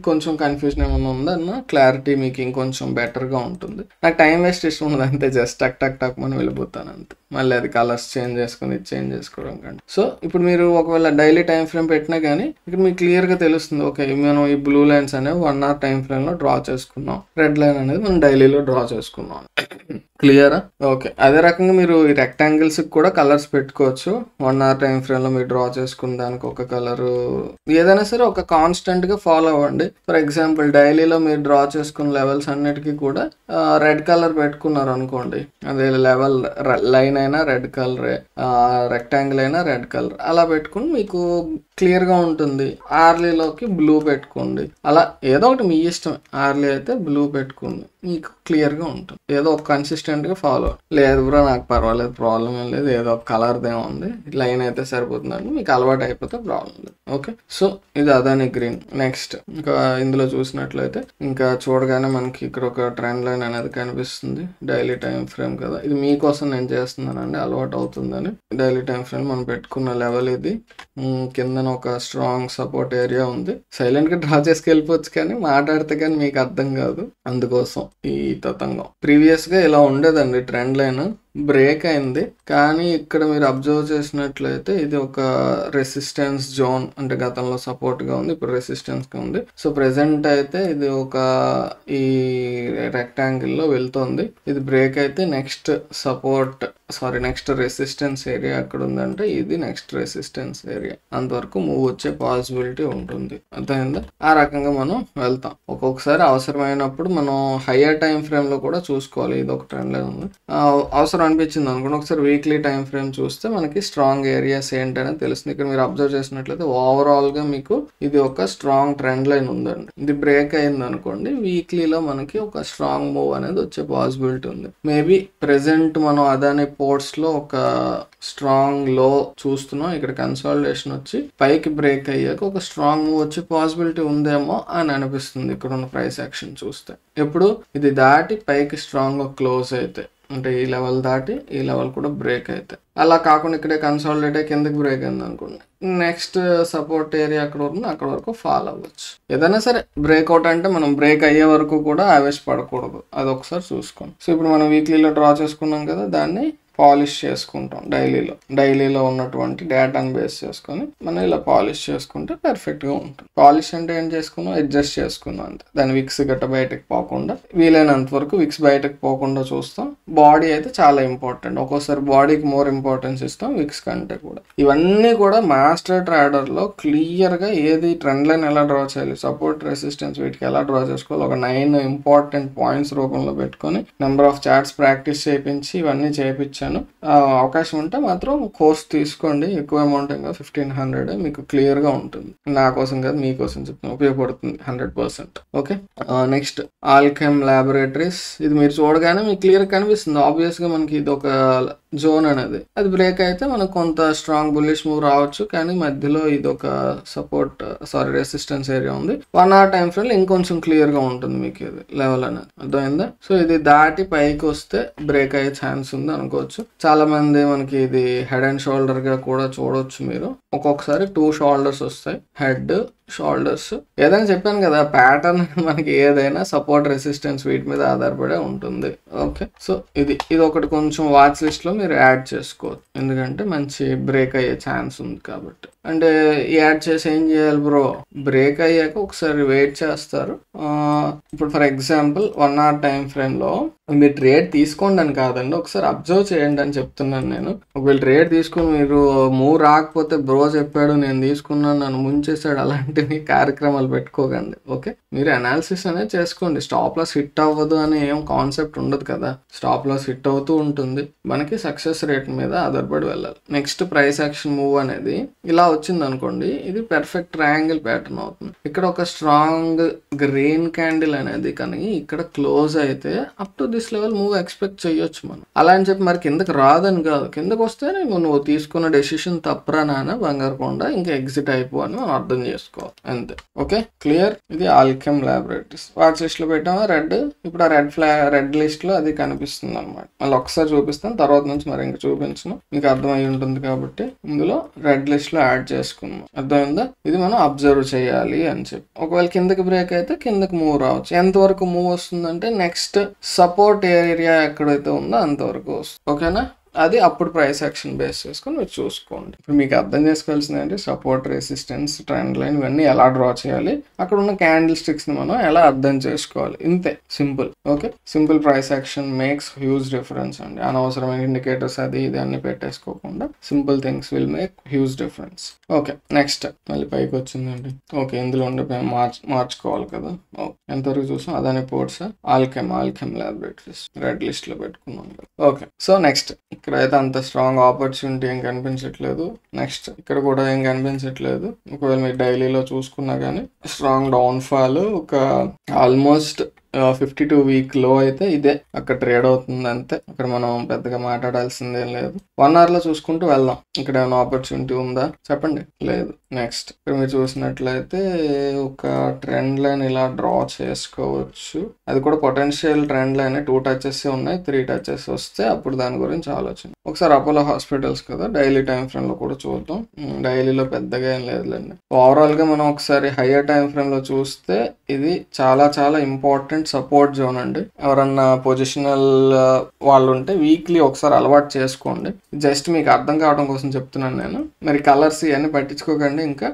కొంచెం కన్ఫ్యూజన్ ఏమన్నా ఉందన్న క్లారిటీ మీకు ఇంకొంచెం బెటర్గా ఉంటుంది. నాకు టైం వేస్ట్ ఇష్టం ఉండదు, అంతే. జస్ట్ టక్ టక్ టక్ అని వెళ్ళిపోతాను అంతే. మళ్ళీ అది కలర్స్ చేంజ్ చేసుకుని ఇది చేంజ్ చేసుకోవడం కంటే. సో ఇప్పుడు మీరు ఒకవేళ డైలీ టైం ఫ్రేమ్ పెట్టినా కానీ ఇక్కడ మీకు క్లియర్గా తెలుస్తుంది. ఓకే, మనం ఈ బ్లూ లైన్స్ అనేవి 1 hour టైం ఫ్రేమ్లో డ్రా చేసుకున్నాం, రెడ్ లైన్ అనేది మనం డైలీలో డ్రా చేసుకున్నాం. క్లియరా? ఓకే, అదే రకంగా మీరు ఈ రెక్టాంగిల్స్ కూడా కలర్స్ పెట్టుకోవచ్చు. 1 hour టైం ఫ్రేమ్ లో మీరు డ్రా చేసుకున్న దానికి ఒక కలర్, ఏదైనా సరే ఒక కాన్స్టెంట్ గా ఫాలో అవ్వండి. ఫర్ ఎగ్జాంపుల్ డైలీలో మీరు డ్రా చేసుకున్న లెవెల్స్ అన్నిటికీ కూడా రెడ్ కలర్ పెట్టుకున్నారు అనుకోండి, అదే లెవెల్ లైన్ అయినా రెడ్ కలర్, రెక్టాంగిల్ అయినా రెడ్ కలర్, అలా పెట్టుకుని మీకు క్లియర్ గా ఉంటుంది. ఆర్లీలోకి బ్లూ పెట్టుకోండి, అలా ఏదో ఒకటి మీ ఇష్టం. ఆర్లీ అయితే బ్లూ పెట్టుకోండి, మీకు క్లియర్ గా ఉంటుంది. ఏదో ఒక కన్సిస్టెంట్ గా ఫాలో. లేదు బ్రో నాకు పర్వాలేదు, ప్రాబ్లం ఏం లేదు, ఏదో ఒక కలర్దే ఉంది, లైన్ అయితే సరిపోతుందండి, మీకు అలవాటు అయిపోతే ప్రాబ్లం లేదు. ఓకే, సో ఇది అదాని గ్రీన్. నెక్స్ట్ ఇంకా ఇందులో చూసినట్లయితే ఇంకా చూడగానే మనకి ఇక్కడ ఒక ట్రెండ్ లైన్ అనేది కనిపిస్తుంది. డైలీ టైం ఫ్రేమ్ కదా, ఇది మీకోసం నేను చేస్తున్నానండి, అలవాటు అవుతుందని. డైలీ టైం ఫ్రేమ్ మనం పెట్టుకున్న లెవెల్ ఇది. కిందన ఒక స్ట్రాంగ్ సపోర్ట్ ఏరియా ఉంది. సైలెంట్ గా డ్రా చేసుకెళ్ళిపోవచ్చు కానీ మాట్లాడితే కానీ మీకు అర్థం కాదు, అందుకోసం ఈ తతంగం. ప్రీవియస్ గా ఇలా ఉండేదండి ట్రెండ్ లైన్, బ్రేక్ అయింది. కానీ ఇక్కడ మీరు అబ్జర్వ్ చేసినట్లయితే ఇది ఒక రెసిస్టెన్స్ జోన్, అంటే గతంలో సపోర్ట్ గా ఉంది, ఇప్పుడు రెసిస్టెన్స్ గా ఉంది. సో ప్రెసెంట్ అయితే ఇది ఒక ఈ రెక్టాంగిల్ లో వెళ్తుంది. ఇది బ్రేక్ అయితే నెక్స్ట్ నెక్స్ట్ రెసిస్టెన్స్ ఏరియా ఎక్కడ ఉందంటే ఇది నెక్స్ట్ రెసిస్టెన్స్ ఏరియా, అంతవరకు మూవ్ వచ్చే పాసిబిలిటీ ఉంటుంది. అర్థమైందా? ఆ రకంగా మనం వెళ్తాం. ఒక్కొక్కసారి అవసరమైనప్పుడు మనం హయ్యర్ టైం ఫ్రేమ్ లో కూడా చూసుకోవాలి. ఇది ఒక ట్రెండ్ లైన్ ఉంది, అవసరం అనిపించింది అనుకోండి, ఒకసారి వీక్లీ టైం ఫ్రేమ్ చూస్తే మనకి స్ట్రాంగ్ ఏరియాస్ ఏంటనేది తెలుస్తుంది. ఇక్కడ మీరు అబ్జర్వ్ చేసినట్లయితే ఓవరాల్ గా మీకు ఇది ఒక స్ట్రాంగ్ ట్రెండ్ లైన్ ఉందండి. ఇది బ్రేక్ అయింది అనుకోండి, వీక్లీలో మనకి ఒక స్ట్రాంగ్ మూవ్ అనేది వచ్చే పాసిబిలిటీ ఉంది. మేబీ ప్రెసెంట్ మనం అదాని పోర్ట్స్ లో ఒక స్ట్రాంగ్ లో చూస్తున్నాం. ఇక్కడ కన్సాలిడేషన్ వచ్చి పైకి బ్రేక్ అయ్యాక ఒక స్ట్రాంగ్ మూవ్ వచ్చే పాసిబిలిటీ ఉందేమో అని అనిపిస్తుంది ఇక్కడ ఉన్న ప్రైస్ యాక్షన్ చూస్తే. ఎప్పుడు ఇది దాటి పైకి స్ట్రాంగ్ గా క్లోజ్ అయితే, అంటే ఈ లెవెల్ దాటి ఈ లెవెల్ కూడా బ్రేక్ అయితే, అలా కాకుండా ఇక్కడే కన్సాలిడేట్ అయ్యి కిందకి బ్రేక్ అయింది అనుకోండి, నెక్స్ట్ సపోర్ట్ ఏరియా అక్కడ వరకు అక్కడ వరకు ఫాలో అవ్వచ్చు. ఏదైనా సరే బ్రేక్అవుట్ అంటే మనం బ్రేక్ అయ్యే వరకు కూడా ఆవేశపడకూడదు, అది ఒకసారి చూసుకోండి. సో ఇప్పుడు మనం వీక్లీలో డ్రా చేసుకున్నాం కదా, దాన్ని పాలిష్ చేసుకుంటాం. డైలీలో ఉన్నటువంటి డేటాను బేస్ చేసుకొని మనం ఇలా పాలిష్ చేసుకుంటే పర్ఫెక్ట్ గా ఉంటుంది. పాలిష్ అంటే ఏం చేసుకున్నాం, అడ్జస్ట్ చేసుకున్నాం అంతే. దాని విక్స్ గట్ట బయటకు పోకుండా, వీలైనంత వరకు విక్స్ బయటకు పోకుండా చూస్తాం. బాడీ అయితే చాలా ఇంపార్టెంట్, ఒక్కోసారి బాడీకి మోర్ ఇంపార్టెన్స్ ఇస్తాం విక్స్ కంటే కూడా. ఇవన్నీ కూడా మాస్టర్ ట్రేడర్ లో క్లియర్ గా ఏది ట్రెండ్ లైన్ ఎలా డ్రా చేయాలి, సపోర్ట్ రెసిస్టెన్స్ వీటికి ఎలా డ్రా చేసుకోవాలి, ఒక 9 ఇంపార్టెంట్ పాయింట్స్ రూపంలో పెట్టుకొని నెంబర్ ఆఫ్ చార్ట్స్ ప్రాక్టీస్ చేయించి ఇవన్నీ చేయించాను. అవకాశం ఉంటే మాత్రం కోర్స్ తీసుకోండి, ఎక్కువ అమౌంట్ ఇంకా 1500 మీకు క్లియర్ గా ఉంటుంది. నా కోసం కాదు మీకోసం చెప్తాను, ఉపయోగపడుతుంది 100%. Okay, next Alkem laboratories. ఇది మీరు చూడగానే మీకు క్లియర్ కనిపిస్తుంది. ఆబ్వియస్ గా మనకి ఇది ఒక జోన్ అనేది. అది బ్రేక్ అయితే మనకు కొంత స్ట్రాంగ్ బుల్లిష్ మూవ్ రావచ్చు, కానీ మధ్యలో ఇది ఒక రెసిస్టెన్స్ ఏరియా ఉంది. 1 hour టైం ఫ్రేమ్ లో ఇంకొంచెం క్లియర్ గా ఉంటుంది మీకు ఇది లెవెల్ అనేది, అర్థమైందా? సో ఇది దాటి పైకి వస్తే బ్రేక్ అయ్యే ఛాన్స్ ఉంది అనుకోవచ్చు. చాలా మంది మనకి ఇది హెడ్ అండ్ షోల్డర్ గా కూడా చూడొచ్చు మీరు. ఒక్కొక్కసారి 2 shoulders వస్తాయి, హెడ్ షోల్డర్స్. ఏదైనా చెప్పాను కదా, ప్యాటర్న్ మనకి ఏదైనా సపోర్ట్ రెసిస్టెన్స్ వీటి మీద ఆధారపడే ఉంటుంది. ఓకే, సో ఇది ఒకటి కొంచెం వాచ్ లిస్ట్ లో మీరు యాడ్ చేసుకోవచ్చు, ఎందుకంటే మంచి బ్రేక్ అయ్యే ఛాన్స్ ఉంది కాబట్టి. అంటే యాడ్ చేసి ఏం చేయాలి బ్రో, బ్రేక్ అయ్యాక ఒకసారి వెయిట్ చేస్తారు. ఇప్పుడు for example 1 hour time frame లో మీరు ట్రేడ్ తీసుకోండి అని కాదండి, ఒకసారి అబ్జర్వ్ చేయండి అని చెప్తున్నాను నేను. ఒకవేళ ట్రేడ్ తీసుకుని మీరు మూవ్ రాకపోతే బ్రో చెప్పాడు నేను తీసుకున్నాను నన్ను ముంచేసాడు అలాంటి కార్యక్రమాలు పెట్టుకోకండి. ఓకే, మీరు అనాలిసిస్ అనేది చేసుకోండి. స్టాప్ లాస్ హిట్ అవ్వదు అని ఏం కాన్సెప్ట్ ఉండదు కదా, స్టాప్ లాస్ హిట్ అవుతూ ఉంటుంది. మనకి సక్సెస్ రేట్ మీద ఆధారపడి వెళ్ళాలి. నెక్స్ట్ ప్రైస్ యాక్షన్ మూవ్ అనేది ఇలా వచ్చింది అనుకోండి, ఇది పర్ఫెక్ట్ ట్రయాంగిల్ ప్యాటర్న్ అవుతుంది. ఇక్కడ ఒక స్ట్రాంగ్ గ్రీన్ క్యాండిల్ అనేది కానీ ఇక్కడ క్లోజ్ అయితే up to this level move expect చేయొచ్చు మనం. అలా అని చెప్పి మరి కిందకి రాదని కాదు, కిందకు వస్తే నువ్వు తీసుకున్న డెసిషన్ తప్పరా నాన్న బంగారు కొండ, ఇంకా ఎగ్జిట్ అయిపో అని మనం అర్థం చేసుకోవాలి అంతే. Okay, clear. ఇది ఆల్కెమ్ ల్యాబొరేటరీస్ వాచ్ లిస్ట్ లో పెట్టామా రెడ్. ఇప్పుడు ఆ రెడ్ లిస్ట్ లో అది కనిపిస్తుంది అనమాట. మళ్ళీ ఒకసారి చూపిస్తాను, తర్వాత నుంచి మరి ఇంకా చూపించను, మీకు అర్థమై ఉంటుంది కాబట్టి. ఇందులో రెడ్ లిస్ట్ లో యాడ్ చేసుకున్నాం, అర్థమైందా? ఇది మనం అబ్జర్వ్ చేయాలి అని చెప్పి. ఒకవేళ కిందకి బ్రేక్ అయితే కిందకి మూవ్ రావచ్చు. ఎంతవరకు మూవ్ వస్తుందంటే నెక్స్ట్ సపోర్ట్ ఏరియా ఎక్కడైతే ఉందో అంతవరకు వస్తుంది. ఓకేనా, అది అప్పుడు ప్రైస్ యాక్షన్ బేస్ చేసుకొని మీరు చూసుకోండి. ఇప్పుడు మీకు అర్థం చేసుకోవాల్సింది ఏంటి, సపోర్ట్ రెసిస్టెన్స్ ట్రెండ్ లైన్ ఇవన్నీ ఎలా డ్రా చేయాలి, అక్కడ ఉన్న క్యాండిల్ స్టిక్స్ ని మనం ఎలా అర్థం చేసుకోవాలి, ఇంతే, simple. Okay, simple price action makes huge difference అండి. అనవసరమైన ఇండికేటర్స్ అది ఇది అన్ని పెట్టేసుకోకుండా simple things will make huge difference. Okay, next మళ్ళీ పైకి వచ్చిందండి. ఓకే, ఇందులో ఉండే మార్చుకోవాలి కదా. ఎంతవరకు చూసాం, Adani ports Alkem laboratories red list లో పెట్టుకున్నాం కదా. ఓకే, సో నెక్స్ట్ ఇక్కడైతే అంత స్ట్రాంగ్ ఆపర్చునిటీ ఏం కనిపించట్లేదు. నెక్స్ట్ ఇక్కడ కూడా ఏం కనిపించట్లేదు. ఒకవేళ మీరు డైలీలో చూసుకున్నా కానీ స్ట్రాంగ్ డౌన్ ఫాల్ ఒక ఆల్మోస్ట్ 52 week లో అయితే ఇదే అక్కడ ట్రేడ్ అవుతుంది అంతే. అక్కడ మనం పెద్దగా మాట్లాడాల్సిందేం లేదు. 1 hour లో చూసుకుంటూ వెళ్దాం. ఇక్కడ ఏమైనా ఆపర్చునిటీ ఉందా చెప్పండి, లేదు. నెక్స్ట్ ఇక్కడ మీరు చూసినట్లయితే ఒక ట్రెండ్ లైన్ ఇలా డ్రా చేసుకోవచ్చు. అది కూడా పొటెన్షియల్ ట్రెండ్ లైన్, 2 touches ఉన్నాయి, 3 touches వస్తే అప్పుడు దాని గురించి ఆలోచన. ఒకసారి అపోలో హాస్పిటల్స్ కదా, డైలీ టైం ఫ్రేమ్ లో కూడా చూద్దాం. డైలీలో పెద్దగా ఏం లేదులేండి. ఓవరాల్ గా మనం ఒకసారి హయ్యర్ టైం ఫ్రేమ్ లో చూస్తే ఇది చాలా చాలా ఇంపార్టెంట్ సపోర్ట్ జోన్ అండి. ఎవరన్నా పొజిషనల్ వాళ్ళు ఉంటే వీక్లీ ఒకసారి అలవాటు చేసుకోండి. జస్ట్ మీకు అర్థం కావడం కోసం చెప్తున్నాను నేను. మరి కలర్స్ ఇవన్నీ పట్టించుకోకండి. ఇంకా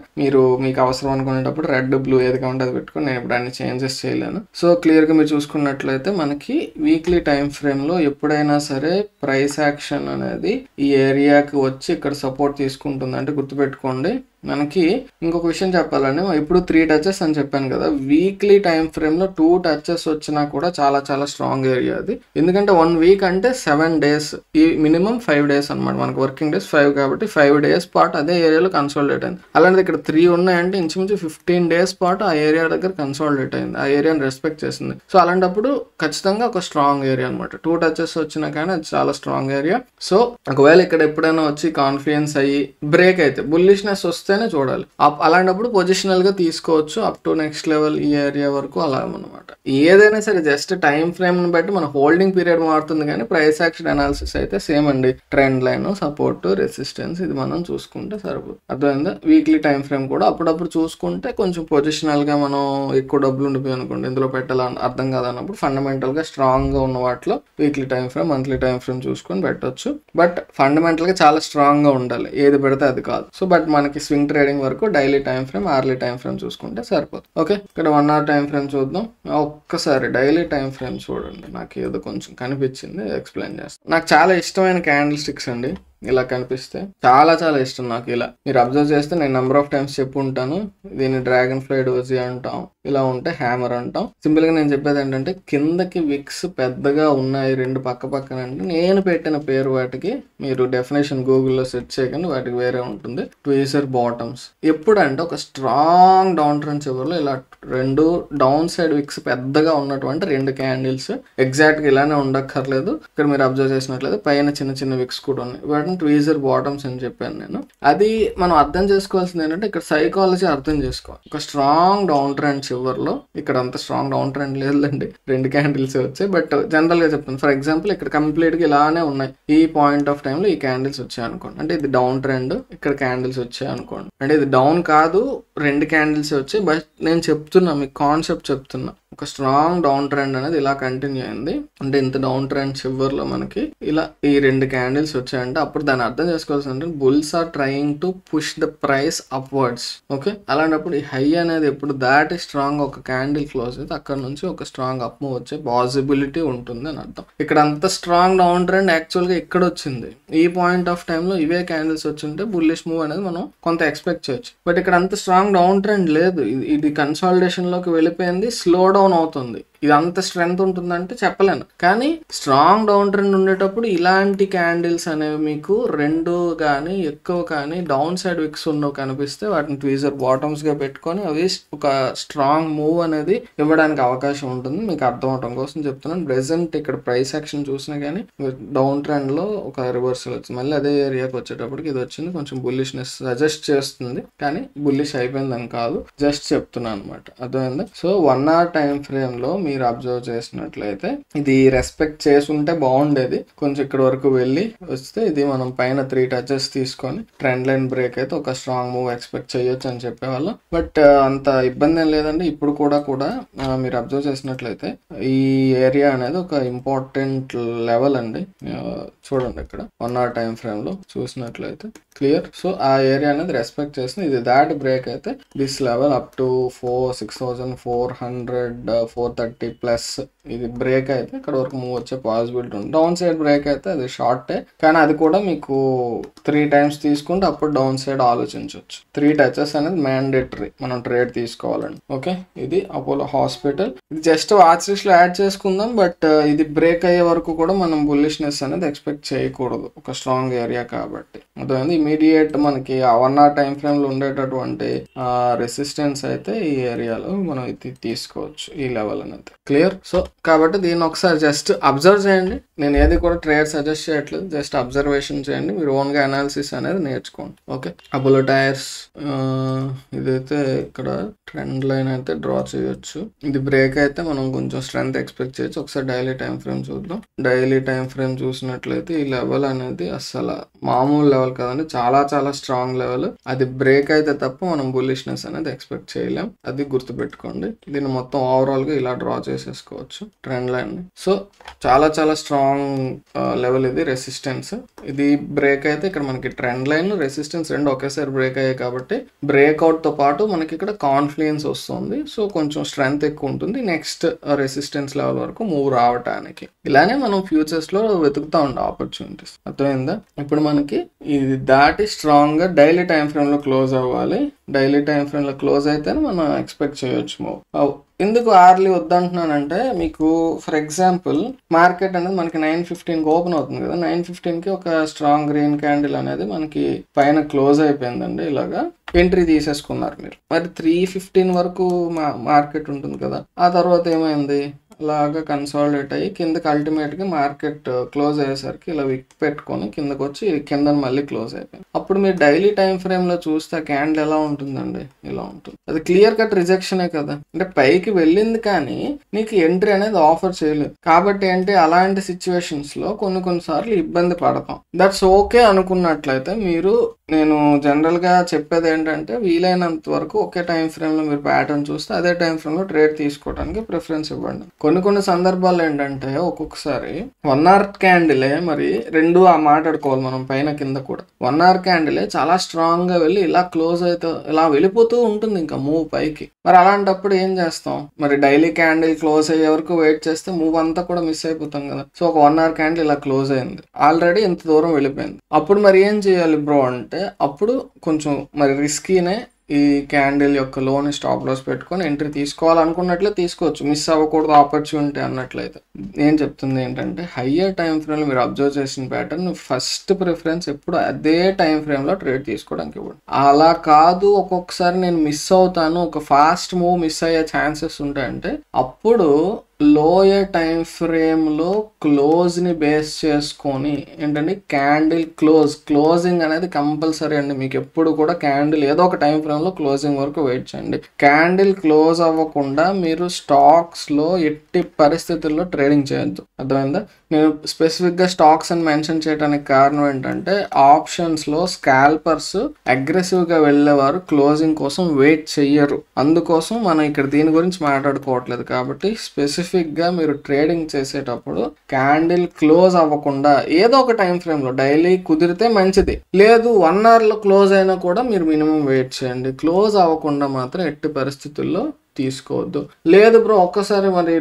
మీకు అవసరం అనుకునేటప్పుడు రెడ్ బ్లూ ఏది కావాలంటే అది పెట్టుకుని, నేను ఇప్పుడు అన్ని చేంజెస్ చేయలేను. సో క్లియర్ గా మీరు చూసుకున్నట్లయితే మనకి వీక్లీ టైం ఫ్రేమ్ లో ఎప్పుడైనా సరే ప్రైస్ యాక్షన్ అనేది ఈ ఏరియాకి వచ్చి ఇక్కడ సపోర్ట్ తీసుకుంటుంది అంటే గుర్తుపెట్టుకోండి. మనకి ఇంకొక విషయం చెప్పాలండి, ఇప్పుడు 3 touches అని చెప్పాను కదా, వీక్లీ టైం ఫ్రేమ్ లో 2 touches వచ్చినా కూడా చాలా చాలా స్ట్రాంగ్ ఏరియా అది. ఎందుకంటే 1 week అంటే 7 days, ఈ మినిమం 5 days అనమాట. మనకు వర్కింగ్ డేస్ 5 కాబట్టి 5 days పాటు అదే ఏరియాలో కన్సాలిడేట్ అయింది. అలాంటిది ఇక్కడ 3 ఉన్నాయంటే ఇంచుమించు 15 days పాటు ఆ ఏరియా దగ్గర కన్సాలిడేట్ అయింది, ఆ ఏరియాని రెస్పెక్ట్ చేసింది. సో అలాంటప్పుడు ఖచ్చితంగా ఒక స్ట్రాంగ్ ఏరియా అనమాట. 2 touches వచ్చినా కానీ అది చాలా స్ట్రాంగ్ ఏరియా. సో ఒకవేళ ఇక్కడ ఎప్పుడైనా వచ్చి కాన్ఫిడెన్స్ అయ్యి బ్రేక్ అయితే బుల్లిష్నెస్ వస్తే చూడాలి. అలాంటప్పుడు పొజిషనల్ గా తీసుకోవచ్చు అప్ టు నెక్స్ట్ లెవెల్ ఈ ఏరియా వరకు అలా అనమాట. ఏదైనా సరే జస్ట్ టైం ఫ్రేమ్ ని బట్టి మన హోల్డింగ్ పీరియడ్ మారుతుంది, కానీ ప్రైస్ యాక్షన్ అనాలిసిస్ అయితే సేమ్ అండి. ట్రెండ్ లైన్, సపోర్ట్, రెసిస్టెన్స్ ఇది మనం చూసుకుంటే సరిపోతుంది, అర్థమైందా? వీక్లీ టైం ఫ్రేమ్ కూడా అప్పుడప్పుడు చూసుకుంటే కొంచెం పొజిషనల్ గా మనం ఎక్కువ డబ్బులు ఉండిపోయి అనుకోండి, ఇందులో పెట్టాలని అర్థం కాదన్నప్పుడు ఫండమెంటల్ గా స్ట్రాంగ్ గా ఉన్న వాటిలో weekly time frame, monthly time frame చూసుకొని పెట్టొచ్చు. బట్ ఫండమెంటల్ గా చాలా స్ట్రాంగ్ గా ఉండాలి, ఏది పెడితే అది కాదు. సో బట్ మనకి స్వింగ్ ట్రేడింగ్ వరకు daily time frame, hourly time frame చూసుకుంటే సరిపోతుంది. ఓకే, ఇక్కడ 1 hour టైం ఫ్రేమ్ చూద్దాం. ఒక్కసారి డైలీ టైం ఫ్రేమ్ చూడండి, నాకు ఏదో కొంచెం కనిపించింది, ఎక్స్ప్లెయిన్ చేస్తాను. నాకు చాలా ఇష్టమైన క్యాండిల్ స్టిక్స్ అండి. ఇలా కనిపిస్తే చాలా చాలా ఇష్టం నాకు. ఇలా మీరు అబ్జర్వ్ చేస్తే నేను నెంబర్ ఆఫ్ టైమ్స్ చెప్పు ఉంటాను. దీన్ని డ్రాగన్ ఫ్లై డోజీ అంటాం, ఇలా ఉంటే హ్యామర్ అంటాం. సింపుల్ గా నేను చెప్పేది ఏంటంటే కిందకి విక్స్ పెద్దగా ఉన్నాయి రెండు పక్క పక్కన అంటే నేను పెట్టిన పేరు వాటికి, మీరు డెఫినేషన్ గూగుల్లో సెర్చ్ చేయకండి, వాటికి వేరే ఉంటుంది. Tweezer bottoms. ఎప్పుడంటే ఒక స్ట్రాంగ్ డౌన్ ట్రెండ్ చివరిలో ఇలా రెండు డౌన్ సైడ్ విక్స్ పెద్దగా ఉన్నటువంటి రెండు క్యాండిల్స్, ఎగ్జాక్ట్ గా ఇలానే ఉండక్కర్లేదు. ఇక్కడ మీరు అబ్జర్వ్ చేసినట్లయితే పైన చిన్న చిన్న విక్స్ కూడా ఉన్నాయి. వాటిని ట్వీజర్ బాటమ్స్ అని చెప్పాను నేను. అది మనం అర్థం చేసుకోవాల్సింది ఏంటంటే ఇక్కడ సైకాలజీ అర్థం చేసుకోవాలి. ఒక స్ట్రాంగ్ డౌన్ ట్రెండ్ చివరిలో, ఇక్కడ అంత స్ట్రాంగ్ డౌన్ ట్రెండ్ లేదండి, రెండు క్యాండిల్స్ వచ్చాయి, బట్ జనరల్ గా చెప్తాను. ఫర్ ఎగ్జాంపుల్ ఇక్కడ కంప్లీట్ గా ఇలానే ఉన్నాయి. ఈ పాయింట్ ఆఫ్ టైమ్ లో ఈ క్యాండిల్స్ వచ్చాయి అనుకోండి, అంటే ఇది డౌన్ ట్రెండ్, ఇక్కడ క్యాండిల్స్ వచ్చాయి అనుకోండి, అంటే ఇది డౌన్ కాదు, రెండు క్యాండిల్స్ వచ్చాయి. బట్ నేను చెప్తున్నా, మీకు కాన్సెప్ట్ చెప్తున్నా. ఒక స్ట్రాంగ్ డౌన్ ట్రెండ్ అనేది ఇలా కంటిన్యూ అయింది అంటే ఇంత డౌన్ ట్రెండ్ చివరిలో మనకి ఇలా ఈ రెండు క్యాండిల్స్ వచ్చాయంటే అప్పుడు దాన్ని అర్థం చేసుకోవాల్సి అంటే bulls are trying to push the price upwards. Okay, అలాంటప్పుడు ఈ హై అనేది ఎప్పుడు దాటి స్ట్రాంగ్ ఒక క్యాండిల్ క్లోజ్ అయితే అక్కడ నుంచి ఒక స్ట్రాంగ్ అప్ మూవ్ వచ్చే పాసిబిలిటీ ఉంటుంది అని అర్థం. ఇక్కడ అంత స్ట్రాంగ్ డౌన్ ట్రెండ్ యాక్చువల్ గా ఇక్కడ వచ్చింది. ఈ పాయింట్ ఆఫ్ టైమ్ లో ఇవే క్యాండిల్స్ వచ్చింటే బుల్లిష్ మూవ్ అనేది మనం కొంత ఎక్స్పెక్ట్ చేయొచ్చు. బట్ ఇక్కడ అంత స్ట్రాంగ్ డౌన్ ట్రెండ్ లేదు, ఇది కన్సాలిడేషన్ లోకి వెళ్ళిపోయింది, స్లో డౌన్ అవుతుంది. ఇది అంత స్ట్రెంగ్త్ ఉంటుందంటే చెప్పలేను, కానీ స్ట్రాంగ్ డౌన్ ట్రెండ్ ఉండేటప్పుడు ఇలాంటి క్యాండిల్స్ అనేవి మీకు రెండు కానీ ఎక్కువ కానీ డౌన్ సైడ్ విక్స్ ఉన్నవి కనిపిస్తే వాటిని ట్వీజర్ బాటమ్స్ గా పెట్టుకొని అవి ఒక స్ట్రాంగ్ మూవ్ అనేది ఇవ్వడానికి అవకాశం ఉంటుంది. మీకు అర్థం అవడం కోసం చెప్తున్నాను. ప్రెసెంట్ ఇక్కడ ప్రైస్ యాక్షన్ చూసినా కానీ డౌన్ ట్రెండ్ లో ఒక రివర్సల్ వచ్చింది, మళ్ళీ అదే ఏరియాకి వచ్చేటప్పటికి ఇది వచ్చింది, కొంచెం బుల్లిష్నెస్ సజెస్ట్ చేస్తుంది, కానీ బుల్లిష్ అయిపోయిందని కాదు, జస్ట్ చెప్తున్నాను అనమాట. అర్థమైందా? సో 1 hour టైం ఫ్రేమ్ లో మీరు అబ్జర్వ్ చేసినట్లయితే ఇది రెస్పెక్ట్ చేసి ఉంటే బాగుండేది. కొంచెం ఇక్కడ వరకు వెళ్ళి వస్తే ఇది మనం పైన 3 touches తీసుకొని ట్రెండ్ లైన్ బ్రేక్ అయితే ఒక స్ట్రాంగ్ మూవ్ ఎక్స్పెక్ట్ చేయొచ్చు అని చెప్పేవాళ్ళం. బట్ అంత ఇబ్బంది ఏం లేదండి. ఇప్పుడు కూడా మీరు అబ్జర్వ్ చేసినట్లయితే ఈ ఏరియా అనేది ఒక ఇంపార్టెంట్ లెవెల్ అండి. చూడండి ఇక్కడ 1 hour టైం ఫ్రేమ్ లో చూసినట్లయితే క్లియర్. సో ఆ ఏరియా అనేది రెస్పెక్ట్ చేస్తుంది. ఇది దాట్ బ్రేక్ అయితే this level up to 6400 430 plus ఇది బ్రేక్ అయితే ఇక్కడ వరకు మూవ్ వచ్చే పాసిబిలిటీ ఉంది. డౌన్ సైడ్ బ్రేక్ అయితే అది షార్టే, కానీ అది కూడా మీకు 3 times తీసుకుంటే అప్పుడు డౌన్ సైడ్ ఆలోచించవచ్చు. 3 touches అనేది మ్యాండేటరీ మనం ట్రేడ్ తీసుకోవాలండి. ఓకే, ఇది అపోలో హాస్పిటల్. ఇది జస్ట్ వాచ్ లిస్ట్ లో యాడ్ చేసుకుందాం, బట్ ఇది బ్రేక్ అయ్యే వరకు కూడా మనం బుల్లిష్నెస్ అనేది ఎక్స్పెక్ట్ చేయకూడదు, ఒక స్ట్రాంగ్ ఏరియా కాబట్టి. అర్థమైంది? ఇమీడియట్ మనకి 1 hour టైం ఫ్రేమ్ లో ఉండేటటువంటి రెసిస్టెన్స్ అయితే ఈ ఏరియాలో మనం ఇది తీసుకోవచ్చు, ఈ లెవెల్ అనేది. క్లియర్? సో కాబట్టి దీన్ని ఒకసారి జస్ట్ అబ్జర్వ్ చేయండి. నేను ఏది కూడా ట్రేడ్ సజెస్ట్ చేయట్లేదు, జస్ట్ అబ్జర్వేషన్ చేయండి, మీరు ఓన్ గా అనాలిసిస్ అనేది నేర్చుకోండి. ఓకే, అపోలో టైర్స్ ఇదైతే ఇక్కడ ట్రెండ్ లైన్ అయితే డ్రా చేయొచ్చు. ఇది బ్రేక్ అయితే మనం కొంచెం స్ట్రెంత్ ఎక్స్పెక్ట్ చేయొచ్చు. ఒకసారి డైలీ టైం ఫ్రేమ్ చూద్దాం. డైలీ టైం ఫ్రేమ్ చూసినట్లయితే ఈ లెవెల్ అనేది అసలు మామూలు లెవెల్ కదండి, చాలా చాలా స్ట్రాంగ్ లెవెల్. అది బ్రేక్ అయితే తప్ప మనం బుల్లిష్నెస్ అనేది ఎక్స్పెక్ట్ చేయలేం, అది గుర్తుపెట్టుకోండి. దీన్ని మొత్తం ఓవరాల్ గా ఇలా డ్రా చేసేసుకోవచ్చు ట్రెండ్ లైన్ ని. సో చాలా చాలా స్ట్రాంగ్ లెవెల్ ఇది, రెసిస్టెన్స్. ఇది బ్రేక్ అయితే ఇక్కడ మనకి ట్రెండ్ లైన్ రెసిస్టెన్స్ రెండు ఒకేసారి బ్రేక్ అయ్యాయి కాబట్టి బ్రేక్అవుట్ తో పాటు మనకి ఇక్కడ కాన్ఫ్లుయెన్స్ వస్తుంది. సో కొంచెం స్ట్రెంత్ ఎక్కువ ఉంటుంది నెక్స్ట్ రెసిస్టెన్స్ లెవెల్ వరకు మూవ్ రావటానికి. ఇలానే మనం ఫ్యూచర్స్ లో వెతుకుతా ఉండే ఆపర్చునిటీస్. అర్థమైందా? ఇప్పుడు మనకి ఇది దాటి స్ట్రాంగ్ గా డైలీ టైం ఫ్రేమ్ లో క్లోజ్ అవ్వాలి. డైలీ టైం ఫ్రేమ్ లో క్లోజ్ అయితేనే మనం ఎక్స్పెక్ట్ చేయొచ్చు మూవ్. ఎందుకు ఆర్లీ వద్దంటున్నానంటే మీకు ఫర్ ఎగ్జాంపుల్ మార్కెట్ అనేది మనకి 9:15 ఓపెన్ అవుతుంది కదా, 9:15 ఒక స్ట్రాంగ్ గ్రీన్ క్యాండిల్ అనేది మనకి పైన క్లోజ్ అయిపోయిందండి. ఇలాగా ఎంట్రీ తీసేసుకున్నారు మీరు. మరి 3:15 వరకు మార్కెట్ ఉంటుంది కదా, ఆ తర్వాత ఏమైంది? అలాగా కన్సాలిడేట్ అయ్యి కిందకి అల్టిమేట్ గా మార్కెట్ క్లోజ్ అయ్యేసరికి ఇలా విక్ పెట్టుకొని కిందకి వచ్చి కింద మళ్ళీ క్లోజ్ అయిపోయింది. అప్పుడు మీరు డైలీ టైం ఫ్రేమ్ లో చూస్తే క్యాండిల్ ఎలా ఉంటుందండి? ఇలా ఉంటుంది. అది క్లియర్ కట్ రిజెక్షనే కదా, అంటే పైకి వెళ్ళింది కానీ నీకు ఎంట్రీ అనేది ఆఫర్ చేయలేదు. కాబట్టి ఏంటి, అలాంటి సిచ్యువేషన్స్ లో కొన్నిసార్లు ఇబ్బంది పడతాం. దట్స్ ఓకే అనుకున్నట్లయితే మీరు, నేను జనరల్ గా చెప్పేది ఏంటంటే వీలైనంత వరకు ఒకే టైం ఫ్రేమ్ లో మీరు ప్యాటర్న్ చూస్తే అదే టైం ఫ్రేమ్ లో ట్రేడ్ తీసుకోవడానికి ప్రిఫరెన్స్ ఇవ్వండి. కొన్ని సందర్భాలు ఏంటంటే ఒక్కొక్కసారి 1 hour క్యాండిలే మరి రెండు మాట్లాడుకోవాలి మనం పైన కింద కూడా. 1 hour క్యాండిలే చాలా స్ట్రాంగ్ గా వెళ్ళి ఇలా క్లోజ్ అయితే ఇలా వెళ్ళిపోతూ ఉంటుంది ఇంకా మూవ్ పైకి. మరి అలాంటప్పుడు ఏం చేస్తాం? మరి డైలీ క్యాండిల్ క్లోజ్ అయ్యే వరకు వెయిట్ చేస్తే మూవ్ అంతా కూడా మిస్ అయిపోతాం కదా. సో ఒక 1 hour క్యాండిల్ ఇలా క్లోజ్ అయింది, ఆల్రెడీ ఇంత దూరం వెళ్ళిపోయింది. అప్పుడు మరి ఏం చేయాలి బ్రో అంటే, అప్పుడు కొంచెం మరి రిస్కీనే. ఈ క్యాండిల్ యొక్క లోని స్టాప్ లాస్ పెట్టుకొని ఎంట్రీ తీసుకోవాలనుకున్నట్లే తీసుకోవచ్చు, మిస్ అవ్వకూడదు ఆపర్చునిటీ అన్నట్లయితే. నేను చెప్తుంది ఏంటంటే, హయ్యర్ టైం ఫ్రేమ్లో మీరు అబ్జర్వ్ చేసిన ప్యాటర్న్ ఫస్ట్ ప్రిఫరెన్స్ ఎప్పుడు అదే టైం ఫ్రేమ్లో ట్రేడ్ తీసుకోవడానికి ఇవ్వండి. అలా కాదు ఒక్కొక్కసారి నేను మిస్ అవుతాను, ఒక ఫాస్ట్ మూవ్ మిస్ అయ్యే ఛాన్సెస్ ఉంటాయంటే అప్పుడు లోయర్ టైం ఫ్రేమ్లో క్లోజ్ని బేస్ చేసుకొని ఏంటంటే క్యాండిల్ క్లోజింగ్ అనేది కంపల్సరీ అండి. మీకు ఎప్పుడు కూడా క్యాండిల్ ఏదో ఒక టైం ఫ్రేమ్లో క్లోజింగ్ వరకు వెయిట్ చేయండి. క్యాండిల్ క్లోజ్ అవ్వకుండా మీరు స్టాక్స్లో ఎట్టి పరిస్థితుల్లో ట్రేడింగ్ చేయొద్దు. అర్థమైందా? నేను స్పెసిఫిక్గా స్టాక్స్ అని మెన్షన్ చేయడానికి కారణం ఏంటంటే, ఆప్షన్స్లో స్కాల్పర్స్ అగ్రెసివ్గా వెళ్ళేవారు క్లోజింగ్ కోసం వెయిట్ చెయ్యరు. అందుకోసం మనం ఇక్కడ దీని గురించి మాట్లాడుకోవట్లేదు. కాబట్టి స్పెసిఫిక్గా మీరు ట్రేడింగ్ చేసేటప్పుడు క్యాండిల్ క్లోజ్ అవ్వకుండా ఏదో ఒక టైం ఫ్రేమ్లో డైలీ కుదిరితే మంచిది, లేదు 1 hourలో క్లోజ్ అయినా కూడా మీరు మినిమం వెయిట్ చేయండి. క్లోజ్ అవ్వకుండా మాత్రం ఎట్టి పరిస్థితుల్లో తీసుకోవద్దు. లేదు బ్రో ఒక్కసారి మరి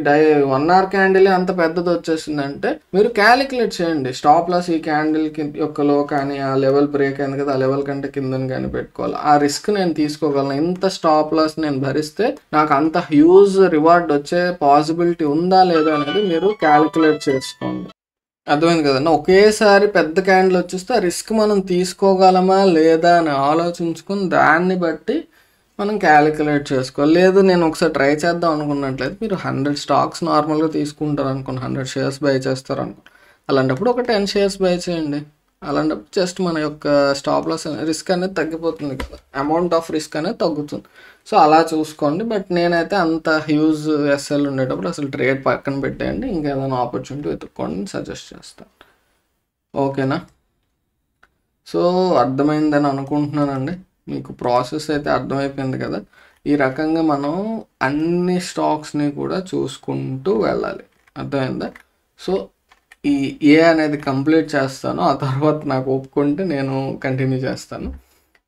1 hour క్యాండిల్ అంత పెద్దది వచ్చేసిందంటే మీరు క్యాలిక్యులేట్ చేయండి. స్టాప్ లాస్ ఈ క్యాండిల్ యొక్క లో కానీ ఆ లెవెల్ బ్రేక్ అయింది కదా, ఆ లెవెల్ కంటే కిందని కానీ పెట్టుకోవాలి. ఆ రిస్క్ నేను తీసుకోగలను, ఇంత స్టాప్ లాస్ నేను భరిస్తే నాకు అంత హ్యూజ్ రివార్డ్ వచ్చే పాసిబిలిటీ ఉందా లేదా అనేది మీరు క్యాలిక్యులేట్ చేసుకోండి. అర్థమైంది కదండి? ఒకేసారి పెద్ద క్యాండిల్ వచ్చేస్తే ఆ రిస్క్ మనం తీసుకోగలమా లేదా అని ఆలోచించుకుని దాన్ని బట్టి మనం క్యాలిక్యులేట్ చేసుకోవాలి. లేదు నేను ఒకసారి ట్రై చేద్దాం అనుకున్నట్లయితే మీరు 100 స్టాక్స్ నార్మల్గా తీసుకుంటారు అనుకోండి, 100 షేర్స్ బై చేస్తారు అనుకోండి, అలాంటప్పుడు ఒక 10 షేర్స్ బై చేయండి. అలాంటప్పుడు జస్ట్ మన యొక్క స్టాప్ లాస్ రిస్క్ అనేది తగ్గిపోతుంది కదా, అమౌంట్ ఆఫ్ రిస్క్ అనేది తగ్గుతుంది. సో అలా చూసుకోండి. బట్ నేనైతే అంత హ్యూజ్ ఎస్ఎల్ ఉండేటప్పుడు అసలు ట్రేడ్ పక్కన పెట్టేయండి, ఇంకేదైనా ఆపర్చునిటీ వెతుక్కోండి సజెస్ట్ చేస్తాను. ఓకేనా? సో అర్థమైందని అనుకుంటున్నానండి, మీకు ప్రాసెస్ అయితే అర్థమైపోయింది కదా. ఈ రకంగా మనం అన్ని స్టాక్స్ని కూడా చూసుకుంటూ వెళ్ళాలి. అర్థమైందా? సో ఈ ఏ అనేది కంప్లీట్ చేస్తాను, ఆ తర్వాత నాకు ఒప్పుకుంటే నేను కంటిన్యూ చేస్తాను.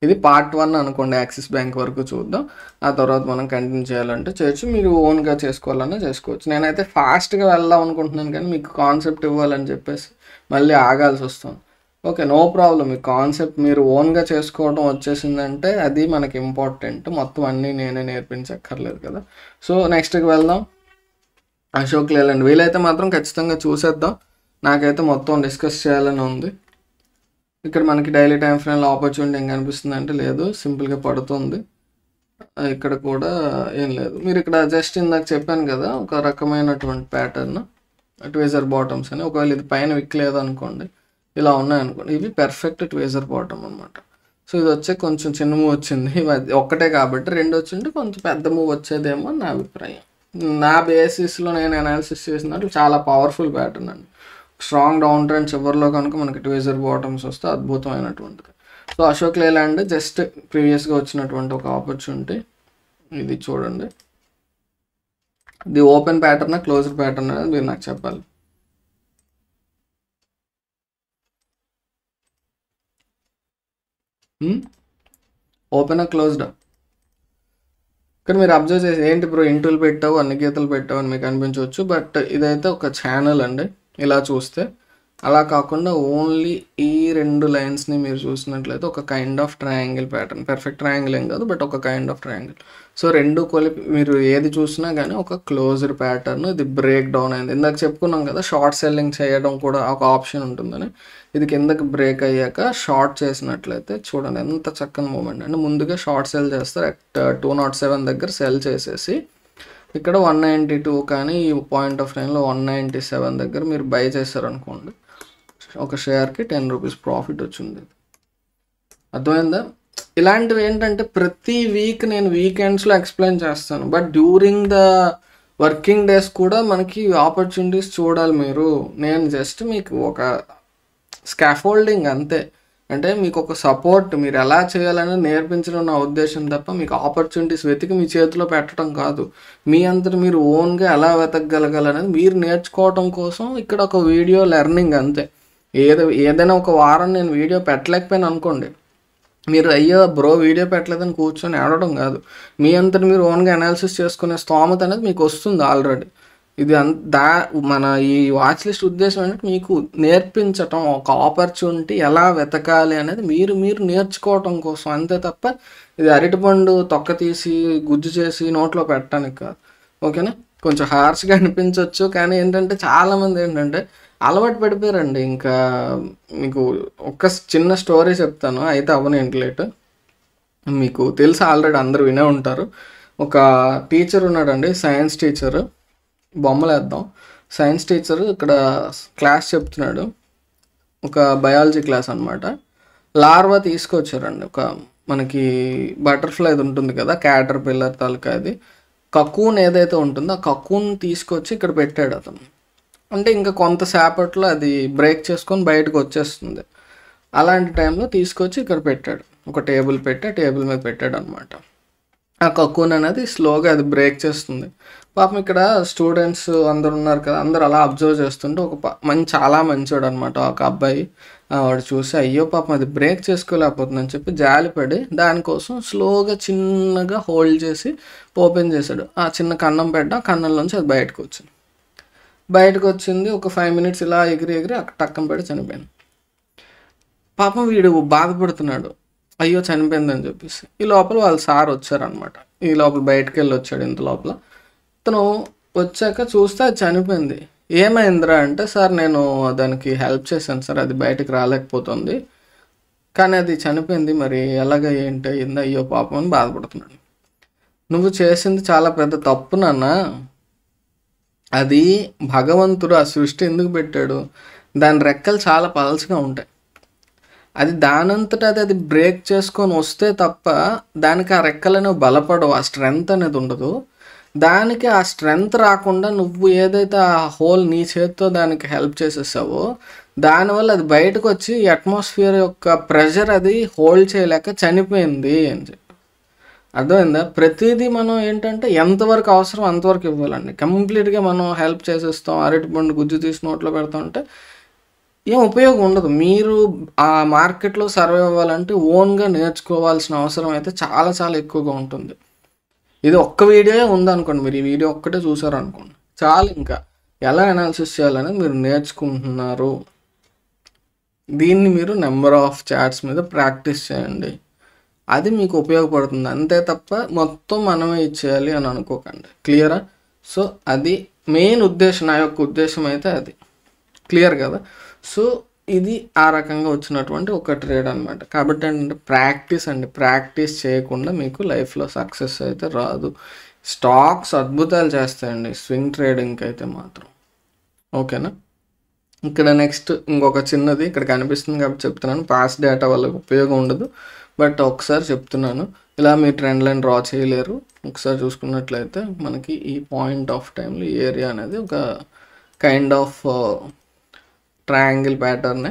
ఇది పార్ట్ 1 అనుకోండి, యాక్సిస్ బ్యాంక్ వరకు చూద్దాం. ఆ తర్వాత మనం కంటిన్యూ చేయాలంటే చేయొచ్చు, మీరు ఓన్గా చేసుకోవాలన్నా చేసుకోవచ్చు. నేనైతే ఫాస్ట్గా వెళ్దాం అనుకుంటున్నాను కానీ మీకు కాన్సెప్ట్ ఇవ్వాలని చెప్పేసి మళ్ళీ ఆగాల్సి వస్తుంది. Okay, no problem. మీ కాన్సెప్ట్ మీరు ఓన్గా చేసుకోవడం వచ్చేసిందంటే అది మనకి ఇంపార్టెంట్. మొత్తం అన్నీ నేనే నేర్పించక్కర్లేదు కదా. సో నెక్స్ట్కి వెళ్దాం. అశోక్ లేలాండ్ వీలైతే మాత్రం ఖచ్చితంగా చూసేద్దాం. నాకైతే మొత్తం డిస్కస్ చేయాలని ఉంది. ఇక్కడ మనకి డైలీ టైం ఫ్రేమ్లో ఆపర్చునిటీ ఏం కనిపిస్తుంది అంటే లేదు, సింపుల్గా పడుతుంది. ఇక్కడ కూడా ఏం లేదు. మీరు ఇక్కడ జస్ట్ ఇందాక చెప్పాను కదా ఒక రకమైనటువంటి ప్యాటర్న్ ట్వేజర్ బాటమ్స్ అని. ఒకవేళ ఇది పైన విక్కలేదు అనుకోండి, ఇలా ఉన్నాయనుకోండి, ఇవి పెర్ఫెక్ట్ ట్వేజర్ బాటమ్ అనమాట. సో ఇది వచ్చే కొంచెం చిన్న మూవ్ వచ్చింది, ఒక్కటే కాబట్టి 2 వచ్చింటే కొంచెం పెద్ద మూవ్ వచ్చేదేమో నా అభిప్రాయం. నా బేసిస్లో నేను అనాలిసిస్ చేసినట్లు చాలా పవర్ఫుల్ ప్యాటర్న్ అండి. స్ట్రాంగ్ డౌన్ ట్రెండ్ చివరిలో కనుక మనకి ట్వేజర్ బాటమ్స్ వస్తే అద్భుతమైనటువంటిది. సో అశోక్ లేలాండ్ జస్ట్ ప్రీవియస్గా వచ్చినటువంటి ఒక ఆపర్చునిటీ ఇది చూడండి. ఇది ఓపెన్ ప్యాటర్న్ క్లోజ్డ్ ప్యాటర్న్ అనేది మీరు నాకు చెప్పాలి. ఓపెనా క్లోజ్డా? కానీ మీరు అబ్జర్వ్ చేసి ఏంటి బ్రో ఇంటూలు పెట్టావు అన్ని గీతలు పెట్టావు అని మీకు అనిపించవచ్చు. బట్ ఇదైతే ఒక ఛానల్ అండి. ఇలా చూస్తే అలా కాకుండా ఓన్లీ ఈ 2 లైన్స్ని మీరు చూసినట్లయితే ఒక kind of triangle pattern, perfect triangle ఏం కాదు బట్ ఒక కైండ్ ఆఫ్ ట్రయాంగిల్. సో 2 కలిపి మీరు ఏది చూసినా కానీ ఒక క్లోజ్డ్ ప్యాటర్న్. ఇది బ్రేక్ డౌన్ అయింది, ఇందాక చెప్పుకున్నాం కదా షార్ట్ సెల్లింగ్ చేయడం కూడా ఒక ఆప్షన్ ఉంటుందని. ఇది కిందకి బ్రేక్ అయ్యాక షార్ట్ చేసినట్లయితే చూడండి ఎంత చక్కని మూమెంట్ అంటే, ముందుగా షార్ట్ సెల్ చేస్తారు అట్ 207 దగ్గర సెల్ చేసేసి ఇక్కడ 192 కానీ ఈ పాయింట్ ఆఫ్ టైంలో 197 దగ్గర మీరు బై చేశారనుకోండి, ఒక షేర్కి 10 రూపీస్ ప్రాఫిట్ వచ్చింది. అర్థమైందా? ఇలాంటివి ఏంటంటే ప్రతి వీక్ నేను వీకెండ్స్లో ఎక్స్ప్లెయిన్ చేస్తాను, but during the working days కూడా మనకి ఆపర్చునిటీస్ చూడాలి మీరు. నేను జస్ట్ మీకు ఒక స్కాఫోల్డింగ్ అంతే. అంటే మీకు ఒక సపోర్ట్, మీరు ఎలా చేయాలని నేర్పించడం నా ఉద్దేశం తప్ప మీకు ఆపర్చునిటీస్ వెతికి మీ చేతిలో పెట్టడం కాదు. మీ అంతటి మీరు ఓన్గా ఎలా వెతకగలగాలనేది మీరు నేర్చుకోవడం కోసం ఇక్కడ ఒక వీడియో లెర్నింగ్ అంతే. ఏదైనా ఒక వారం నేను వీడియో పెట్టలేకపోయాను అనుకోండి, మీరు అయ్యో బ్రో వీడియో పెట్టలేదని కూర్చొని ఆడడం కాదు. మీ అంతటి మీరు ఓన్గా అనాలిసిస్ చేసుకునే స్తోమత అనేది మీకు వస్తుంది ఆల్రెడీ. ఇది మన ఈ వాచ్ లిస్ట్ ఉద్దేశం అనేది మీకు నేర్పించటం, ఒక ఆపర్చునిటీ ఎలా వెతకాలి అనేది మీరు నేర్చుకోవటం కోసం అంతే తప్ప ఇది అరటిపండు తొక్క తీసి గుజ్జు చేసి నోట్లో పెట్టడానికి కాదు. ఓకేనా? కొంచెం హార్ష్గా అనిపించవచ్చు, కానీ ఏంటంటే చాలామంది ఏంటంటే అలవాటు పడిపోయారండి. ఇంకా మీకు ఒక చిన్న స్టోరీ చెప్తాను, అయితే అవ్వనేంటి లేట్. మీకు తెలుసు ఆల్రెడీ, అందరూ వినే ఉంటారు. ఒక టీచర్ ఉన్నాడండి, సైన్స్ టీచరు. బొమ్మలు వేద్దాం. సైన్స్ టీచరు ఇక్కడ క్లాస్ చెప్తున్నాడు, ఒక బయాలజీ క్లాస్ అనమాట. లార్వా తీసుకొచ్చారండి. ఒక మనకి బటర్ఫ్లై అది ఉంటుంది కదా, క్యాటర్ పిల్లర్ తాలూకా, అది కకూన్ ఏదైతే ఉంటుందో ఆ కకూన్ తీసుకొచ్చి ఇక్కడ పెట్టాడు అతను. అంటే ఇంకా కొంతసేపట్లో అది బ్రేక్ చేసుకొని బయటకు వచ్చేస్తుంది. అలాంటి టైంలో తీసుకొచ్చి ఇక్కడ పెట్టాడు, ఒక టేబుల్ పెట్టి ఆ టేబుల్ మీద పెట్టాడు అనమాట. ఆ కకూన్ అనేది స్లోగా అది బ్రేక్ చేస్తుంది. పాపం ఇక్కడ స్టూడెంట్స్ అందరు ఉన్నారు కదా, అందరు అలా అబ్జర్వ్ చేస్తుంటే ఒక చాలా మంచోడు అనమాట ఒక అబ్బాయి. వాడు చూసి అయ్యో పాపం అది బ్రేక్ చేసుకోలేకపోతుందని చెప్పి జాలిపడి దానికోసం స్లోగా చిన్నగా హోల్డ్ చేసి ఓపెన్ చేశాడు. ఆ చిన్న కన్నం పెట్టా, కన్నంలోంచి అది బయటకు వచ్చింది. ఒక 5 minutes ఇలా ఎగిరి అక్కడ టక్కన పెట్టి చనిపోయింది. పాపం వీడు బాధపడుతున్నాడు, అయ్యో చనిపోయిందని చెప్పేసి. ఈ లోపల వాళ్ళ సార్ వచ్చారనమాట. ఈ లోపల బయటకు వెళ్ళి వచ్చాడు. ఇంత లోపల తను వచ్చాక చూస్తే అది చనిపోయింది. ఏమైందిరా అంటే, సార్ నేను దానికి హెల్ప్ చేశాను సార్, అది బయటకు రాలేకపోతుంది, కానీ అది చనిపోయింది, మరి ఎలాగ ఏంటి అయింది, అయ్యో పాపం అని బాధపడుతున్నాడు. నువ్వు చేసింది చాలా పెద్ద తప్పు నాన్న. అది భగవంతుడు ఆ సృష్టి ఎందుకు పెట్టాడు, దాని రెక్కలు చాలా పలచగా ఉంటాయి. అది దానంతటా అది బ్రేక్ చేసుకొని వస్తే తప్ప దానికి ఆ రెక్కలను బలపడవు, ఆ స్ట్రెంగ్త్ అనేది ఉండదు. దానికి ఆ స్ట్రెంగ్త్ రాకుండా నువ్వు ఏదైతే ఆ హోల్ నీ చేతితో దానికి హెల్ప్ చేసేసావో దానివల్ల అది బయటకు వచ్చి అట్మాస్ఫియర్ యొక్క ప్రెషర్ అది హోల్డ్ చేయలేక చనిపోయింది అని చెప్పి. అర్థమైందా? ప్రతిదీ మనం ఏంటంటే ఎంతవరకు అవసరం అంతవరకు ఇవ్వాలండి. కంప్లీట్గా మనం హెల్ప్ చేసేస్తాం, అరటిపండు గుజ్జు తీసి నోట్లో పెడతాం అంటే ఏం ఉపయోగం ఉండదు. మీరు ఆ మార్కెట్లో సర్వైవ్ అవ్వాలంటే ఓన్గా నేర్చుకోవాల్సిన అవసరం అయితే చాలా చాలా ఎక్కువగా ఉంటుంది. ఇది ఒక్క వీడియో ఉందనుకోండి, మీరు ఈ వీడియో ఒక్కటే చూసారనుకోండి చాలు, ఇంకా ఎలా అనాలిసిస్ చేయాలనేది మీరు నేర్చుకుంటున్నారు. దీన్ని మీరు నెంబర్ ఆఫ్ చాట్స్ మీద ప్రాక్టీస్ చేయండి, అది మీకు ఉపయోగపడుతుంది. అంతే తప్ప మొత్తం మనమే ఇచ్చేయాలి అని అనుకోకండి. క్లియరా? సో అది మెయిన్ ఉద్దేశం, నా యొక్క ఉద్దేశం అయితే అది. క్లియర్ కదా? సో ఇది ఆ రకంగా వచ్చినటువంటి ఒక ట్రేడ్ అనమాట. కాబట్టి ఏంటంటే ప్రాక్టీస్ చేయకుండా మీకు లైఫ్లో సక్సెస్ అయితే రాదు. స్టాక్స్ అద్భుతాలు చేస్తాయండి స్వింగ్ ట్రేడింగ్కి అయితే మాత్రం. ఓకేనా? ఇక్కడ నెక్స్ట్ ఇంకొక చిన్నది ఇక్కడ కనిపిస్తుంది కాబట్టి చెప్తున్నాను. పాస్ట్ డేటా వల్ల ఉపయోగం ఉండదు, బట్ ఒకసారి చెప్తున్నాను. ఇలా మీ ట్రెండ్ లైన్ డ్రా చేయలేరు. ఒకసారి చూసుకున్నట్లయితే మనకి ఈ పాయింట్ ఆఫ్ టైంలో ఈ ఏరియా అనేది ఒక కైండ్ ఆఫ్ ట్రయాంగిల్ ప్యాటర్నే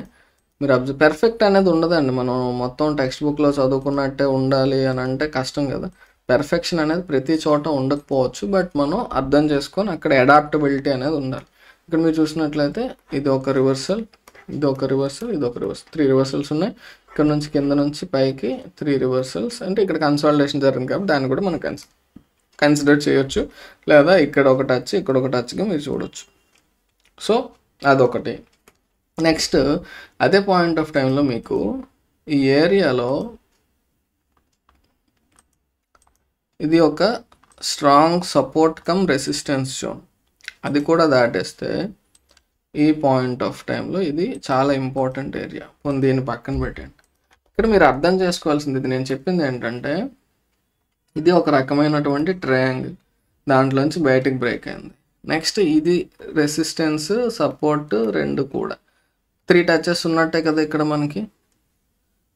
మీరు అబ్జర్వ్. పెర్ఫెక్ట్ అనేది ఉండదండి. మనం మొత్తం టెక్స్ట్ బుక్లో చదువుకున్నట్టే ఉండాలి అని అంటే కష్టం కదా. పెర్ఫెక్షన్ అనేది ప్రతి చోట ఉండకపోవచ్చు, బట్ మనం అర్థం చేసుకొని అక్కడ అడాప్టబిలిటీ అనేది ఉండాలి. ఇక్కడ మీరు చూసినట్లయితే ఇది ఒక రివర్సల్, ఇది ఒక రివర్సల్, ఇది ఒక రివర్సల్, 3 రివర్సల్స్ ఉన్నాయి. ఇక్కడ నుంచి కింద నుంచి పైకి 3 రివర్సల్స్. అంటే ఇక్కడ కన్సాలిడేషన్ జరిగింది కాబట్టి దాన్ని కూడా మనం కన్సిడర్ చేయొచ్చు. లేదా ఇక్కడ ఒక టచ్, ఇక్కడ ఒక టచ్గా మీరు చూడొచ్చు. సో అదొకటి. నెక్స్ట్ అదే పాయింట్ ఆఫ్ టైంలో మీకు ఈ ఏరియాలో ఇది ఒక strong support come resistance zone, అది కూడా దాటేస్తే ఈ పాయింట్ ఆఫ్ టైంలో ఇది చాలా ఇంపార్టెంట్ ఏరియా. దీన్ని పక్కన పెట్టండి. ఇక్కడ మీరు అర్థం చేసుకోవాల్సింది, ఇది నేను చెప్పింది ఏంటంటే ఇది ఒక రకమైనటువంటి ట్రయాంగిల్, దాంట్లోంచి బయటకు బ్రేక్ అయింది. నెక్స్ట్ ఇది రెసిస్టెన్స్ సపోర్ట్ రెండు కూడా 3 టచెస్ ఉన్నట్టే కదా ఇక్కడ మనకి,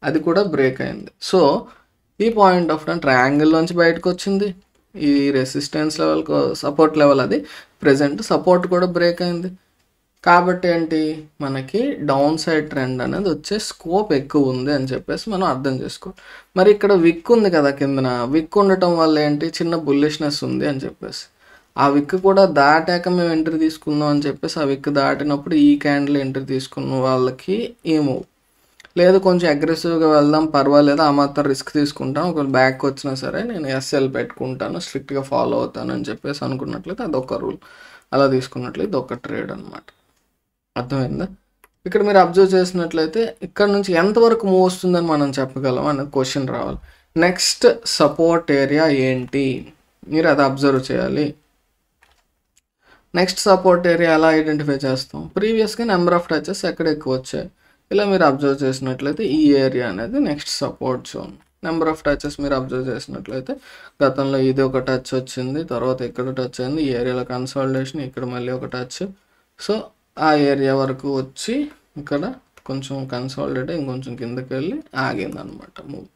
అది కూడా బ్రేక్ అయింది. సో ఈ పాయింట్ ఆఫ్ టైం ట్రయాంగిల్లోంచి బయటకు వచ్చింది. ఈ రెసిస్టెన్స్ లెవెల్ సపోర్ట్ లెవెల్ అది ప్రెజెంట్, సపోర్ట్ కూడా బ్రేక్ అయింది. కాబట్టి ఏంటి, మనకి డౌన్ సైడ్ ట్రెండ్ అనేది వచ్చే స్కోప్ ఎక్కువ ఉంది అని చెప్పేసి మనం అర్థం చేసుకోవాలి. మరి ఇక్కడ విక్ ఉంది కదా కిందన, విక్ ఉండటం వల్ల ఏంటి, చిన్న బుల్లిష్నెస్ ఉంది అని చెప్పేసి ఆ విక్ కూడా దాటాక మేము ఎంట్రీ తీసుకుందాం అని చెప్పేసి ఆ విక్ దాటినప్పుడు ఈ క్యాండిల్ ఎంట్రీ తీసుకున్న వాళ్ళకి ఏమో లేదు, కొంచెం అగ్రెసివ్గా వెళ్దాం పర్వాలేదు, ఆ మాత్రం రిస్క్ తీసుకుంటాను, ఒకవేళ బ్యాక్ వచ్చినా సరే నేను ఎస్ఎల్ పెట్టుకుంటాను, స్ట్రిక్ట్గా ఫాలో అవుతాను అని చెప్పేసి అనుకున్నట్లయితే అదొక రూల్. అలా తీసుకున్నట్లయితే ఇదొక ట్రేడ్ అనమాట. అర్థమైందా? ఇక్కడ మీరు అబ్జర్వ్ చేసినట్లయితే ఇక్కడ నుంచి ఎంతవరకు మూవ్ వస్తుందని మనం చెప్పగలం అనేది క్వశ్చన్ రావాలి. నెక్స్ట్ సపోర్ట్ ఏరియా ఏంటి, మీరు అది అబ్జర్వ్ చేయాలి. నెక్స్ట్ సపోర్ట్ ఏరియా ఎలా ఐడెంటిఫై చేస్తాం, ప్రీవియస్గా నెంబర్ ఆఫ్ టచెస్ ఎక్కడ ఎక్కువ వచ్చాయి, ఇలా మీరు అబ్జర్వ్ చేసినట్లయితే ఈ ఏరియా అనేది next support zone. Number of touches మీరు అబ్జర్వ్ చేసినట్లయితే గతంలో ఇది ఒక టచ్ వచ్చింది, తర్వాత ఇక్కడ టచ్ అయింది, ఈ ఏరియాలో కన్సాలిడేషన్, ఇక్కడ మళ్ళీ ఒక టచ్. సో ఆ ఏరియా వరకు వచ్చి ఇక్కడ కొంచెం కన్సాలిడేట్ ఇంకొంచెం కిందకి వెళ్ళి ఆగింది అనమాట మూవ్.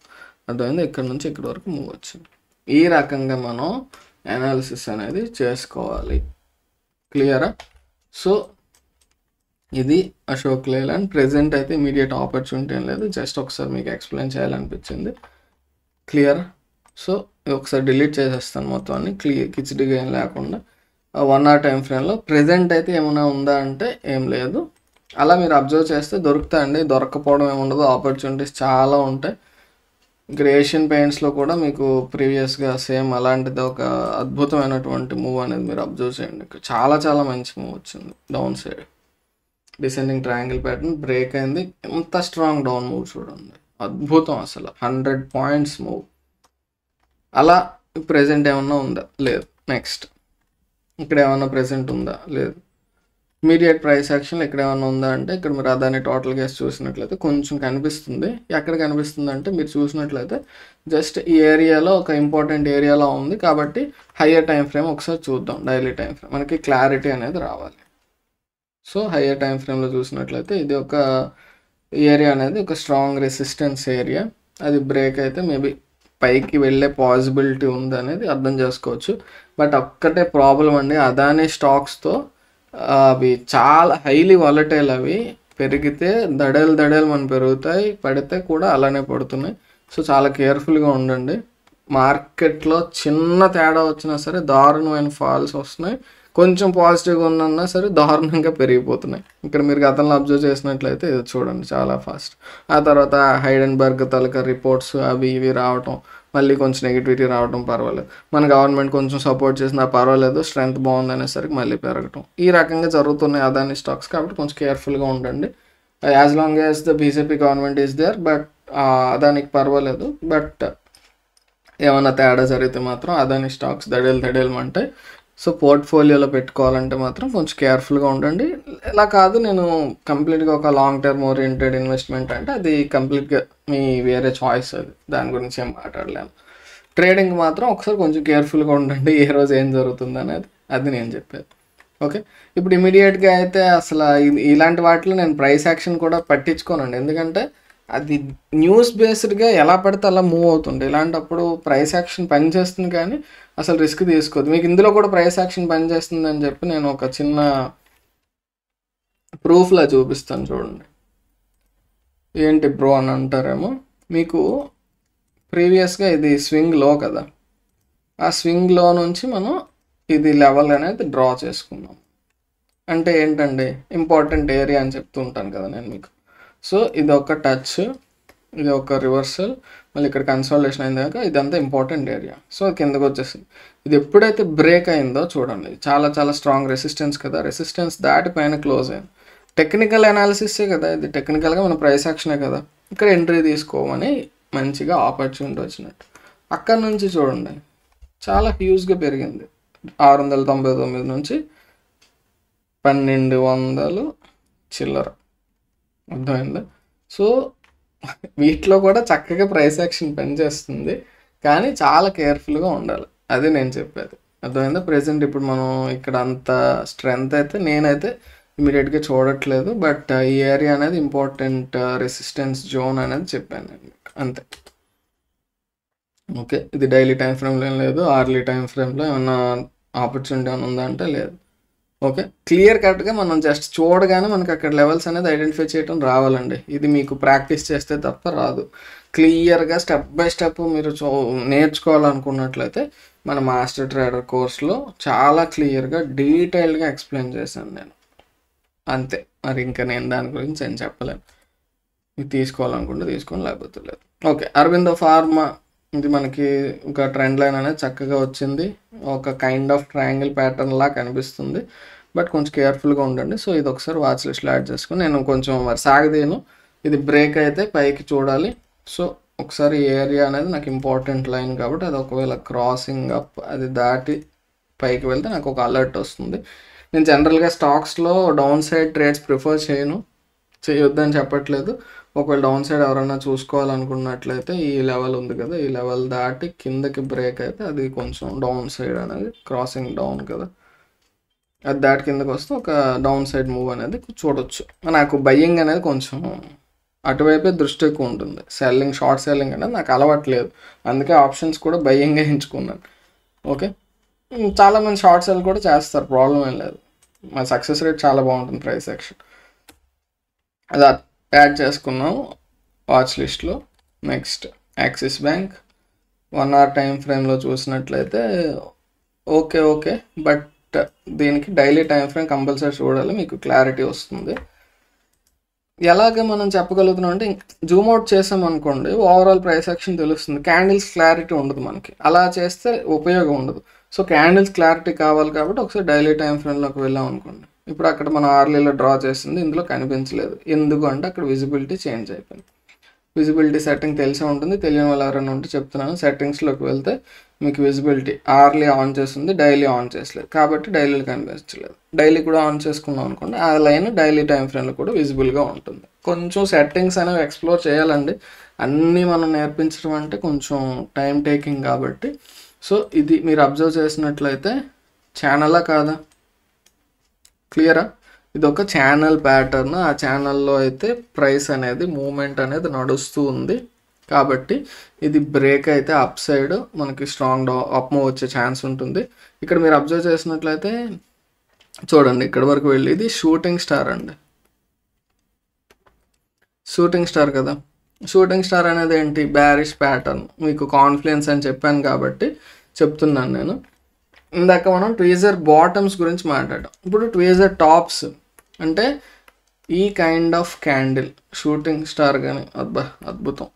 అర్థమైంది? ఇక్కడ నుంచి ఇక్కడ వరకు మూవ్ వచ్చింది. ఈ రకంగా మనం అనాలిసిస్ అనేది చేసుకోవాలి. క్లియరా? సో ఇది అశోక్ లేలాండ్. ప్రెజెంట్ అయితే ఇమీడియట్ ఆపర్చునిటీ ఏం లేదు, జస్ట్ ఒకసారి మీకు ఎక్స్ప్లెయిన్ చేయాలనిపించింది. క్లియర్? సో ఒకసారి డిలీట్ చేసేస్తాను మొత్తం అన్ని, కిచిడిగా ఏం లేకుండా 1 hour టైం ఫ్రేమ్లో. ప్రెజెంట్ అయితే ఏమైనా ఉందా అంటే ఏం లేదు. అలా మీరు అబ్జర్వ్ చేస్తే దొరుకుతాయండి, దొరకపోవడం ఏముండదు, ఆపర్చునిటీస్ చాలా ఉంటాయి. ఏషియన్ పెయింట్స్లో కూడా మీకు ప్రీవియస్గా సేమ్ అలాంటిది ఒక అద్భుతమైనటువంటి మూవ్ అనేది మీరు అబ్జర్వ్ చేయండి. చాలా చాలా మంచి మూవ్ వచ్చింది down side, descending triangle pattern break అయింది, ఎంత స్ట్రాంగ్ డౌన్ మూవ్ చూడండి, అద్భుతం అసలు, 100 points మూవ్. అలా ప్రెజెంట్ ఏమన్నా ఉందా? లేదు. నెక్స్ట్ ఇక్కడ ఏమన్నా ప్రెజెంట్ ఉందా? లేదు. ఇమీడియట్ ప్రైస్ యాక్షన్ ఇక్కడ ఏమన్నా ఉందా అంటే ఇక్కడ మీరు అదాని టోటల్ గ్యాస్ చూసినట్లయితే కొంచెం కనిపిస్తుంది. ఎక్కడ కనిపిస్తుంది అంటే మీరు చూసినట్లయితే జస్ట్ ఈ ఏరియాలో ఒక ఇంపార్టెంట్ ఏరియాలో ఉంది. కాబట్టి హయ్యర్ టైం ఫ్రేమ్ ఒకసారి చూద్దాం, డైలీ టైం ఫ్రేమ్, మనకి క్లారిటీ అనేది రావాలి. సో హయ్యర్ టైం ఫ్రేమ్లో చూసినట్లయితే ఇది ఒక ఏరియా అనేది ఒక స్ట్రాంగ్ రెసిస్టెన్స్ ఏరియా, అది బ్రేక్ అయితే మేబీ పైకి వెళ్ళే పాసిబిలిటీ ఉంది అనేది అర్థం చేసుకోవచ్చు. బట్ ఒక్కటే ప్రాబ్లం అండి, అదాని స్టాక్స్తో అవి చాలా హైలీ వాలటైల్, అవి పెరిగితే దడేలు మనం పెరుగుతాయి, పడితే కూడా అలానే పడుతున్నాయి. సో చాలా కేర్ఫుల్గా ఉండండి. మార్కెట్లో చిన్న తేడా వచ్చినా సరే దారుణమైన ఫాల్స్ వస్తున్నాయి, కొంచెం పాజిటివ్గా ఉన్నా సరే దారుణంగా పెరిగిపోతున్నాయి. ఇక్కడ మీరు గతంలో అబ్జర్వ్ చేసినట్లయితే ఇది చూడండి చాలా ఫాస్ట్. ఆ తర్వాత హైడెన్బర్గ్ తాలూకా రిపోర్ట్స్ అవి ఇవి రావటం, మళ్ళీ కొంచెం నెగిటివిటీ రావడం, పర్వాలేదు మన గవర్నమెంట్ కొంచెం సపోర్ట్ చేసినా పర్వాలేదు, స్ట్రెంత్ బాగుంది అనేసరికి మళ్ళీ పెరగటం, ఈ రకంగా జరుగుతున్నాయి అదాని స్టాక్స్. కాబట్టి కొంచెం కేర్ఫుల్గా ఉండండి. As long as the BJP government is there, but అదానికి పర్వాలేదు. బట్ ఏమైనా తేడా జరిగితే మాత్రం అదాని స్టాక్స్ దడేలు. సో పోర్ట్ఫోలియోలో పెట్టుకోవాలంటే మాత్రం కొంచెం కేర్ఫుల్గా ఉండండి. ఇలా కాదు నేను కంప్లీట్గా ఒక లాంగ్ టర్మ్ ఓరియంటెడ్ ఇన్వెస్ట్మెంట్ అంటే అది కంప్లీట్గా మీ వేరే చాయిస్, అది దాని గురించి ఏం మాట్లాడలేము. ట్రేడింగ్ మాత్రం ఒకసారి కొంచెం కేర్ఫుల్గా ఉండండి, ఏ రోజు ఏం జరుగుతుంది అనేది, అది నేను చెప్పేది. ఓకే, ఇప్పుడు ఇమీడియట్గా అయితే అసలు ఇలాంటి వాటిలో నేను ప్రైస్ యాక్షన్ కూడా పట్టించుకోనండి, ఎందుకంటే అది న్యూస్ బేస్డ్గా ఎలా పడితే అలా మూవ్ అవుతుంది. ఇలాంటప్పుడు ప్రైస్ యాక్షన్ పనిచేస్తుంది కానీ అసలు రిస్క్ తీసుకోవద్దు. మీకు ఇందులో కూడా ప్రైస్ యాక్షన్ పనిచేస్తుంది అని చెప్పి నేను ఒక చిన్న ప్రూఫ్లా చూపిస్తాను చూడండి. ఏంటి బ్రో అని అంటారేమో, మీకు ప్రీవియస్గా ఇది స్వింగ్ లో కదా, ఆ స్వింగ్ లో నుంచి మనం ఇది లెవెల్ అనేది డ్రా చేసుకున్నాం. అంటే ఏంటండి, ఇంపార్టెంట్ ఏరియా అని చెప్తూ ఉంటాను కదా నేను మీకు. సో ఇది ఒక టచ్, ఇది ఒక రివర్సల్, మళ్ళీ ఇక్కడ కన్సాలిడేషన్ అయిన దాకా ఇదంతా ఇంపార్టెంట్ ఏరియా. సో కిందకు వచ్చేసింది. ఇది ఎప్పుడైతే బ్రేక్ అయిందో చూడండి, చాలా చాలా స్ట్రాంగ్ రెసిస్టెన్స్ కదా, రెసిస్టెన్స్ దాటి పైన క్లోజ్ అయింది. టెక్నికల్ అనాలిసిసే కదా ఇది, టెక్నికల్గా మన ప్రైస్ యాక్షనే కదా, ఇక్కడ ఎంట్రీ తీసుకోమని మంచిగా ఆపర్చునిటీ వచ్చినట్టు. అక్కడ నుంచి చూడండి చాలా హ్యూజ్గా పెరిగింది, 699 నుంచి 1200 చిల్లర. అర్థమైందా? సో వీటిలో కూడా చక్కగా ప్రైస్ యాక్షన్ పనిచేస్తుంది, కానీ చాలా కేర్ఫుల్గా ఉండాలి, అది నేను చెప్పేది. అర్థమైందా? ప్రెజెంట్ ఇప్పుడు మనం ఇక్కడ అంత స్ట్రెంగ్త్ అయితే నేనైతే ఇమీడియట్గా చూడట్లేదు, బట్ ఈ ఏరియా అనేది ఇంపార్టెంట్ రెసిస్టెన్స్ జోన్ అనేది చెప్పాను నేను అంతే. ఓకే, ఇది డైలీ టైం ఫ్రేమ్లో ఏం లేదు, అవర్లీ టైం ఫ్రేమ్లో ఏమన్నా ఆపర్చునిటీ ఏమైనా ఉందా అంటే లేదు. ఓకే, క్లియర్ కట్గా మనం జస్ట్ చూడగానే మనకి అక్కడ లెవెల్స్ అనేది ఐడెంటిఫై చేయడం రావాలండి. ఇది మీకు ప్రాక్టీస్ చేస్తే తప్ప రాదు. క్లియర్గా స్టెప్ బై స్టెప్ మీరు నేర్చుకోవాలనుకున్నట్లయితే మన మాస్టర్ ట్రేడర్ కోర్స్లో చాలా క్లియర్గా డీటెయిల్డ్గా ఎక్స్ప్లెయిన్ చేశాను నేను. అంతే, మరి ఇంకా నేను దాని గురించి ఏం చెప్పలేను. ఇది తీసుకోవాలనుకుంటే తీసుకొని, లేకపోతే లేదు. ఓకే, అరవిందో ఫార్మా ఇది మనకి ఒక ట్రెండ్ లైన్ అనేది చక్కగా వచ్చింది. ఒక కైండ్ ఆఫ్ ట్రయాంగిల్ ప్యాటర్న్ లా కనిపిస్తుంది, బట్ కొంచెం కేర్ఫుల్గా ఉండండి. సో ఇది ఒకసారి వాచ్ లిస్ట్లో యాడ్ చేసుకుని నేను కొంచెం మరి సాగదీను. ఇది బ్రేక్ అయితే పైకి చూడాలి. సో ఒకసారి ఏరియా అనేది నాకు ఇంపార్టెంట్ లైన్ కాబట్టి అది ఒకవేళ క్రాసింగ్ అప్ అది దాటి పైకి వెళ్తే నాకు ఒక అలర్ట్ వస్తుంది. నేను జనరల్గా స్టాక్స్లో డౌన్ సైడ్ ట్రేడ్స్ ప్రిఫర్ చేయొద్దని చెప్పట్లేదు. ఒకవేళ డౌన్ సైడ్ ఎవరైనా చూసుకోవాలనుకున్నట్లయితే ఈ లెవెల్ ఉంది కదా, ఈ లెవెల్ దాటి కిందకి బ్రేక్ అయితే అది కొంచెం డౌన్ సైడ్ అనేది క్రాసింగ్ డౌన్ కదా, అది దాటి కిందకి వస్తే ఒక డౌన్ సైడ్ మూవ్ అనేది చూడొచ్చు. నాకు బయ్యింగ్ అనేది కొంచెం అటువైపే దృష్టి ఎక్కువ ఉంటుంది. సెల్లింగ్, షార్ట్ సెల్లింగ్ అనేది నాకు అలవాట్లేదు, అందుకే ఆప్షన్స్ కూడా బయ్యింగే ఎంచుకున్నాను. ఓకే, చాలామంది షార్ట్ సెల్ కూడా చేస్తారు, ప్రాబ్లం ఏం లేదు. మా సక్సెస్ రేట్ చాలా బాగుంటుంది ప్రైస్ యాక్షన్. అది యాడ్ చేసుకున్నాము వాచ్ లిస్ట్లో. Next axis bank 1 hour time ఫ్రేమ్లో చూసినట్లయితే ఓకే, బట్ దీనికి డైలీ టైం ఫ్రేమ్ కంపల్సరీ చూడాలి, మీకు క్లారిటీ వస్తుంది. ఎలాగ మనం చెప్పగలుగుతున్నాం అంటే జూమ్ అవుట్ చేసామనుకోండి ఓవరాల్ ప్రైస్ యాక్షన్ తెలుస్తుంది, క్యాండిల్స్ క్లారిటీ ఉండదు మనకి. అలా చేస్తే ఉపయోగం ఉండదు. సో క్యాండిల్స్ క్లారిటీ కావాలి కాబట్టి ఒకసారి డైలీ టైం ఫ్రేమ్లోకి వెళ్ళాం అనుకోండి. ఇప్పుడు అక్కడ మనం ఆర్లీలో డ్రా చేసింది ఇందులో కనిపించలేదు. ఎందుకు అంటే అక్కడ విజిబిలిటీ చేంజ్ అయిపోయింది. విజిబిలిటీ సెట్టింగ్ తెలిసే ఉంటుంది, తెలియని వాళ్ళు ఎవరైనా ఉంటే చెప్తున్నాను. సెట్టింగ్స్లోకి వెళ్తే మీకు విజిబిలిటీ ఆర్లీ ఆన్ చేస్తుంది, డైలీ ఆన్ చేసలేదు కాబట్టి డైలీలో కనిపించలేదు. డైలీ కూడా ఆన్ చేసుకున్నాం అనుకోండి ఆ లైన్ డైలీ టైం ఫ్రేమ్లో కూడా విజిబుల్గా ఉంటుంది. కొంచెం సెట్టింగ్స్ అనేవి ఎక్స్ప్లోర్ చేయాలండి. అన్నీ మనం నేర్పించడం అంటే కొంచెం టైం టేకింగ్ కాబట్టి. సో ఇది మీరు అబ్జర్వ్ చేసినట్లయితే ఛానలా కాదా, క్లియరా? ఇది ఒక ఛానల్ ప్యాటర్న్. ఆ ఛానల్లో అయితే ప్రైస్ అనేది మూమెంట్ అనేది నడుస్తూ ఉంది కాబట్టి ఇది బ్రేక్ అయితే అప్ సైడ్ మనకి స్ట్రాంగ్ అప్ మూవ్ వచ్చే ఛాన్స్ ఉంటుంది. ఇక్కడ మీరు అబ్జర్వ్ చేసినట్లయితే చూడండి ఇక్కడ వరకు వెళ్ళి ఇది షూటింగ్ స్టార్ అండి, షూటింగ్ స్టార్ కదా. షూటింగ్ స్టార్ అనేది ఏంటి, బ్యారిష్ ప్యాటర్న్. మీకు కాన్ఫ్లుయెన్స్ అని చెప్పాను కాబట్టి చెప్తున్నాను నేను. ఇందాక మనం ట్వీజర్ బాటమ్స్ గురించి మాట్లాడాం, ఇప్పుడు ట్వీజర్ టాప్స్ అంటే ఈ kind of candle shooting star కానీ అద్భుతం.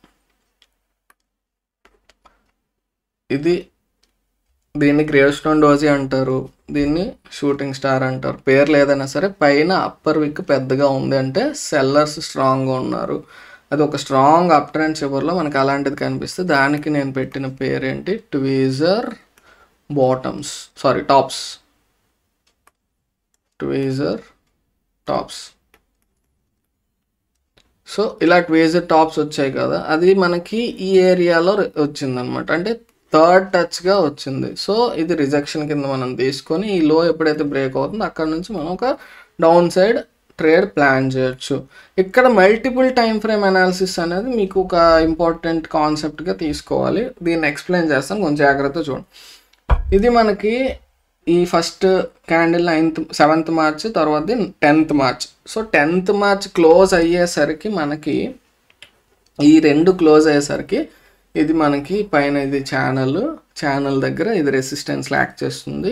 ఇది దీన్ని గ్రేవ్ స్టోన్ డోజీ అంటారు, దీన్ని షూటింగ్ స్టార్ అంటారు. పేర్లు ఏదైనా సరే పైన అప్పర్ విక్ పెద్దగా ఉంది అంటే సెల్లర్స్ స్ట్రాంగ్గా ఉన్నారు. అది ఒక స్ట్రాంగ్ అప్ ట్రెండ్ చివరిలో మనకి అలాంటిది కనిపిస్తే దానికి నేను పెట్టిన పేరేంటి, tweezer bottoms, sorry tops, tweezer tops. So ఇలా ట్వీజర్ టాప్స్ వచ్చాయి కదా, అది మనకి ఈ ఏరియాలో వచ్చిందనమాట, అంటే థర్డ్ టచ్గా వచ్చింది. సో ఇది రిజెక్షన్ కింద మనం తీసుకొని ఈ లో ఎప్పుడైతే బ్రేక్ అవుతుందో అక్కడ నుంచి మనం ఒక డౌన్ సైడ్ ట్రేడ్ ప్లాన్ చేయొచ్చు. ఇక్కడ మల్టిపుల్ టైం ఫ్రేమ్ అనాలిసిస్ అనేది మీకు ఒక ఇంపార్టెంట్ కాన్సెప్ట్గా తీసుకోవాలి. దీన్ని ఎక్స్ప్లెయిన్ చేస్తాను, కొంచెం జాగ్రత్త చూడండి. ఇది మనకి ఈ ఫస్ట్ క్యాండిల్ 7th March, తర్వాత 10th March. So 10th March close అయ్యేసరికి మనకి ఈ రెండు క్లోజ్ అయ్యేసరికి ఇది మనకి పైన ఇది ఛానల్ దగ్గర ఇది రెసిస్టెన్స్ యాక్ట్ చేస్తుంది.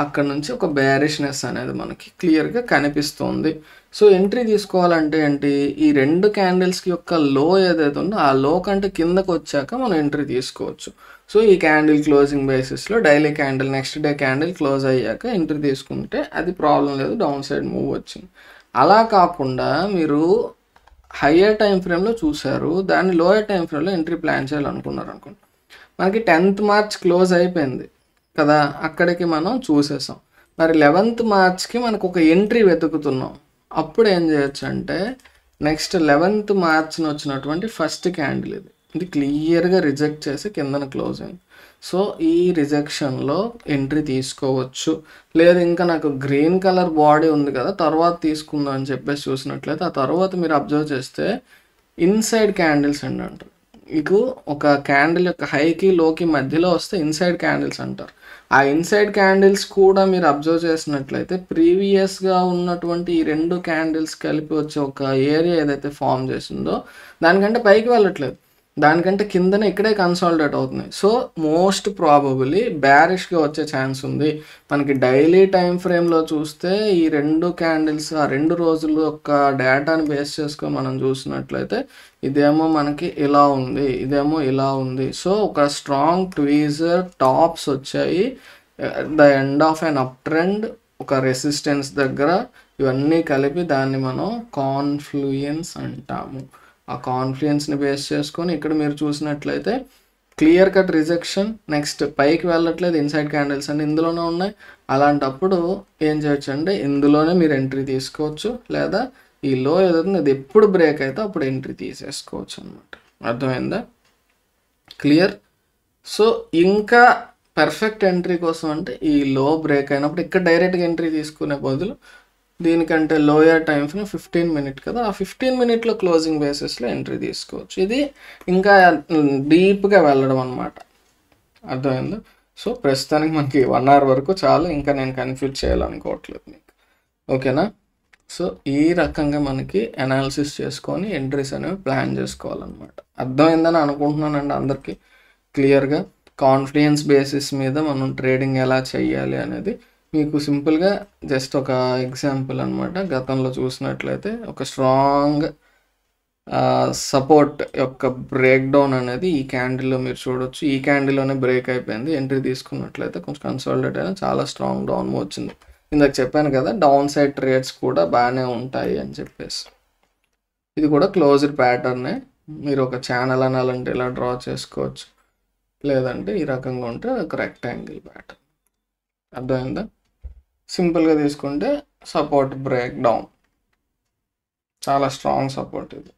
అక్కడ నుంచి ఒక బేరిష్నెస్ అనేది మనకి క్లియర్గా కనిపిస్తుంది. సో ఎంట్రీ తీసుకోవాలంటే ఏంటి, ఈ రెండు క్యాండిల్స్కి యొక్క లో ఏదైతే ఉందో ఆ లో కంటే కిందకు వచ్చాక మనం ఎంట్రీ తీసుకోవచ్చు. సో ఈ క్యాండిల్ క్లోజింగ్ బేసిస్లో daily candle next day candle close అయ్యాక ఎంట్రీ తీసుకుంటే అది ప్రాబ్లం లేదు, డౌన్ సైడ్ మూవ్ వచ్చింది. అలా కాకుండా మీరు హయ్యర్ టైం ఫ్రేమ్లో చూసారు, దాన్ని లోయర్ టైం ఫ్రేమ్లో ఎంట్రీ ప్లాన్ చేయాలనుకున్నారు అనుకోండి. మనకి 10th March క్లోజ్ అయిపోయింది కదా, అక్కడికి మనం చూసేసాం. మరి 11th Marchకి మనకు ఒక ఎంట్రీ వెతుకుతున్నాం. అప్పుడు ఏం చేయొచ్చు అంటే నెక్స్ట్ 11th Marchని వచ్చినటువంటి ఫస్ట్ క్యాండిల్ ఇది క్లియర్గా రిజెక్ట్ చేసి కిందన క్లోజ్ అయింది. సో ఈ రిజెక్షన్లో ఎంట్రీ తీసుకోవచ్చు. లేదు ఇంకా నాకు గ్రీన్ కలర్ బాడీ ఉంది కదా తర్వాత తీసుకుందాం అని చెప్పేసి చూసినట్లయితే ఆ తర్వాత మీరు అబ్జర్వ్ చేస్తే ఇన్సైడ్ క్యాండిల్స్ అంటారు. మీకు ఒక క్యాండిల్ యొక్క హైకి లోకి మధ్యలో వస్తే ఇన్సైడ్ క్యాండిల్స్ అంటారు. ఆ ఇన్సైడ్ క్యాండిల్స్ కూడా మీరు అబ్జర్వ్ చేసినట్లయితే ప్రీవియస్గా ఉన్నటువంటి ఈ 2 క్యాండిల్స్ కలిపి వచ్చే ఒక ఏరియా ఏదైతే ఫామ్ చేసిందో దానికంటే పైకి వెళ్ళట్లేదు, దానికంటే కిందనే ఇక్కడే కన్సాలిడేట్ అవుతున్నాయి. సో మోస్ట్ ప్రాబబుల్లీ బ్యారిష్గా వచ్చే ఛాన్స్ ఉంది. మనకి డైలీ టైం ఫ్రేమ్లో చూస్తే ఈ 2 క్యాండిల్స్ ఆ 2 రోజులు యొక్క డేటాని బేస్ చేసుకొని మనం చూసినట్లయితే ఇదేమో మనకి ఇలా ఉంది, ఇదేమో ఇలా ఉంది. సో ఒక స్ట్రాంగ్ ట్వీజర్ టాప్స్ వచ్చాయి, the end of an up trend, ఒక రెసిస్టెన్స్ దగ్గర, ఇవన్నీ కలిపి దాన్ని మనం కాన్ఫ్లూయెన్స్ అంటాము. ఆ కాన్ఫ్లుయెన్స్ని బేస్ చేసుకొని ఇక్కడ మీరు చూసినట్లయితే క్లియర్ కట్ రిజెక్షన్, నెక్స్ట్ పైకి వెళ్ళట్లేదు, ఇన్సైడ్ క్యాండిల్స్ అన్ని ఇందులోనే ఉన్నాయి. అలాంటప్పుడు ఏం చేయొచ్చు అంటే ఇందులోనే మీరు ఎంట్రీ తీసుకోవచ్చు, లేదా ఈ లో ఏదైతుంది అది ఎప్పుడు బ్రేక్ అయితే అప్పుడు ఎంట్రీ తీసేసుకోవచ్చు అనమాట. అర్థమైందా? క్లియర్? సో ఇంకా పర్ఫెక్ట్ ఎంట్రీ కోసం అంటే ఈ లో బ్రేక్ అయినప్పుడు ఇక్కడ డైరెక్ట్గా ఎంట్రీ తీసుకునే బదులు దీనికంటే లోయర్ టైం ఫ్రేమ్ 15 minute కదా, ఆ 15 minute క్లోజింగ్ బేసిస్లో ఎంట్రీ తీసుకోవచ్చు. ఇది ఇంకా డీప్గా వెళ్ళడం అనమాట. అర్థమైందా? సో ప్రస్తుతానికి మనకి 1 hour వరకు చాలు, ఇంకా నేను కన్ఫ్యూజ్ చేయాలనుకోవట్లేదు మీకు. ఓకేనా? సో ఈ రకంగా మనకి అనాలిసిస్ చేసుకొని ఎంట్రీస్ అనేవి ప్లాన్ చేసుకోవాలన్నమాట. అర్థమైందని అనుకుంటున్నానండి అందరికీ క్లియర్గా. కాన్ఫిడెన్స్ బేసిస్ మీద మనం ట్రేడింగ్ ఎలా చేయాలి అనేది మీకు సింపుల్గా జస్ట్ ఒక ఎగ్జాంపుల్ అనమాట. గతంలో చూసినట్లయితే ఒక స్ట్రాంగ్ సపోర్ట్ యొక్క బ్రేక్ డౌన్ అనేది ఈ క్యాండిల్లో మీరు చూడొచ్చు. ఈ క్యాండిల్లోనే బ్రేక్ అయిపోయింది, ఎంట్రీ తీసుకున్నట్లయితే కొంచెం కన్సాలిడేట్ అయినా చాలా స్ట్రాంగ్ డౌన్ వచ్చింది. ఇందాక చెప్పాను కదా డౌన్ సైడ్ ట్రేడ్స్ కూడా బాగానే ఉంటాయి అని చెప్పేసి. ఇది కూడా క్లోజ్డ్ ప్యాటర్నే. మీరు ఒక ఛానల్ అనాలంటే ఇలా డ్రా చేసుకోవచ్చు, లేదంటే ఈ రకంగా ఉంటే ఒక రెక్టాంగిల్ ప్యాటర్న్. అర్థమైందా? సింపుల్గా తీసుకుంటే సపోర్ట్ బ్రేక్ డౌన్, చాలా స్ట్రాంగ్ సపోర్ట్ ఇది,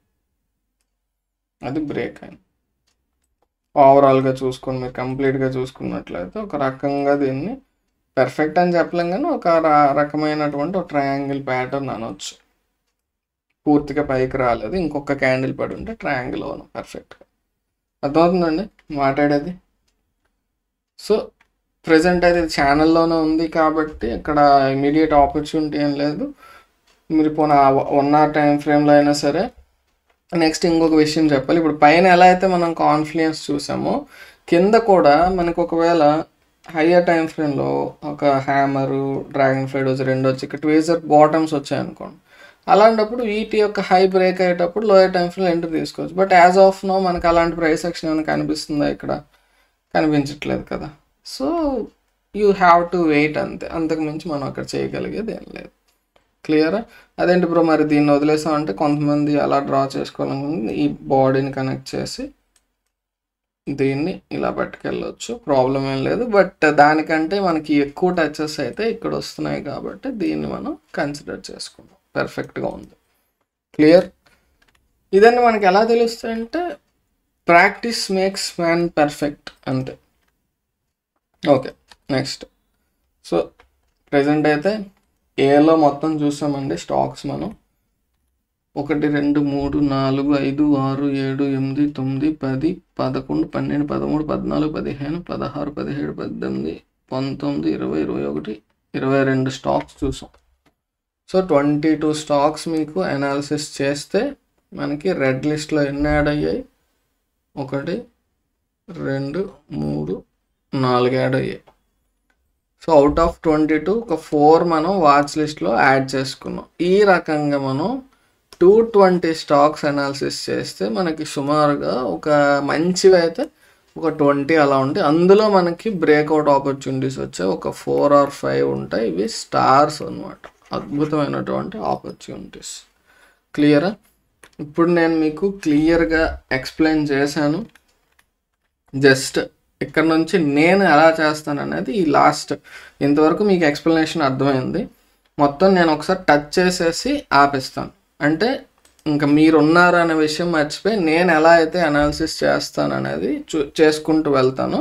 అది బ్రేక్ అయింది. ఓవరాల్గా చూసుకొని మీరు కంప్లీట్గా చూసుకున్నట్లయితే ఒక రకంగా దీన్ని పెర్ఫెక్ట్ అని చెప్పలేం కానీ ఒక రకమైనటువంటి ఒక ట్రయాంగిల్ ప్యాటర్న్ అనొచ్చు. పూర్తిగా పైకి రాలేదు, ఇంకొక క్యాండిల్ పడి ఉంటే ట్రయాంగిల్ అవును పర్ఫెక్ట్గా. అర్థమవుతుందండి మాట్లాడేది? సో ప్రజెంట్ అయితే ఛానల్లోనే ఉంది కాబట్టి ఇక్కడ ఇమీడియట్ ఆపర్చునిటీ ఏం లేదు. మీరు పోనీ 1 hour టైం ఫ్రేమ్లో అయినా సరే. నెక్స్ట్ ఇంకొక విషయం చెప్పాలి. ఇప్పుడు పైన ఎలా అయితే మనం కాన్ఫ్లుయెన్స్ చూసామో కింద కూడా మనకు ఒకవేళ హయ్యర్ టైం ఫ్రేమ్లో ఒక హ్యామరు, డ్రాగన్ ఫ్లై డోజ్ 2 వచ్చి ఇక్కడ ట్వీజర్ బాటమ్స్ వచ్చాయనుకోండి, అలాంటప్పుడు వీటి యొక్క హై బ్రేక్ అయ్యేటప్పుడు లోయర్ టైం ఫ్రేమ్లో ఎంట్రీ తీసుకోవచ్చు. బట్ యాజ్ ఆఫ్ నో మనకు అలాంటి ప్రైస్ యాక్షన్ ఏమైనా కనిపిస్తుందా? ఇక్కడ కనిపించట్లేదు కదా. So you have to wait అంతే, అంతకుమించి మనం అక్కడ చేయగలిగేది ఏం లేదు. క్లియరా? అదేంటి బ్రో మరి దీన్ని వదిలేసామంటే కొంతమంది అలా డ్రా చేసుకోవాలనుకుంది ఈ బాడీని కనెక్ట్ చేసి దీన్ని ఇలా పట్టుకెళ్ళొచ్చు, ప్రాబ్లం ఏం లేదు. బట్ దానికంటే మనకి ఎక్కువ టచెస్ అయితే ఇక్కడ వస్తున్నాయి కాబట్టి దీన్ని మనం కన్సిడర్ చేసుకున్నాం. పర్ఫెక్ట్గా ఉంది. క్లియర్? ఇదన్నీ మనకి ఎలా తెలుస్తాయి అంటే ప్రాక్టీస్ మేక్స్ మ్యాన్ పర్ఫెక్ట్ అంతే. Okay next. సో ప్రజెంట్ అయితే ఏలో మొత్తం చూసామండి స్టాక్స్ మనం 1 2 3 4 5 6 7 8 9 10 11 12 13 14 15 16 17 18 19 20 21 22 స్టాక్స్ చూసాం. సో 22 స్టాక్స్ మీకు అనాలిసిస్ చేస్తే మనకి రెడ్ లిస్ట్లో ఎన్ని యాడ్ అయ్యాయి? 1 2 3 4 యాడ్ అయ్యాయి. సో అవుట్ ఆఫ్ 22 ఒక 4 మనం వాచ్ లిస్ట్లో యాడ్ చేసుకున్నాం. ఈ రకంగా మనం 220 స్టాక్స్ అనాలిసిస్ చేస్తే మనకి సుమారుగా ఒక మంచివి అయితే ఒక 20 అలా ఉంటాయి. అందులో మనకి బ్రేక్అవుట్ ఆపర్చునిటీస్ వచ్చాయి, ఒక 4 or 5 ఉంటాయి. ఇవి స్టార్స్ అన్నమాట, అద్భుతమైనటువంటి ఆపర్చునిటీస్. క్లియరా? ఇప్పుడు నేను మీకు క్లియర్గా ఎక్స్ప్లెయిన్ చేశాను. జస్ట్ ఇక్కడ నుంచి నేను ఎలా చేస్తాను అనేది ఈ లాస్ట్ ఇంతవరకు మీకు ఎక్స్ప్లెనేషన్ అర్థమైంది. మొత్తం నేను ఒకసారి టచ్ చేసేసి ఆపిస్తాను. అంటే ఇంకా మీరు ఉన్నారనే విషయం మర్చిపోయి నేను ఎలా అయితే అనాలిసిస్ చేస్తాను అనేది చేసుకుంటూ వెళ్తాను.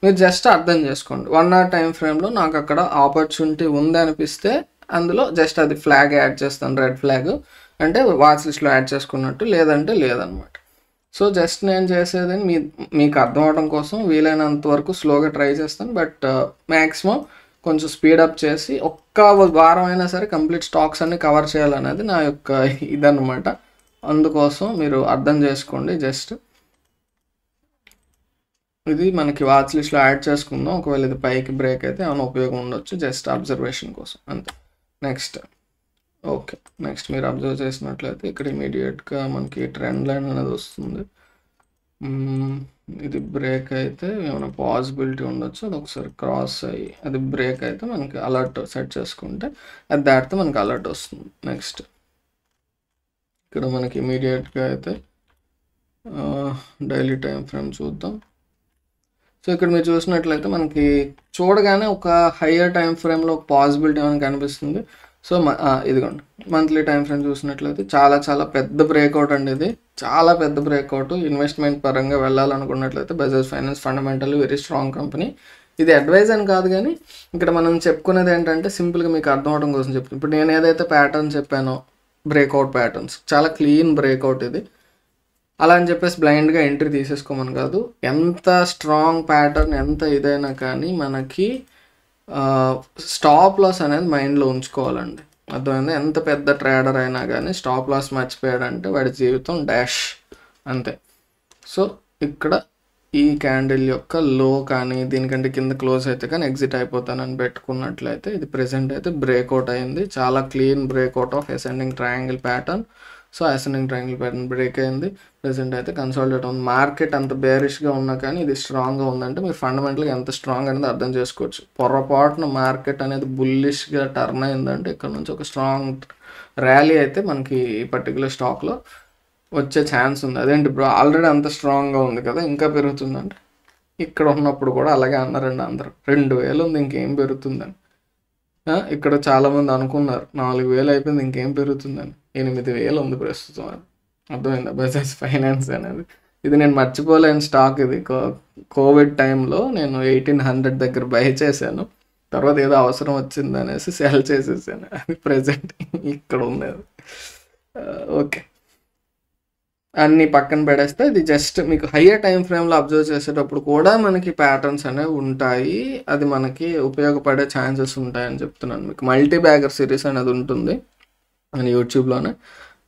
మీరు జస్ట్ అర్థం చేసుకోండి. 1 hour టైం ఫ్రేమ్లో నాకు అక్కడ ఆపర్చునిటీ ఉంది అనిపిస్తే అందులో జస్ట్ అది ఫ్లాగ్ యాడ్ చేస్తాను, రెడ్ ఫ్లాగ్ అంటే వాచ్ లిస్ట్లో యాడ్ చేసుకున్నట్టు, లేదంటే లేదనమాట. సో జస్ట్ నేను చేసేది మీకు అర్థం అవడం కోసం వీలైనంత వరకు స్లోగా ట్రై చేస్తాను. బట్ మ్యాక్సిమం కొంచెం స్పీడప్ చేసి ఒక్క వారం అయినా సరే కంప్లీట్ స్టాక్స్ అన్ని కవర్ చేయాలనేది నా యొక్క ఇదన్నమాట. అందుకోసం మీరు అర్థం చేసుకోండి. జస్ట్ ఇది మనకి వాచ్ లిస్ట్లో యాడ్ చేసుకుందాం. ఒకవేళ ఇది పైకి బ్రేక్ అయితే ఏమైనా ఉపయోగం ఉండొచ్చు, జస్ట్ అబ్జర్వేషన్ కోసం అంతే. నెక్స్ట్ ఓకే, నెక్స్ట్ మీరు అబ్జర్వ్ చేసినట్లయితే ఇక్కడ ఇమీడియట్గా మనకి ట్రెండ్ లైన్ అనేది వస్తుంది. ఇది బ్రేక్ అయితే ఏమైనా పాసిబిలిటీ ఉండొచ్చు, అది ఒకసారి క్రాస్ అయ్యి అది బ్రేక్ అయితే మనకి అలర్ట్ సెట్ చేసుకుంటే అది దాటితే మనకి అలర్ట్ వస్తుంది. నెక్స్ట్ ఇక్కడ మనకి ఇమీడియట్గా అయితే డైలీ టైం ఫ్రేమ్ చూద్దాం. సో ఇక్కడ మీరు చూసినట్లయితే మనకి చూడగానే ఒక హయ్యర్ టైం ఫ్రేమ్లో ఒక పాసిబిలిటీ మనకి కనిపిస్తుంది. సో ఇదిగోండి మంత్లీ టైం ఫ్రేమ్ చూసినట్లయితే చాలా చాలా పెద్ద బ్రేక్అవుట్ అండి. ఇది చాలా పెద్ద బ్రేక్అవుట్. ఇన్వెస్ట్మెంట్ పరంగా వెళ్ళాలనుకున్నట్లయితే Bajaj Finance fundamentally very strong company. ఇది అడ్వైజ్ అని కాదు, కానీ ఇక్కడ మనం చెప్పుకునేది ఏంటంటే సింపుల్గా మీకు అర్థం అవడం కోసం చెప్తాను. ఇప్పుడు నేను ఏదైతే ప్యాటర్న్ చెప్పానో బ్రేక్అవుట్ ప్యాటర్న్స్ చాలా క్లీన్ బ్రేక్అవుట్ ఇది. అలా అని చెప్పేసి బ్లైండ్గా ఎంట్రీ తీసేసుకోమని కాదు. ఎంత స్ట్రాంగ్ ప్యాటర్న్ ఎంత ఇదైనా కానీ మనకి స్టాప్ లాస్ అనేది మైండ్లో ఉంచుకోవాలండి. అర్థమైంది? ఎంత పెద్ద ట్రేడర్ అయినా కానీ స్టాప్ లాస్ మర్చిపోయాడంటే వాడి జీవితం డాష్ అంతే. సో ఇక్కడ ఈ క్యాండిల్ యొక్క లో కానీ దీనికంటే కింద క్లోజ్ అయితే కానీ ఎగ్జిట్ అయిపోతానని పెట్టుకున్నట్లయితే ఇది ప్రెసెంట్ అయితే బ్రేక్అవుట్ అయింది. చాలా clean breakout of ascending triangle pattern. So ascending triangle pattern break అయింది. ప్రెసెంట్ అయితే కన్సాలిడేట్ ఉంది. మార్కెట్ అంత బేరిష్గా ఉన్నా కానీ ఇది స్ట్రాంగ్గా ఉందంటే మీరు ఫండమెంటల్గా ఎంత స్ట్రాంగ్ అనేది అర్థం చేసుకోవచ్చు. పొరపాటున మార్కెట్ అనేది బుల్లిష్గా టర్న్ అయిందంటే ఇక్కడ నుంచి ఒక స్ట్రాంగ్ ర్యాలీ అయితే మనకి ఈ పర్టికులర్ స్టాక్లో వచ్చే ఛాన్స్ ఉంది. అదేంటి బ్రో ఆల్రెడీ అంత స్ట్రాంగ్గా ఉంది కదా ఇంకా పెరుగుతుందంటే ఇక్కడ ఉన్నప్పుడు కూడా అలాగే అన్నారండి అందరూ. 2000 ఉంది ఇంకేం పెరుగుతుందని. ఇక్కడ చాలామంది అనుకున్నారు 4000 అయిపోయింది ఇంకేం పెరుగుతుందని. 8000 ఉంది ప్రస్తుతం. అది అర్థమైందా? బజాజ్ ఫైనాన్స్ అనేది ఇది నేను మర్చిపోలేని స్టాక్. ఇది కోవిడ్ టైంలో నేను 1800 దగ్గర బై చేశాను. తర్వాత ఏదో అవసరం వచ్చింది అనేసి సెల్ చేసేసాను. అది ప్రెజెంట్ ఇక్కడ ఉంది. అది ఓకే, అన్నీ పక్కన పెడేస్తే ఇది జస్ట్ మీకు హయ్యర్ టైం ఫ్రేమ్లో అబ్జర్వ్ చేసేటప్పుడు కూడా మనకి ప్యాటర్న్స్ అనేవి ఉంటాయి. అది మనకి ఉపయోగపడే ఛాన్సెస్ ఉంటాయని చెప్తున్నాను. మీకు మల్టీ బ్యాగర్ సిరీస్ అనేది ఉంటుంది మన యూట్యూబ్లోనే.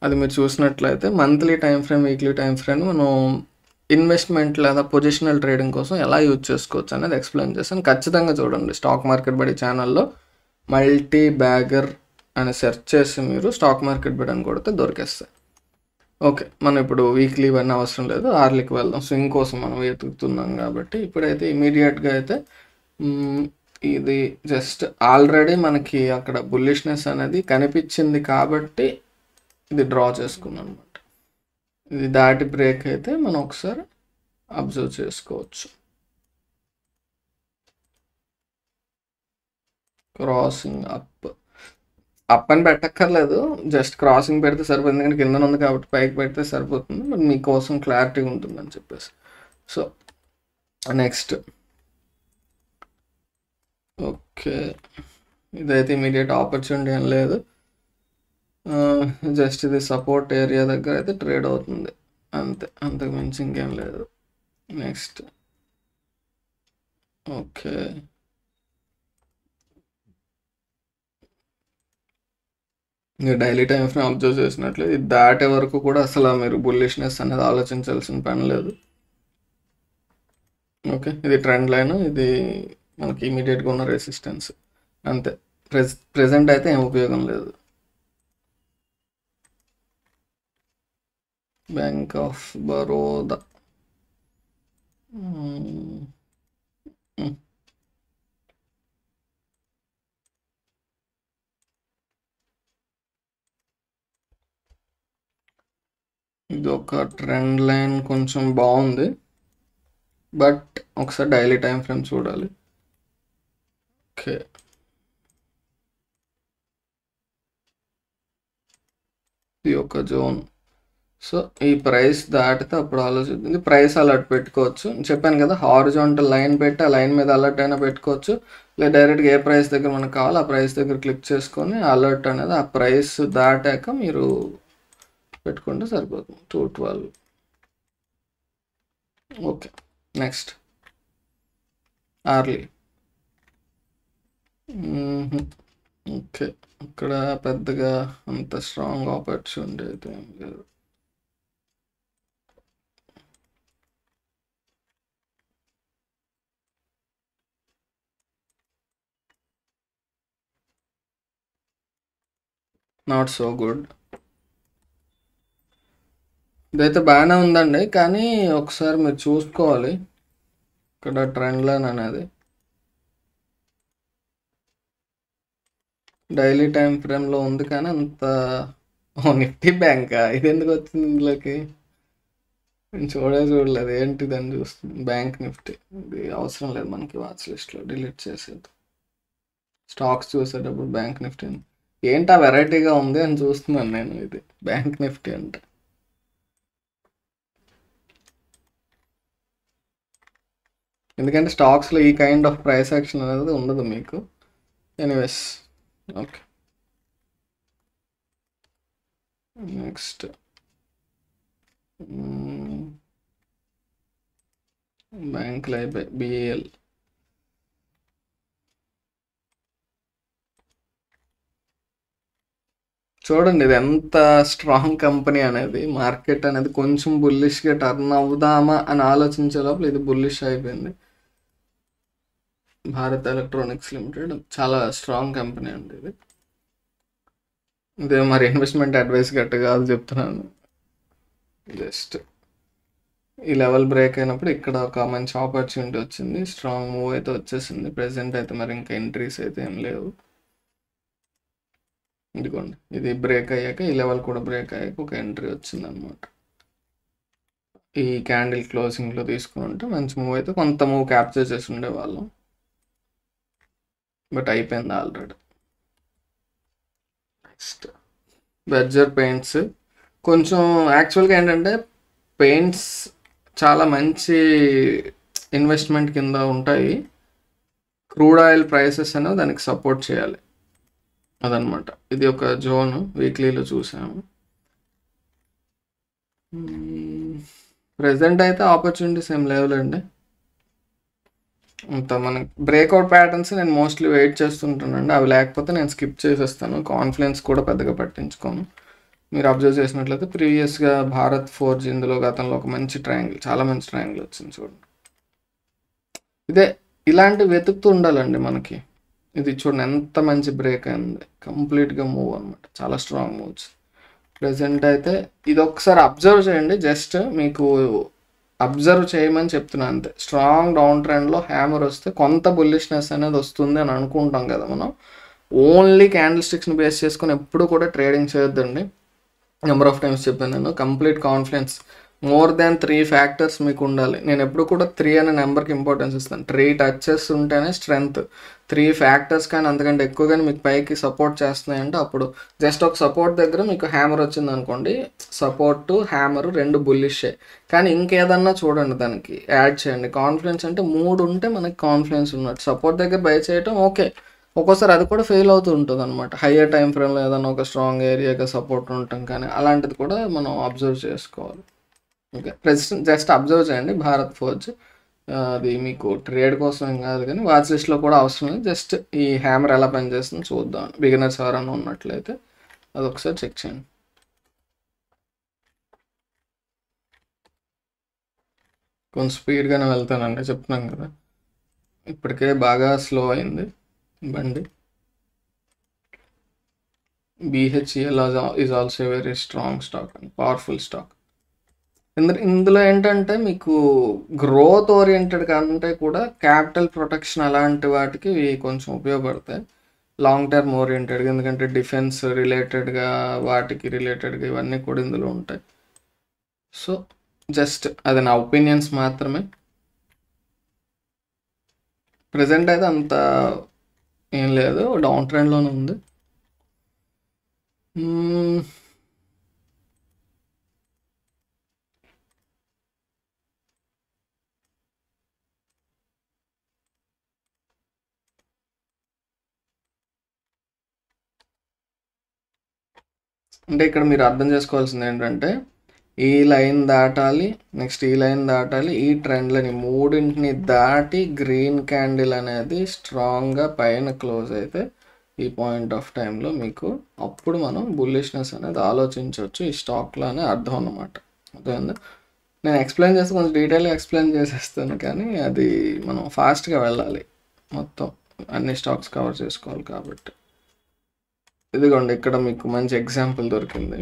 అది మీరు చూసినట్లయితే monthly time frame weekly time frame మనం ఇన్వెస్ట్మెంట్ లేదా పొజిషనల్ ట్రేడింగ్ కోసం ఎలా యూజ్ చేసుకోవచ్చు అనేది ఎక్స్ప్లెయిన్ చేస్తాను. ఖచ్చితంగా చూడండి. స్టాక్ మార్కెట్ బడి ఛానల్లో మల్టీ బ్యాగర్ అని సెర్చ్ చేసి మీరు స్టాక్ మార్కెట్ బడి అని కొడితే దొరికేస్తాయి. ఓకే, మనం ఇప్పుడు వీక్లీ ఇవన్నీ అవసరం లేదు, ఆర్లీకి వెళ్దాం. స్వింగ్ కోసం మనం వెతుకుతున్నాం కాబట్టి ఇప్పుడైతే ఇమీడియట్గా అయితే ఇది జస్ట్ ఆల్రెడీ మనకి అక్కడ బుల్లిష్నెస్ అనేది కనిపించింది కాబట్టి ఇది డ్రా చేసుకున్నాం అనమాట. ఇది దాటి బ్రేక్ అయితే మనం ఒకసారి అబ్జర్వ్ చేసుకోవచ్చు. క్రాసింగ్ అప్ అని పెట్టక్కర్లేదు, జస్ట్ క్రాసింగ్ పెడితే సరిపోతుంది. ఎందుకంటే కింద ఉంది కాబట్టి పైకి పెడితే సరిపోతుంది. బట్ మీకోసం క్లారిటీ ఉంటుందని చెప్పేసి. సో నెక్స్ట్ ఓకే, ఇదైతే ఇమీడియట్ ఆపర్చునిటీ ఏం లేదు. జస్ట్ ఇది సపోర్ట్ ఏరియా దగ్గర అయితే ట్రేడ్ అవుతుంది అంతే, అంతకు మించి ఇంకేం లేదు. నెక్స్ట్ ఓకే, మీరు డైలీ టైం ఫ్రేమ్ అబ్జర్వ్ చేసినట్లు ఇది దాటే వరకు కూడా అసలు మీరు బుల్లిష్నెస్ అనేది ఆలోచించాల్సిన పని లేదు. ఓకే, ఇది ట్రెండ్ లైన్, ఇది మనకి ఇమీడియట్గా ఉన్న రెసిస్టెన్స్ అంతే. ప్రెజెంట్ అయితే ఏం ఉపయోగం లేదు. బ్యాంక్ ఆఫ్ బరోడా ఇది ఒక ట్రెండ్ లైన్ కొంచెం బాగుంది, బట్ ఒకసారి డైలీ టైం ఫ్రేమ్ చూడాలి. ఓకే, ఇది ఒక జోన్. సో ఈ ప్రైస్ దాటితే అప్పుడు ఆలోచిస్తుంది. ప్రైస్ అలర్ట్ పెట్టుకోవచ్చు. చెప్పాను కదా, హారిజాంటల్ లైన్ పెట్టి ఆ లైన్ మీద అలర్ట్ అయినా పెట్టుకోవచ్చు, లేదా డైరెక్ట్గా ఏ ప్రైస్ దగ్గర మనకు కావాలో ఆ ప్రైస్ దగ్గర క్లిక్ చేసుకొని అలర్ట్ అనేది ఆ ప్రైస్ దాటాక మీరు పెట్టుకుంటే సరిపోతుంది. 212 ఓకే, నెక్స్ట్ ఆర్లీ. ఓకే, ఇక్కడ పెద్దగా అంత స్ట్రాంగ్ ఆపర్చునిటీ అయితే ఏం లేదు. Not so good. ఇదైతే బాగానే ఉందండి, కానీ ఒకసారి మీరు చూసుకోవాలి ఇక్కడ ట్రెండ్ లైన్ అనేది. డైలీ టైం ఫ్రేమ్లో ఉంది కానీ అంత. నిఫ్టీ బ్యాంకా ఇది ఎందుకు వచ్చింది ఇందులోకి? నేను చూడలేదు ఏంటి దాన్ని చూస్తుంది. బ్యాంక్ నిఫ్టీ ఇది అవసరం లేదు మనకి, వాచ్ లిస్ట్లో డిలీట్ చేసేది. స్టాక్స్ చూసేటప్పుడు బ్యాంక్ నిఫ్టీ ఏంటా వెరైటీగా ఉంది అని చూస్తున్నాను నేను. ఇది బ్యాంక్ నిఫ్టీ అంటే ఎందుకంటే స్టాక్స్లో ఈ కైండ్ ఆఫ్ ప్రైస్ యాక్షన్ అనేది ఉండదు మీకు. Anyways, okay next bank life BAL. చూడండి ఇది ఎంత స్ట్రాంగ్ కంపెనీ అనేది. మార్కెట్ అనేది కొంచెం బుల్లిష్గా టర్న్ అవుదామా అని ఆలోచించే లోపల ఇది బుల్లిష్ అయిపోయింది. భారత్ ఎలక్ట్రానిక్స్ లిమిటెడ్ చాలా స్ట్రాంగ్ కంపెనీ అండి ఇది. ఇదే మరి ఇన్వెస్ట్మెంట్ అడ్వైస్ గట్ట కాదు చెప్తున్నాను. జస్ట్ ఈ లెవెల్ బ్రేక్ అయినప్పుడు ఇక్కడ ఒక మంచి ఆపర్చునిటీ వచ్చింది, స్ట్రాంగ్ మూవ్ అయితే వచ్చేసింది. ప్రెసెంట్ అయితే మరి ఇంకా ఎంట్రీస్ అయితే ఏం లేవు. ఇదిగోండి ఇది బ్రేక్ అయ్యాక ఈ లెవెల్ కూడా బ్రేక్ అయ్యాక ఒక ఎంట్రీ వచ్చింది అనమాట. ఈ క్యాండిల్ క్లోజింగ్లో తీసుకుని ఉంటే మంచి మూవ్ అయితే కొంత మూవ్ క్యాప్చర్ చేసి ఉండేవాళ్ళం, బట్ అయిపోయింది ఆల్రెడీ. Next Berger paints. కొంచెం యాక్చువల్గా ఏంటంటే పెయింట్స్ చాలా మంచి ఇన్వెస్ట్మెంట్ కింద ఉంటాయి. క్రూడ్ ఆయిల్ ప్రైసెస్ అనేవి దానికి సపోర్ట్ చేయాలి, అదనమాట. ఇది ఒక జోన్ వీక్లీలో చూసాము. ప్రెసెంట్ అయితే ఆపర్చునిటీస్ ఏం లేవులేండి. అంత మనకి బ్రేక్అవుట్ ప్యాటర్న్స్ నేను మోస్ట్లీ వెయిట్ చేస్తుంటానండి. అవి లేకపోతే నేను స్కిప్ చేసేస్తాను. కాన్ఫిడెన్స్ కూడా పెద్దగా పట్టించుకోను. మీరు అబ్జర్వ్ చేసినట్లయితే ప్రీవియస్గా భారత్ ఫోర్జ్ ఇందులో గతంలో ఒక మంచి ట్రయాంగిల్, చాలా మంచి ట్రయాంగిల్ వచ్చింది చూడండి. ఇదే ఇలాంటివి వెతుకుతూ ఉండాలండి మనకి. ఇది చూడండి ఎంత మంచి బ్రేక్ అయింది, కంప్లీట్గా మూవ్ అనమాట, చాలా స్ట్రాంగ్ మూవ్స్. ప్రెసెంట్ అయితే ఇది ఒకసారి అబ్జర్వ్ చేయండి, జస్ట్ మీకు అబ్జర్వ్ చేయమని చెప్తున్నాను అంతే. స్ట్రాంగ్ డౌన్ ట్రెండ్లో హ్యామర్ వస్తే కొంత బుల్లిష్నెస్ అనేది వస్తుంది అని అనుకుంటాం కదా మనం. ఓన్లీ క్యాండిల్ స్టిక్స్ని బేస్ చేసుకొని ఎప్పుడు కూడా ట్రేడింగ్ చేయొద్దండి. నెంబర్ ఆఫ్ టైమ్స్ చెప్పాను నేను. Complete confidence, more than 3 factors మీకు ఉండాలి. నేను ఎప్పుడు కూడా 3 అనే నెంబర్కి ఇంపార్టెన్స్ ఇస్తాను. 3 టచెస్ ఉంటేనే స్ట్రెంగ్త్. 3 ఫ్యాక్టర్స్ కానీ అంతకంటే ఎక్కువగానే మీకు పైకి సపోర్ట్ చేస్తున్నాయంటే అప్పుడు జస్ట్ ఒక సపోర్ట్ దగ్గర మీకు హ్యామర్ వచ్చింది అనుకోండి, సపోర్ట్ హ్యామర్ 2 బుల్లిషే. కానీ ఇంకేదన్నా చూడండి దానికి యాడ్ చేయండి. కాన్ఫిడెన్స్ అంటే 3 ఉంటే మనకి కాన్ఫిడెన్స్ ఉన్నట్టు. సపోర్ట్ దగ్గర బై చేయటం ఓకే, ఒక్కోసారి అది కూడా ఫెయిల్ అవుతూ ఉంటుంది అనమాట. హయ్యర్ టైం ఫ్రేమ్లో ఏదైనా ఒక స్ట్రాంగ్ ఏరియాగా సపోర్ట్ ఉండటం కానీ అలాంటిది కూడా మనం అబ్జర్వ్ చేసుకోవాలి. ఓకే, జస్ట్ అబ్జర్వ్ చేయండి భారత్ ఫోర్జ్. అది మీకు ట్రేడ్ కోసం ఏం కాదు కానీ వాచ్ లిస్ట్లో కూడా అవసరం లేదు. జస్ట్ ఈ హ్యామర్ ఎలా పనిచేస్తుందో చూద్దాం. బిగినర్స్ ఎవరైనా ఉన్నట్లయితే అది ఒకసారి చెక్ చేయండి. కొంచెం స్పీడ్గానే వెళ్తానండి, చెప్తున్నాను కదా. ఇప్పటికే బాగా స్లో అయింది బండి. BHEL is also very strong stock and powerful stock. ఇందులో ఏంటంటే మీకు గ్రోత్ ఓరియంటెడ్ కంటే కూడా క్యాపిటల్ ప్రొటెక్షన్ అలాంటి వాటికి కొంచెం ఉపయోగపడతాయి. లాంగ్ టర్మ్ ఓరియంటెడ్గా, ఎందుకంటే డిఫెన్స్ రిలేటెడ్గా వాటికి రిలేటెడ్గా ఇవన్నీ కూడా ఇందులో ఉంటాయి. సో జస్ట్ అది నా ఒపీనియన్స్ మాత్రమే. ప్రజెంట్ అయితే అంత ఏం లేదు, డౌన్ ట్రెండ్లోనే ఉంది. అంటే ఇక్కడ మీరు అర్థం చేసుకోవాల్సింది ఏంటంటే ఈ లైన్ దాటాలి, నెక్స్ట్ ఈ లైన్ దాటాలి, ఈ ట్రెండ్ లైన్ మూడింటిని దాటి గ్రీన్ క్యాండిల్ అనేది స్ట్రాంగ్గా పైన క్లోజ్ అయితే ఈ పాయింట్ ఆఫ్ టైంలో మీకు అప్పుడు మనం బుల్లిష్నెస్ అనేది ఆలోచించవచ్చు ఈ స్టాక్లో అనే అర్థం అన్నమాట. అర్థమైందా? నేను ఎక్స్ప్లెయిన్ చేస్తే కొంచెం డీటెయిల్గా ఎక్స్ప్లెయిన్ చేసేస్తాను, కానీ అది మనం ఫాస్ట్గా వెళ్ళాలి, మొత్తం అన్ని స్టాక్స్ కవర్ చేసుకోవాలి కాబట్టి. ఇదిగోండి ఇక్కడ మీకు మంచి ఎగ్జాంపుల్ దొరికింది.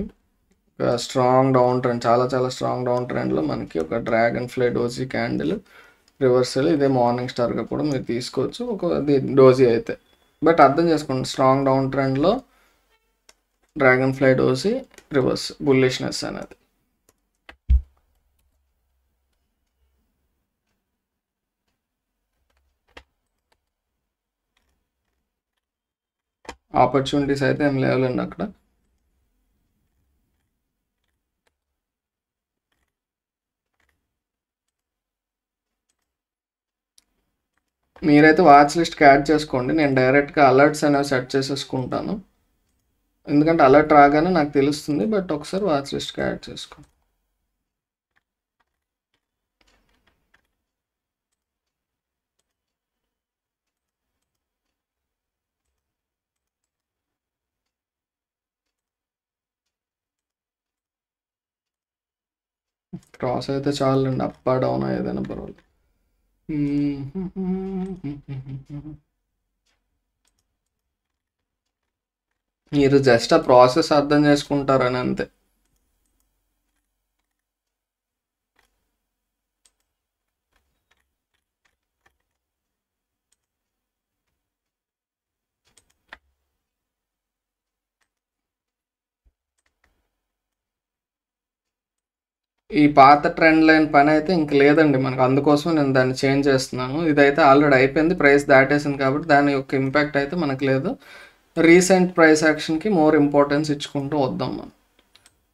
ఒక స్ట్రాంగ్ డౌన్ ట్రెండ్, చాలా చాలా స్ట్రాంగ్ డౌన్ ట్రెండ్లో మనకి ఒక dragon fly doji candle reversal, ఇదే మార్నింగ్ స్టార్గా కూడా మీరు తీసుకోవచ్చు ఒక డోజీ అయితే. బట్ అర్థం చేసుకోండి, స్ట్రాంగ్ డౌన్ ట్రెండ్లో dragon fly doji reverse bullishness అనేది. ఆపర్చునిటీస్ అయితే ఏం లేవులేండి అక్కడ. మీరైతే వాచ్ లిస్ట్కి యాడ్ చేసుకోండి, నేను డైరెక్ట్గా అలర్ట్స్ అనేవి సెట్ చేసేసుకుంటాను, ఎందుకంటే అలర్ట్ రాగానే నాకు తెలుస్తుంది. బట్ ఒకసారి వాచ్ లిస్ట్కి యాడ్ చేసుకో. క్రాస్ అయితే చాలండి, అప్ డౌన్ ఏదైనా పర్వాలేదు. మీరు జస్ట్ ఆ ప్రాసెస్ అర్థం చేసుకుంటారని అంతే. ఈ పాత ట్రెండ్ లైన్ పని అయితే ఇంక లేదండి మనకు, అందుకోసం నేను దాన్ని చేంజ్ చేస్తున్నాను. ఇదైతే ఆల్రెడీ అయిపోయింది, ప్రైస్ దాటేసింది కాబట్టి దాని యొక్క ఇంపాక్ట్ అయితే మనకు లేదు. రీసెంట్ ప్రైస్ యాక్షన్కి మోర్ ఇంపార్టెన్స్ ఇచ్చుకుంటూ వద్దాం మనం.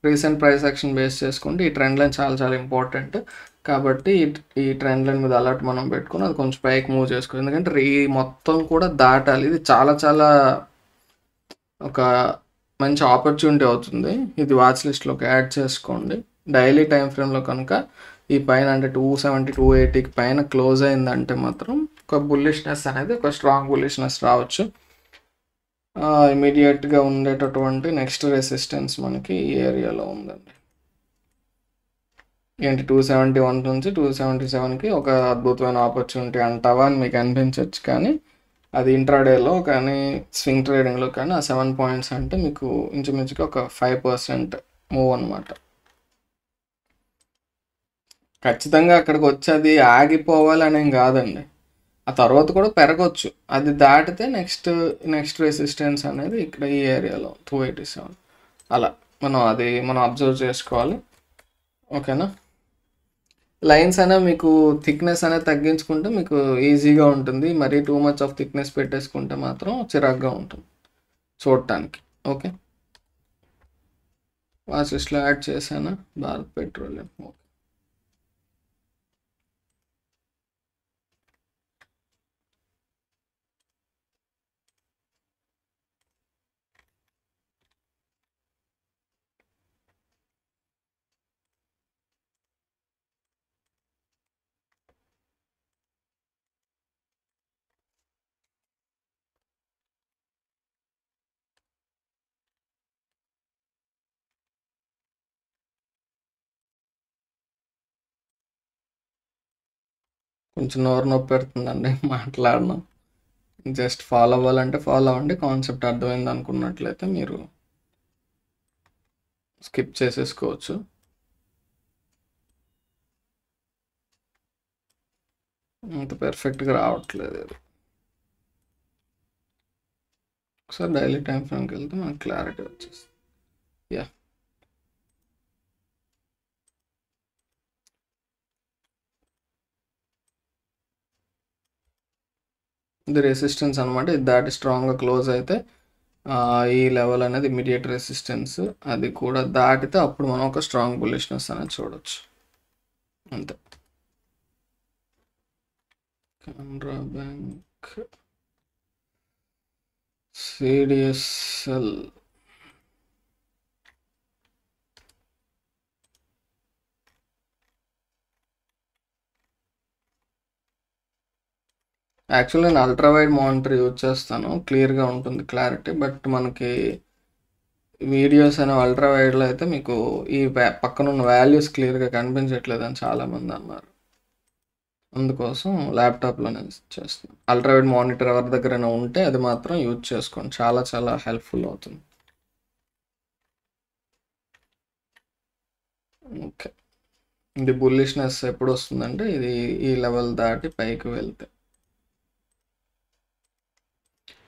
రీసెంట్ ప్రైస్ యాక్షన్ బేస్ చేసుకుంటే ఈ ట్రెండ్ లైన్ చాలా చాలా ఇంపార్టెంట్ కాబట్టి ఈ ట్రెండ్ లైన్ మీద అలర్ట్ మనం పెట్టుకుని అది కొంచెం పైకి మూవ్ చేసుకోవాలి, ఎందుకంటే ఈ మొత్తం కూడా దాటాలి. ఇది చాలా చాలా ఒక మంచి ఆపర్చునిటీ అవుతుంది. ఇది వాచ్ లిస్ట్లోకి యాడ్ చేసుకోండి. డైలీ టైం ఫ్రేమ్లో కనుక ఈ పైన అంటే 270 280కి పైన క్లోజ్ అయిందంటే మాత్రం ఒక బుల్లిష్నెస్ అనేది, ఒక స్ట్రాంగ్ బుల్లిష్నెస్ రావచ్చు. ఇమీడియట్గా ఉండేటటువంటి నెక్స్ట్ రెసిస్టెన్స్ మనకి ఈ ఏరియాలో ఉందండి. ఏంటి 271 నుంచి 277కి ఒక అద్భుతమైన ఆపర్చునిటీ అంటావా అని మీకు అనిపించవచ్చు, కానీ అది ఇంట్రాడేలో కానీ స్వింగ్ ట్రేడింగ్లో కానీ ఆ 7 పాయింట్స్ అంటే మీకు ఇంచుమించుగా ఒక 5% మూవ్ అనమాట. ఖచ్చితంగా అక్కడికి వచ్చి అది ఆగిపోవాలి అనేం కాదండి, ఆ తర్వాత కూడా పెరగవచ్చు. అది దాటితే నెక్స్ట్ రెసిస్టెన్స్ అనేది ఇక్కడ ఈ ఏరియాలో 287 అలా మనం అబ్జర్వ్ చేసుకోవాలి. ఓకేనా? లైన్స్ అనేవి మీకు థిక్నెస్ అనేది తగ్గించుకుంటే మీకు ఈజీగా ఉంటుంది, మరీ టూ మచ్ ఆఫ్ థిక్నెస్ పెట్టేసుకుంటే మాత్రం చిరాగ్గా ఉంటుంది చూడటానికి. ఓకే, వాచ్ లిస్ట్లో యాడ్ చేశాను భారత్ పెట్రోలియం. ఓకే, కొంచెం నోరు నొప్పి పెడుతుందండి మాట్లాడడం. జస్ట్ ఫాలో అవ్వాలంటే ఫాలో అవ్వండి, కాన్సెప్ట్ అర్థమైంది అనుకున్నట్లయితే మీరు స్కిప్ చేసేసుకోవచ్చు. అంత పర్ఫెక్ట్గా రావట్లేదు ఇది. ఒకసారి డైలీ టైం ఫ్రేమ్కి వెళ్తే మనకు క్లారిటీ వచ్చేస్తుంది. యా, ఇది రెసిస్టెన్స్ అనమాట. ఇది దాటి స్ట్రాంగ్గా క్లోజ్ అయితే ఈ లెవెల్ అనేది ఇమీడియట్ రెసిస్టెన్స్, అది కూడా దాటితే అప్పుడు మనం ఒక స్ట్రాంగ్ బుల్లిష్నెస్ అనేది చూడవచ్చు. అంతే. కెనరా బ్యాంక్, సిడిఎస్ఎల్, యాక్చువల్లీ నేను అల్ట్రా వైడ్ మానిటర్ యూజ్ చేస్తాను, క్లియర్గా ఉంటుంది క్లారిటీ. బట్ మనకి వీడియోస్ అనే అల్ట్రా వైడ్లో అయితే మీకు ఈ పక్కన ఉన్న వాల్యూస్ క్లియర్గా కనిపించట్లేదు అని చాలామంది అన్నారు. అందుకోసం ల్యాప్టాప్లోనే చేస్తున్నాను. అల్ట్రా వైడ్ మానిటర్ ఎవరి దగ్గరైనా ఉంటే అది మాత్రం యూజ్ చేసుకోండి, చాలా చాలా హెల్ప్ఫుల్ అవుతుంది. ఓకే, ఇది బుల్లిష్నెస్ ఎప్పుడు వస్తుందంటే ఇది ఈ లెవెల్ దాటి పైకి వెళ్తే.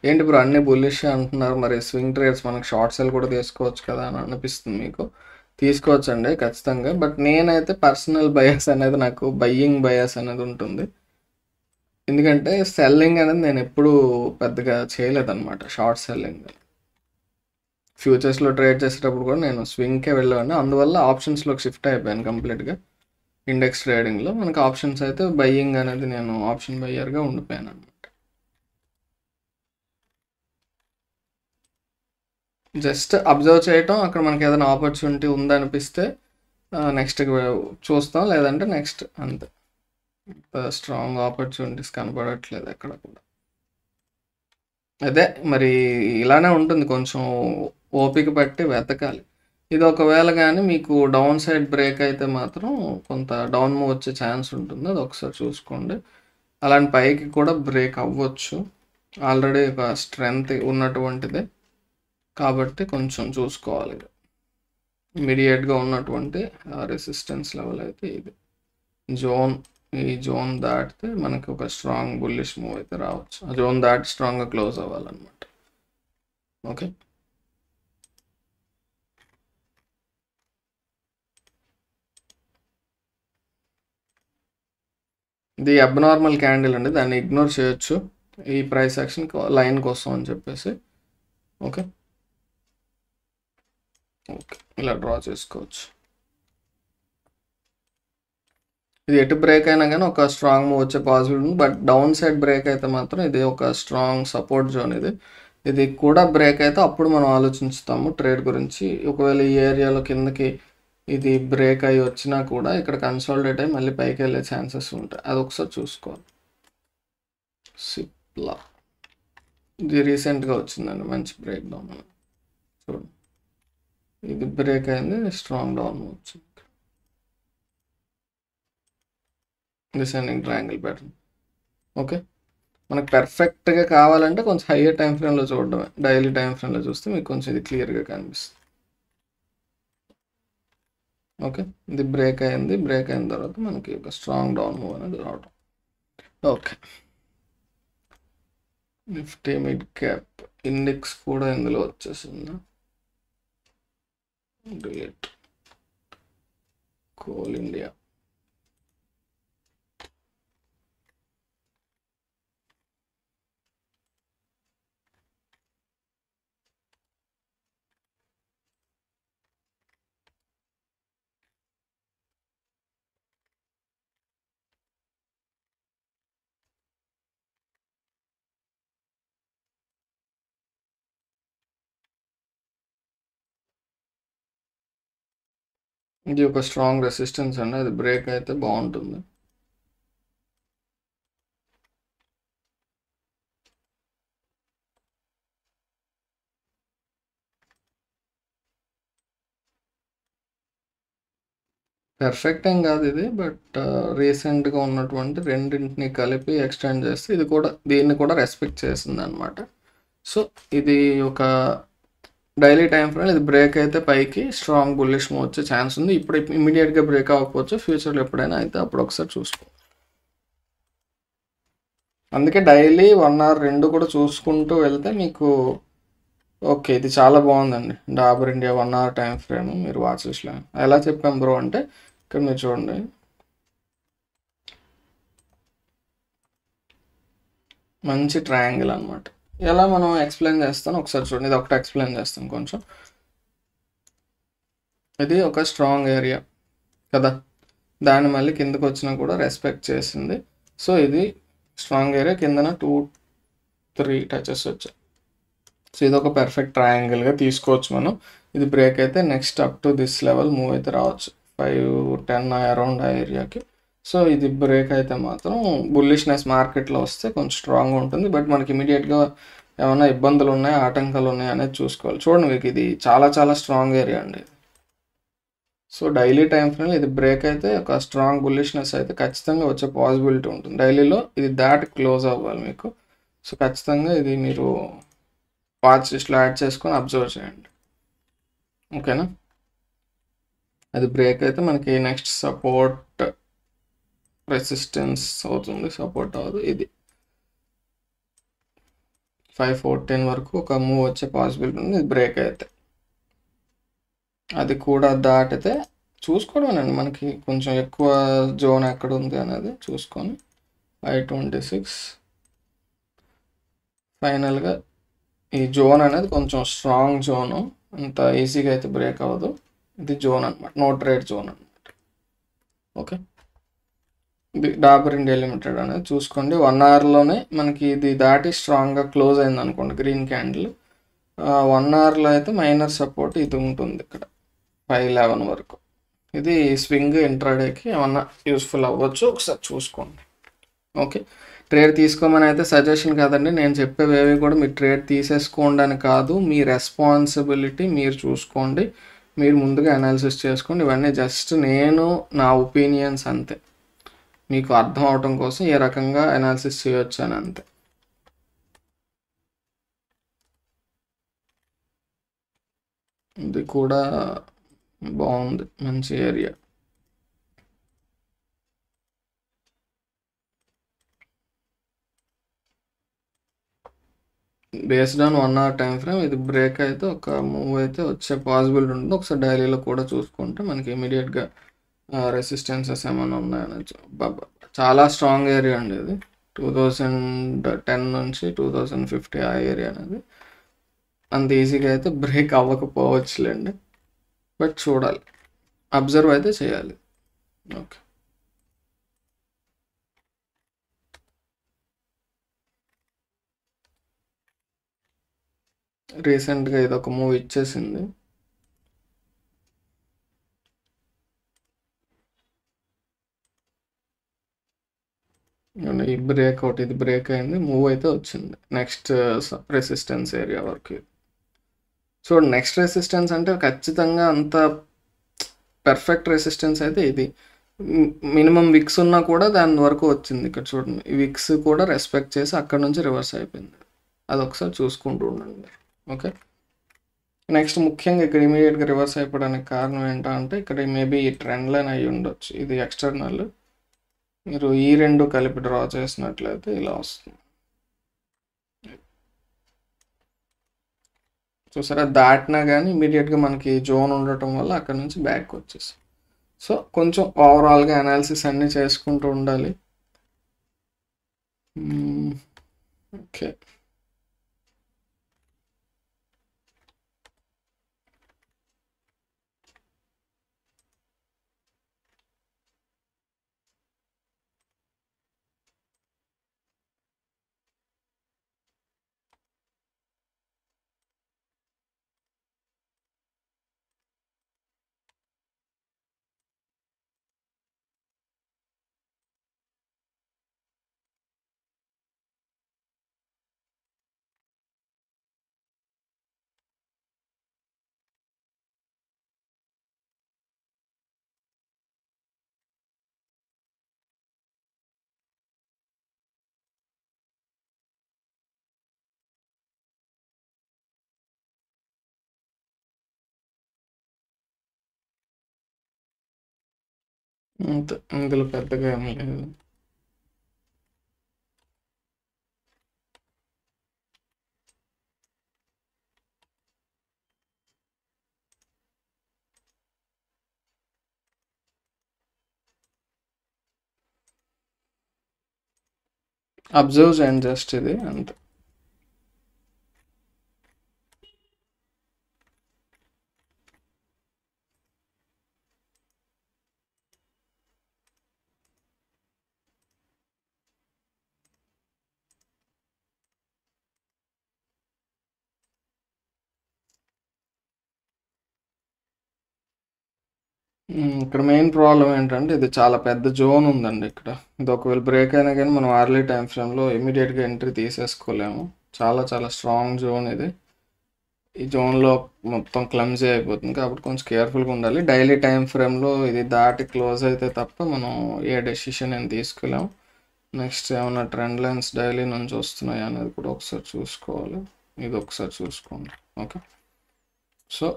ఏంటి బ్రో అన్ని బుల్లిష్ అంటున్నారు, మరి స్వింగ్ ట్రేడ్స్ మనకు షార్ట్ సెల్ కూడా తీసుకోవచ్చు కదా అని అనిపిస్తుంది మీకు. తీసుకోవచ్చండి ఖచ్చితంగా. బట్ నేనైతే పర్సనల్ బయాస్ అనేది, నాకు బయ్యింగ్ బయాస్ అనేది ఉంటుంది. ఎందుకంటే సెల్లింగ్ అనేది నేను ఎప్పుడూ పెద్దగా చేయలేదన్నమాట, షార్ట్ సెల్లింగ్. ఫ్యూచర్స్లో ట్రేడ్ చేసేటప్పుడు కూడా నేను స్వింగ్కే వెళ్ళాను, అందువల్ల ఆప్షన్స్లోకి షిఫ్ట్ అయిపోయాను కంప్లీట్గా. ఇండెక్స్ ట్రేడింగ్లో మనకు ఆప్షన్స్ అయితే బయ్యింగ్ అనేది నేను ఆప్షన్ బయ్యర్గా ఉండిపోయాను అనమాట. జస్ట్ అబ్జర్వ్ చేయటం, అక్కడ మనకి ఏదైనా ఆపర్చునిటీ ఉందనిపిస్తే నెక్స్ట్ చూస్తాం, లేదంటే నెక్స్ట్, అంతే. స్ట్రాంగ్ ఆపర్చునిటీస్ కనపడట్లేదు ఎక్కడ కూడా. అదే మరి ఇలానే ఉంటుంది, కొంచెం ఓపిక పట్టి వెతకాలి. ఇది ఒకవేళ కానీ మీకు డౌన్ సైడ్ బ్రేక్ అయితే మాత్రం కొంత డౌన్ మూవ్ వచ్చే ఛాన్స్ ఉంటుంది, అది ఒకసారి చూసుకోండి. అలాంటి పైకి కూడా బ్రేక్ అవ్వచ్చు, ఆల్రెడీ ఒక స్ట్రెంగ్త్ ఉన్నటువంటిదే కాబట్టి కొంచెం చూసుకోవాలి. ఇమీడియట్గా ఉన్నటువంటి రెసిస్టెన్స్ లెవెల్ అయితే ఇది జోన్. ఈ జోన్ దాటితే మనకి ఒక స్ట్రాంగ్ బుల్లిష్ మూవ్ అయితే రావచ్చు, ఆ జోన్ దాటి స్ట్రాంగ్గా క్లోజ్ అవ్వాలన్నమాట. ఓకే, ఇది అబ్నార్మల్ క్యాండిల్ అండి, దాన్ని ఇగ్నోర్ చేయొచ్చు ఈ ప్రైస్ యాక్షన్ లైన్ కోసం అని చెప్పేసి. ఓకే ఓకే, ఇలా డ్రా చేసుకోవచ్చు. ఇది ఎటు బ్రేక్ అయినా కానీ ఒక స్ట్రాంగ్ మూవ్ వచ్చే పాసిబుల్ ఉంది. బట్ డౌన్ సైడ్ బ్రేక్ అయితే మాత్రం ఇది ఒక స్ట్రాంగ్ సపోర్ట్ జోన్. ఇది కూడా బ్రేక్ అయితే అప్పుడు మనం ఆలోచిస్తాము ట్రేడ్ గురించి. ఒకవేళ ఈ ఏరియాలో కిందకి ఇది బ్రేక్ అయ్యి వచ్చినా కూడా ఇక్కడ కన్సాలిడేట్ అయ్యి మళ్ళీ పైకి వెళ్ళే ఛాన్సెస్ ఉంటాయి, అది ఒకసారి చూసుకోవాలి. సిప్లా ఇది రీసెంట్గా వచ్చిందండి, మంచి బ్రేక్ డౌన్ చూడండి. ఇది బ్రేక్ అయింది, స్ట్రాంగ్ డౌన్ వచ్చింది, డిసెండింగ్ ట్రయాంగిల్ ప్యాటర్న్. ఓకే, మనకు పర్ఫెక్ట్గా కావాలంటే కొంచెం హయ్యర్ టైం ఫ్రేమ్లో చూడడమే, డైలీ టైం ఫ్రేమ్లో చూస్తే మీకు కొంచెం ఇది క్లియర్గా కనిపిస్తుంది. ఓకే, ఇది బ్రేక్ అయింది, బ్రేక్ అయిన తర్వాత మనకి ఒక స్ట్రాంగ్ డౌన్ మూవ్ అనేది రావడం. Okay, Nifty mid cap index కూడా ఇందులో వచ్చేసింది. Delete coal India. ఇది ఒక స్ట్రాంగ్ రెసిస్టెన్స్ అండి, అది బ్రేక్ అయితే బాగుంటుంది. పర్ఫెక్ట్ ఏం కాదు ఇది, బట్ రీసెంట్గా ఉన్నటువంటి రెండింటిని కలిపి ఎక్స్టెండ్ చేస్తే ఇది కూడా దీన్ని కూడా రెస్పెక్ట్ చేసింది అనమాట. సో ఇది ఒక డైలీ టైం ఫ్రేమ్, ఇది బ్రేక్ అయితే పైకి స్ట్రాంగ్ బుల్లిష్ మూవ్ వచ్చే ఛాన్స్ ఉంది. ఇప్పుడు ఇమీడియట్గా బ్రేక్ అవ్వకపోవచ్చు, ఫ్యూచర్లో ఎప్పుడైనా అయితే అప్పుడు ఒకసారి చూసుకో. అందుకే డైలీ 1 hour 2 కూడా చూసుకుంటూ వెళ్తే మీకు ఓకే. ఇది చాలా బాగుందండి, Dabur India 1 hour time frame మీరు వాచ్ లిస్ట్లో. ఎలా చెప్పాం బ్రో అంటే ఇక్కడ మీరు చూడండి, మంచి ట్రయాంగిల్ అనమాట. ఎలా మనం ఎక్స్ప్లెయిన్ చేస్తాను ఒకసారి చూడండి, ఇది ఒకటి ఎక్స్ప్లెయిన్ చేస్తాను కొంచెం. ఇది ఒక స్ట్రాంగ్ ఏరియా కదా, దాన్ని మళ్ళీ కిందకు వచ్చినా కూడా రెస్పెక్ట్ చేసింది. సో ఇది స్ట్రాంగ్ ఏరియా, కిందన 2-3 టచెస్ వచ్చాయి. సో ఇది ఒక పర్ఫెక్ట్ ట్రయాంగిల్గా తీసుకోవచ్చు మనం. ఇది బ్రేక్ అయితే next up to this level move అయితే రావచ్చు, 5-10 అరౌండ్ ఆ ఏరియాకి. సో ఇది బ్రేక్ అయితే మాత్రం బుల్లిష్నెస్ మార్కెట్లో వస్తే కొంచెం స్ట్రాంగ్గా ఉంటుంది. బట్ మనకి ఇమీడియట్గా ఏమైనా ఇబ్బందులు ఉన్నాయా, ఆటంకాలు ఉన్నాయా అనేది చూసుకోవాలి. చూడండి, మీకు ఇది చాలా చాలా స్ట్రాంగ్ ఏరియా అండి. సో డైలీ టైం ఫ్రేమ్లో ఇది బ్రేక్ అయితే ఒక స్ట్రాంగ్ బుల్లిష్నెస్ అయితే ఖచ్చితంగా వచ్చే పాసిబిలిటీ ఉంటుంది. డైలీలో ఇది దాటి క్లోజ్ అవ్వాలి మీకు. సో ఖచ్చితంగా ఇది మీరు వాచ్ లిస్ట్లో యాడ్ చేసుకొని అబ్జర్వ్ చేయండి. ఓకేనా? అది బ్రేక్ అయితే మనకి నెక్స్ట్ సపోర్ట్ రెసిస్టెన్స్ అవుతుంది, సపోర్ట్ అవ్వదు. ఇది 514 వరకు ఒక మూవ్ వచ్చే పాసిబిలిటీ ఉంది. ఇది బ్రేక్ అయితే అది కూడా దాటితే చూసుకోవడం మనకి కొంచెం ఎక్కువ జోన్ ఎక్కడ ఉంది అనేది చూసుకొని 526 ఫైనల్గా ఈ జోన్ అనేది కొంచెం స్ట్రాంగ్ జోను, అంత ఈజీగా అయితే బ్రేక్ అవ్వదు. ఇది జోన్ అనమాట, నో ట్రేడ్ జోన్ అనమాట. ఓకే, ఇది డాబర్ ఇండియా లిమిటెడ్ అనేది చూసుకోండి. 1 అవర్లోనే మనకి ఇది దాటి స్ట్రాంగ్గా క్లోజ్ అయింది అనుకోండి గ్రీన్ క్యాండిల్. 1 అవర్లో అయితే మైనర్ సపోర్ట్ ఇది ఉంటుంది ఇక్కడ 511 వరకు. ఇది స్వింగ్ ఇంట్రాడేకి ఏమన్నా యూస్ఫుల్ అవ్వచ్చు, ఒకసారి చూసుకోండి. ఓకే, ట్రేడ్ తీసుకోమని అయితే సజెషన్ కాదండి, నేను చెప్పేవి కూడా మీరు ట్రేడ్ తీసేసుకోండి అని కాదు. మీ రెస్పాన్సిబిలిటీ మీరు చూసుకోండి, మీరు ముందుగా అనాలిసిస్ చేసుకోండి. ఇవన్నీ జస్ట్ నేను నా ఒపీనియన్స్ అంతే, మీకు అర్థం అవటం కోసం ఏ రకంగా అనాలిసిస్ చేయొచ్చు అని అంతే. ఇది కూడా బాగుంది, మంచి area. Based on 1 hour time frame ఇది బ్రేక్ అయితే ఒక మూవ్ అయితే వచ్చే పాసిబిలిటీ ఉంటుంది. ఒకసారి డైలీలో కూడా చూసుకుంటే మనకి ఇమీడియట్గా రెసిస్టెన్సెస్ ఏమైనా ఉన్నాయని చాలా స్ట్రాంగ్ ఏరియా అండి ఇది. 2010 నుంచి 2050 ఆ ఏరియా అనేది అంత ఈజీగా అయితే బ్రేక్ అవ్వకపోవచ్చులేండి, బట్ చూడాలి, అబ్జర్వ్ అయితే చేయాలి. ఓకే, రీసెంట్గా ఇది ఒక మూవ్ ఇచ్చేసింది. ఈ బ్రేక్ అవుట్, ఇది బ్రేక్ అయింది, మూవ్ అయితే వచ్చింది నెక్స్ట్ రెసిస్టెన్స్ ఏరియా వరకు. చూడండి, నెక్స్ట్ రెసిస్టెన్స్ అంటే ఖచ్చితంగా అంత పర్ఫెక్ట్ రెసిస్టెన్స్ అయితే ఇది. మినిమం విక్స్ ఉన్నా కూడా దాని వరకు వచ్చింది. ఇక్కడ చూడండి, ఈ విక్స్ కూడా రెస్పెక్ట్ చేసి అక్కడ నుంచి రివర్స్ అయిపోయింది. అది ఒకసారి చూసుకుంటూ ఉండండి మీరు. ఓకే, నెక్స్ట్ ముఖ్యంగా ఇక్కడ ఇమీడియట్గా రివర్స్ అయిపోవడానికి కారణం ఏంటంటే ఇక్కడ మేబీ ఈ ట్రెండ్ లైన్ అయ్యి ఉండొచ్చు. ఇది ఎక్స్టర్నల్, మీరు ఈ రెండు కలిపి డ్రా చేసినట్లయితే ఇలా వస్తుంది. చూసారా, దాటినా కానీ ఇమీడియట్గా మనకి జోన్ ఉండటం వల్ల అక్కడ నుంచి బ్యాక్ వచ్చేసి. సో కొంచెం ఓవరాల్గా అనాలిసిస్ అన్నీ చేసుకుంటూ ఉండాలి. ఓకే, అంతే, ఇందులో పెద్దగా ఏమీ లేదు. అబ్జర్వ్ చేయండి జస్ట్ ఇది అంతే. ఇక్కడ మెయిన్ ప్రాబ్లం ఏంటంటే ఇది చాలా పెద్ద జోన్ ఉందండి ఇక్కడ. ఇది ఒకవేళ బ్రేక్ అయినా కానీ మనం అర్లీ టైం ఫ్రేమ్లో ఇమీడియట్గా ఎంట్రీ తీసేసుకోలేము. చాలా చాలా స్ట్రాంగ్ జోన్ ఇది. ఈ జోన్లో మొత్తం క్లమ్జీ అయిపోతుంది కాబట్టి కొంచెం కేర్ఫుల్గా ఉండాలి. డైలీ టైం ఫ్రేమ్లో ఇది దాటి క్లోజ్ అయితే తప్ప మనం ఏ డెసిషన్ ఏం తీసుకోలేము. నెక్స్ట్ ఏమైనా ట్రెండ్ లైన్స్ డైలీ నుంచి వస్తున్నాయి అనేది కూడా ఒకసారి చూసుకోవాలి. ఇది ఒకసారి చూసుకోండి. ఓకే, సో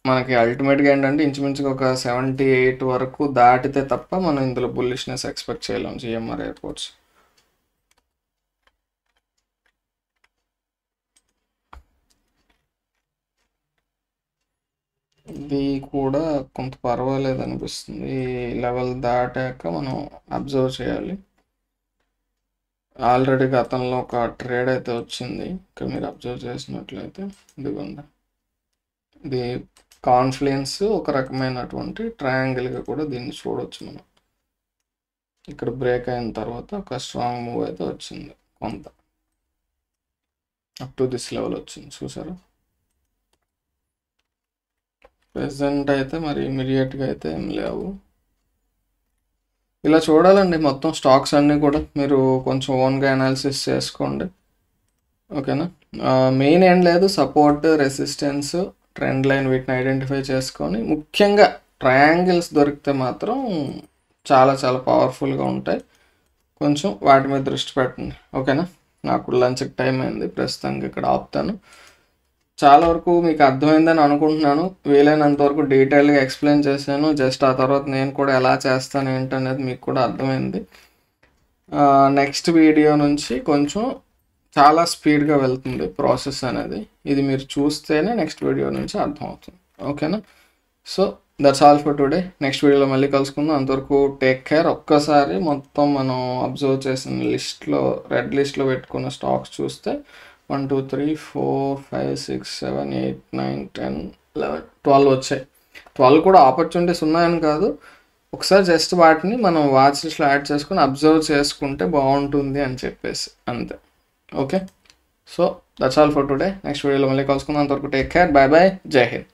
మనకి అల్టిమేట్గా ఏంటంటే ఇంచుమించుగా ఒక 78 వరకు దాటితే తప్ప మనం ఇందులో బుల్లిష్నెస్ ఎక్స్పెక్ట్ చేయలేము జిఎంఆర్ ఎయిర్పోర్ట్స్. ఇది కూడా కొంత పర్వాలేదు అనిపిస్తుంది. ఈ లెవెల్ దాటాక మనం అబ్జర్వ్ చేయాలి. ఆల్రెడీ గతంలో ఒక ట్రేడ్ అయితే వచ్చింది. ఇక్కడ మీరు అబ్జర్వ్ చేసినట్లయితే ఇదిగోండి, ఇది కాన్ఫ్లుయెన్స్ ఒక రకమైనటువంటి ట్రయాంగిల్గా కూడా దీన్ని చూడవచ్చు మనం. ఇక్కడ బ్రేక్ అయిన తర్వాత ఒక స్ట్రాంగ్ మూవ్ అయితే వచ్చింది, కొంత అప్ టు దిస్ లెవెల్ వచ్చింది, చూసారా. ప్రెసెంట్ అయితే మరి ఇమీడియట్గా అయితే ఏం లేవు. ఇలా చూడాలండి మొత్తం స్టాక్స్ అన్నీ కూడా. మీరు కొంచెం ఓన్గా అనాలిసిస్ చేసుకోండి, ఓకేనా. మెయిన్ ఏం లేదు, సపోర్ట్, రెసిస్టెన్స్, ట్రెండ్ లైన్ వీటిని ఐడెంటిఫై చేసుకొని ముఖ్యంగా ట్రయాంగిల్స్ దొరికితే మాత్రం చాలా చాలా పవర్ఫుల్గా ఉంటాయి. కొంచెం వాటి మీద దృష్టి పెట్టండి, ఓకేనా. నాకు లంచ్కి టైం అయింది, ప్రస్తుతానికి ఇక్కడ ఆపుతాను. చాలా వరకు మీకు అర్థమైందని అనుకుంటున్నాను. వీలైనంత వరకు డీటెయిల్గా ఎక్స్ప్లెయిన్ చేశాను. జస్ట్ ఆ తర్వాత నేను కూడా ఎలా చేస్తాను ఏంటనేది మీకు కూడా అర్థమైంది. నెక్స్ట్ వీడియో నుంచి కొంచెం చాలా స్పీడ్గా వెళ్తుంది ప్రాసెస్ అనేది. ఇది మీరు చూస్తేనే నెక్స్ట్ వీడియో నుంచి అర్థమవుతుంది, ఓకేనా. So that's all for today. Next వీడియోలో మళ్ళీ కలుసుకుందాం. అంతవరకు టేక్ కేర్. ఒక్కసారి మొత్తం మనం అబ్జర్వ్ చేసిన లిస్ట్లో, రెడ్ లిస్ట్లో పెట్టుకున్న స్టాక్స్ చూస్తే 1 2 3 4 5 6 7 8 9 10 11 12 వచ్చాయి. 12 కూడా ఆపర్చునిటీస్ ఉన్నాయని కాదు, ఒకసారి జస్ట్ వాటిని మనం వాచ్ లిస్ట్లో యాడ్ చేసుకుని అబ్జర్వ్ చేసుకుంటే బాగుంటుంది అని చెప్పేసి, అంతే. Okay, so that's all for today. Next వీడియోలో మళ్ళీ కలుసుకుందాం. అంతవరకు టేక్ కేర్, బాయ్ బాయ్, జై హింద్.